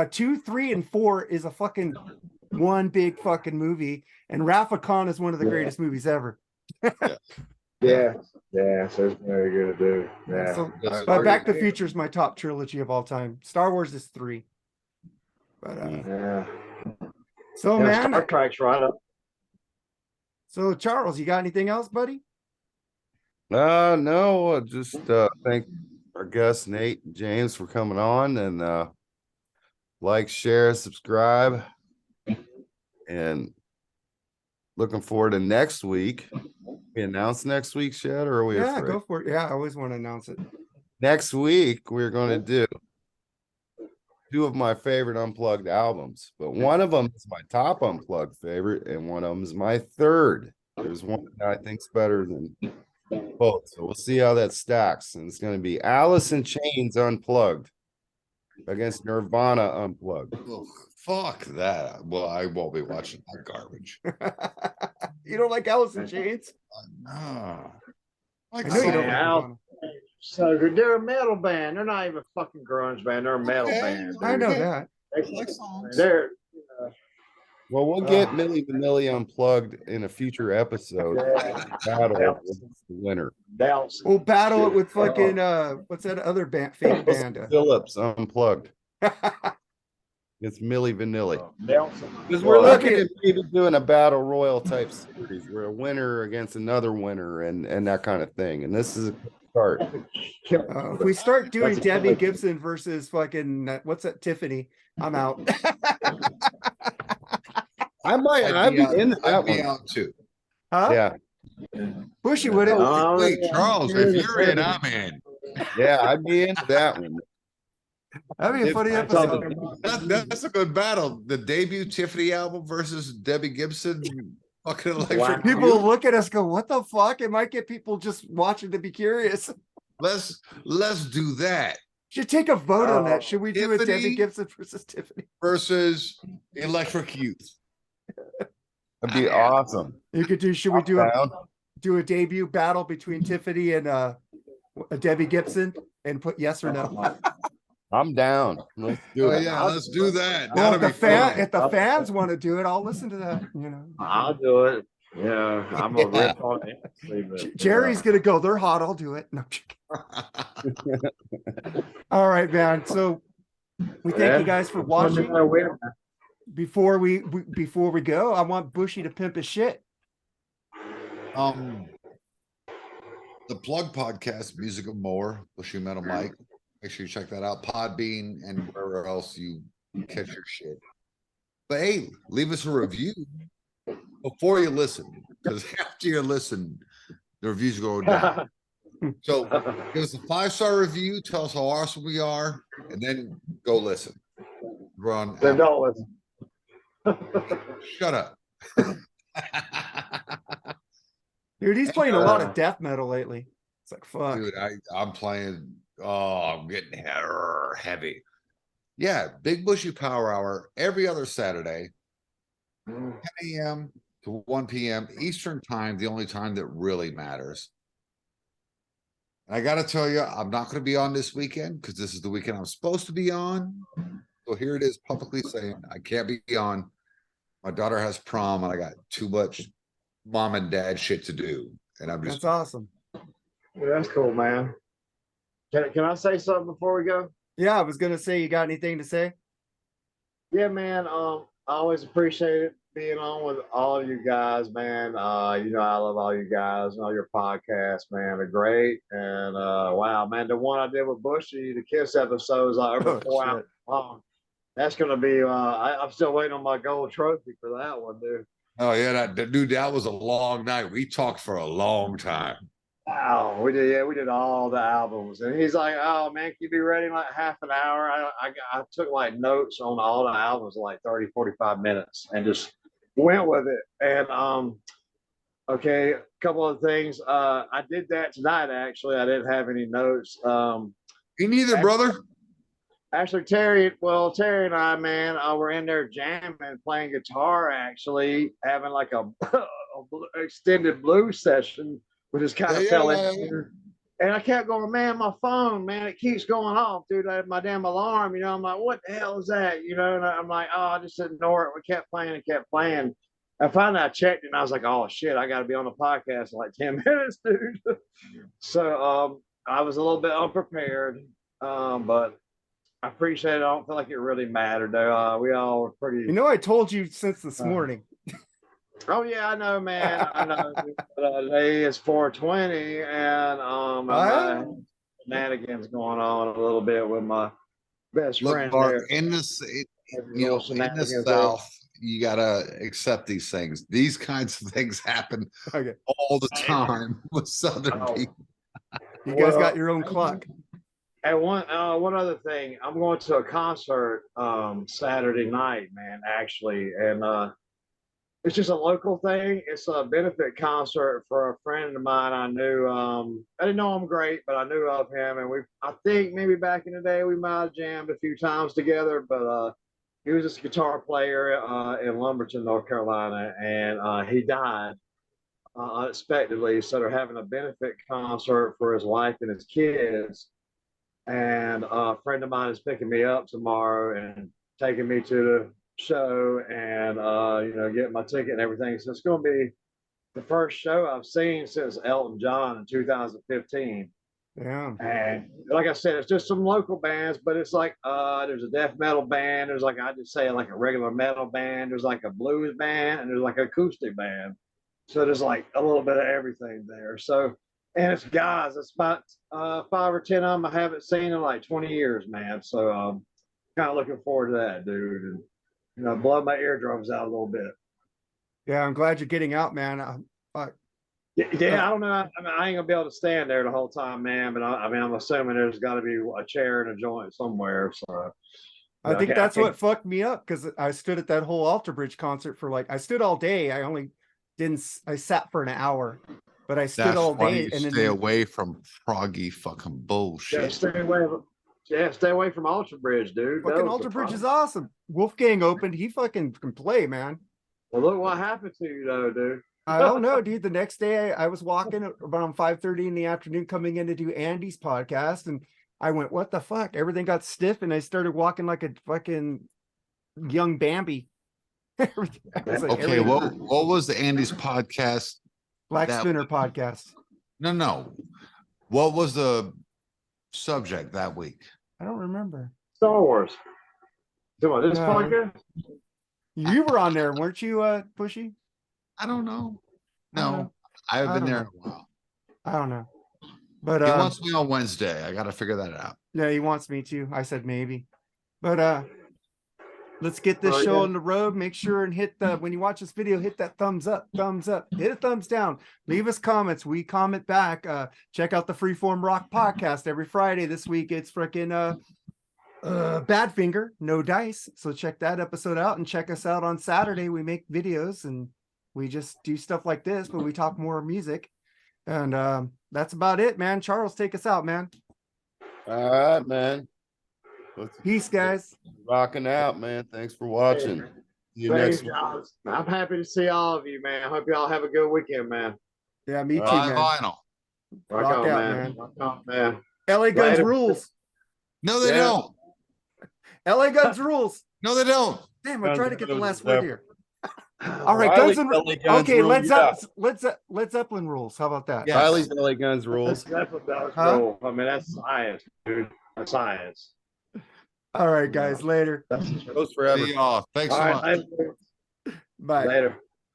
2, 3, and 4 is a fucking one big fucking movie, and Wrath of Khan is one of the greatest movies ever. Yeah, so it's very good, dude. Yeah. So, That's but a Back to great- the Future is my top trilogy of all time. Star Wars is 3. But Yeah. so Yeah, Star man, Trek's right up. so Charles, you got anything else, buddy? No, just thank our guests Nate and James for coming on, and like, share, subscribe, and looking forward to next week. We announce next week's yet, or are we Yeah, afraid? go for it. Yeah, I always want to announce it. Next week we're going to do 2 of my favorite unplugged albums, but one of them is my top unplugged favorite, and one of them is my third. There's one that I think's better than both, so we'll see how that stacks. And it's going to be Alice in Chains Unplugged against Nirvana Unplugged. Oh, fuck that. Well, I won't be watching that garbage. You don't like Alice in Chains? No. Like I know you don't Man, like Al- Nirvana. So good. They're a metal band. They're not even a fucking grunge band. They're a metal Okay. band. I know dude. that. I like songs. They're Well, we'll get Milli Vanilli Unplugged in a future episode. Battle with the winner. Dallas. We'll battle it with fucking what's that other band, fake band? Phillips Unplugged. It's Milli Vanilli. Nelson. Because we're Well, looking okay. at maybe doing a battle royal type series where a winner against another winner and that kind of thing. And this is a good start. If we start doing That's a Debbie killer. Gibson versus fucking what's that, Tiffany, I'm out. I'd be into that I'd be one. out too. Huh? Yeah, Bushy, would it? Wait, Charles, if you're in, I'm in. yeah, I'd be into that one. That'd be a funny It's- episode. That's a good battle. The debut Tiffany album versus Debbie Gibson. Fucking electric. People Youth. look at us, go, "What the fuck?" It might get people just watching to be curious. Let's do that Should take a vote on that. Should we do a Debbie Tiffany- Gibson versus Tiffany? versus Electric Youth. That'd be awesome. You could do. Should we do a debut battle between Tiffany and Debbie Gibson and put yes or no? I'm down. Let's do Oh it. yeah, let's do that. Well, That'll if be the fan, fun. if the fans want to do it, I'll listen to that. You know, I'll do it. Yeah, I'm gonna Yeah. rip on it. Jerry's gonna go. They're hot. I'll do it. No, all right, man. So we thank you guys for watching. Before we go, I want Bushy to pimp his shit. The Plug Podcast, Music of More, Bushy Metal Mike. Make sure you check that out. Podbean and wherever else you catch your shit. But hey, leave us a review before you listen, because after you listen, the reviews go down. So give us a 5-star review, tell us how awesome we are, and then go listen. We're on Then Apple. don't listen. Shut up. Dude, he's playing a lot of death metal lately. It's like, fuck. Dude, I'm playing. Oh, I'm getting heavy. Yeah, Big Bushy Power Hour every other Saturday, 10 a.m. to 1 p.m. Eastern Time, the only time that really matters. And I got to tell you, I'm not going to be on this weekend because this is the weekend I'm supposed to be on. So here it is, publicly saying I can't be on. My daughter has prom, and I got too much mom and dad shit to do, and I'm just That's awesome. Yeah, that's cool, man. Can I say something before we go? Yeah, I was gonna say, you got anything to say? Yeah, man. I always appreciate it being on with all of you guys, man. You know I love all you guys and all your podcasts, man. They're great. And wow, man, the one I did with Bushy, the Kiss episode is like over Oh, 4 shit. hours long. That's gonna be. I'm still waiting on my gold trophy for that one, dude. Oh yeah, dude, that was a long night. We talked for a long time. Wow, we did. Yeah, we did all the albums, and he's like, "Oh man, can you be ready in like half an hour?" I took like notes on all the albums in like 30, 45 minutes, and just went with it. And okay, a couple of things. I did that tonight. Actually, I didn't have any notes. Me neither, brother. Actually, Terry and I, man, were in there jamming, playing guitar. Actually, having like a extended blues session, which is kind of fell into. And I kept going, man, my phone, man, it keeps going off, dude. I had my damn alarm, you know. I'm like, what the hell is that, you know? And I'm like, oh, I just ignore it. We kept playing and kept playing. And finally, I checked it, and I was like, oh shit, I got to be on the podcast in like 10 minutes, dude. So I was a little bit unprepared, but I appreciate it. I don't feel like it really mattered though. We all were pretty. You know, I told you since this morning. Oh yeah, I know, man. I know. Today is 420, and shenanigans going on a little bit with my best Look, friend Bart, there. in the South, you gotta accept these things. These kinds of things happen Okay. all the time with Southern people. You guys got your own clock. And one other thing, I'm going to a concert Saturday night, man, actually, and it's just a local thing. It's a benefit concert for a friend of mine I knew. I didn't know him great, but I knew of him, and I think maybe back in the day we might have jammed a few times together. But he was just a guitar player in Lumberton, North Carolina, and he died unexpectedly. So they're having a benefit concert for his wife and his kids. And a friend of mine is picking me up tomorrow and taking me to the show and getting my ticket and everything. So it's going to be the first show I've seen since Elton John in 2015. Yeah. And like I said, it's just some local bands, but it's like there's a death metal band, there's like, I just say like a regular metal band, there's like a blues band, and there's like an acoustic band. So there's like a little bit of everything there. So, and it's guys, it's about 5 or 10 of them I haven't seen in like 20 years, man. So kind of looking forward to that, dude. And blow my eardrums out a little bit. Yeah, I'm glad you're getting out, man. Yeah, I don't know. I ain't gonna be able to stand there the whole time, man. But I mean, I'm assuming there's got to be a chair and a joint somewhere. So I think Okay, that's I what fucked me up because I stood at that whole Alter Bridge concert for I stood all day. I only didn't, I sat for an hour, but I stood That's all why day you and stay then away from froggy fucking yeah, bullshit. stay away. Yeah, stay away from Ultra Bridge, dude. That fucking was the Alter Bridge is problem. awesome. Wolfgang opened. He fucking can play, man. Well, look what happened to you, though, dude. I don't know, dude. The next day I was walking around 5:30 in the afternoon coming in to do Andy's podcast. And I went, what the fuck? Everything got stiff and I started walking like a fucking young Bambi. I was like, Okay, everything- what was the Andy's podcast? Black that- Spinner podcast. No. What was the subject that week? I don't remember. Star Wars. Come on, this No. podcast. You were on there, weren't you, Bushy? I don't know. I don't No, know. I haven't I been don't there know. in a while. I don't know. But He wants me on Wednesday. I got to figure that out. yeah, he wants me to. I said maybe. But let's get this Oh, show yeah. on the road. Make sure and hit the when you watch this video, hit that thumbs up, hit a thumbs down, leave us comments. We comment back. Check out the Freeform Rock podcast every Friday. This week it's freaking Badfinger, no dice. So check that episode out and check us out on Saturday. We make videos and we just do stuff like this, but we talk more music. And that's about it, man. Charles, take us out, man. All right, man. Peace, guys. Rocking out, man. Thanks for watching. See you Thanks, next week. y'all. I'm happy to see all of you, man. I hope y'all have a good weekend, man. Yeah, me too, Buy man. vinyl. Rock Rock on, out, man. man. Rock on, man. LA Guns Later. rules. No, they Yeah. don't. LA Guns rules. No, they don't. Damn, I'm Guns trying to N' get the Roses last word ever. here. All right, Riley's Guns and LA Guns okay, rule, Led Zeppelin rules. How about that? Yeah. Riley's LA Guns rules. That's what that was Huh? cool. I mean, that's science, dude. That's science. All right, guys. Later. That's Goes forever. See y'all. Thanks all so right. much. Later. Bye. Later.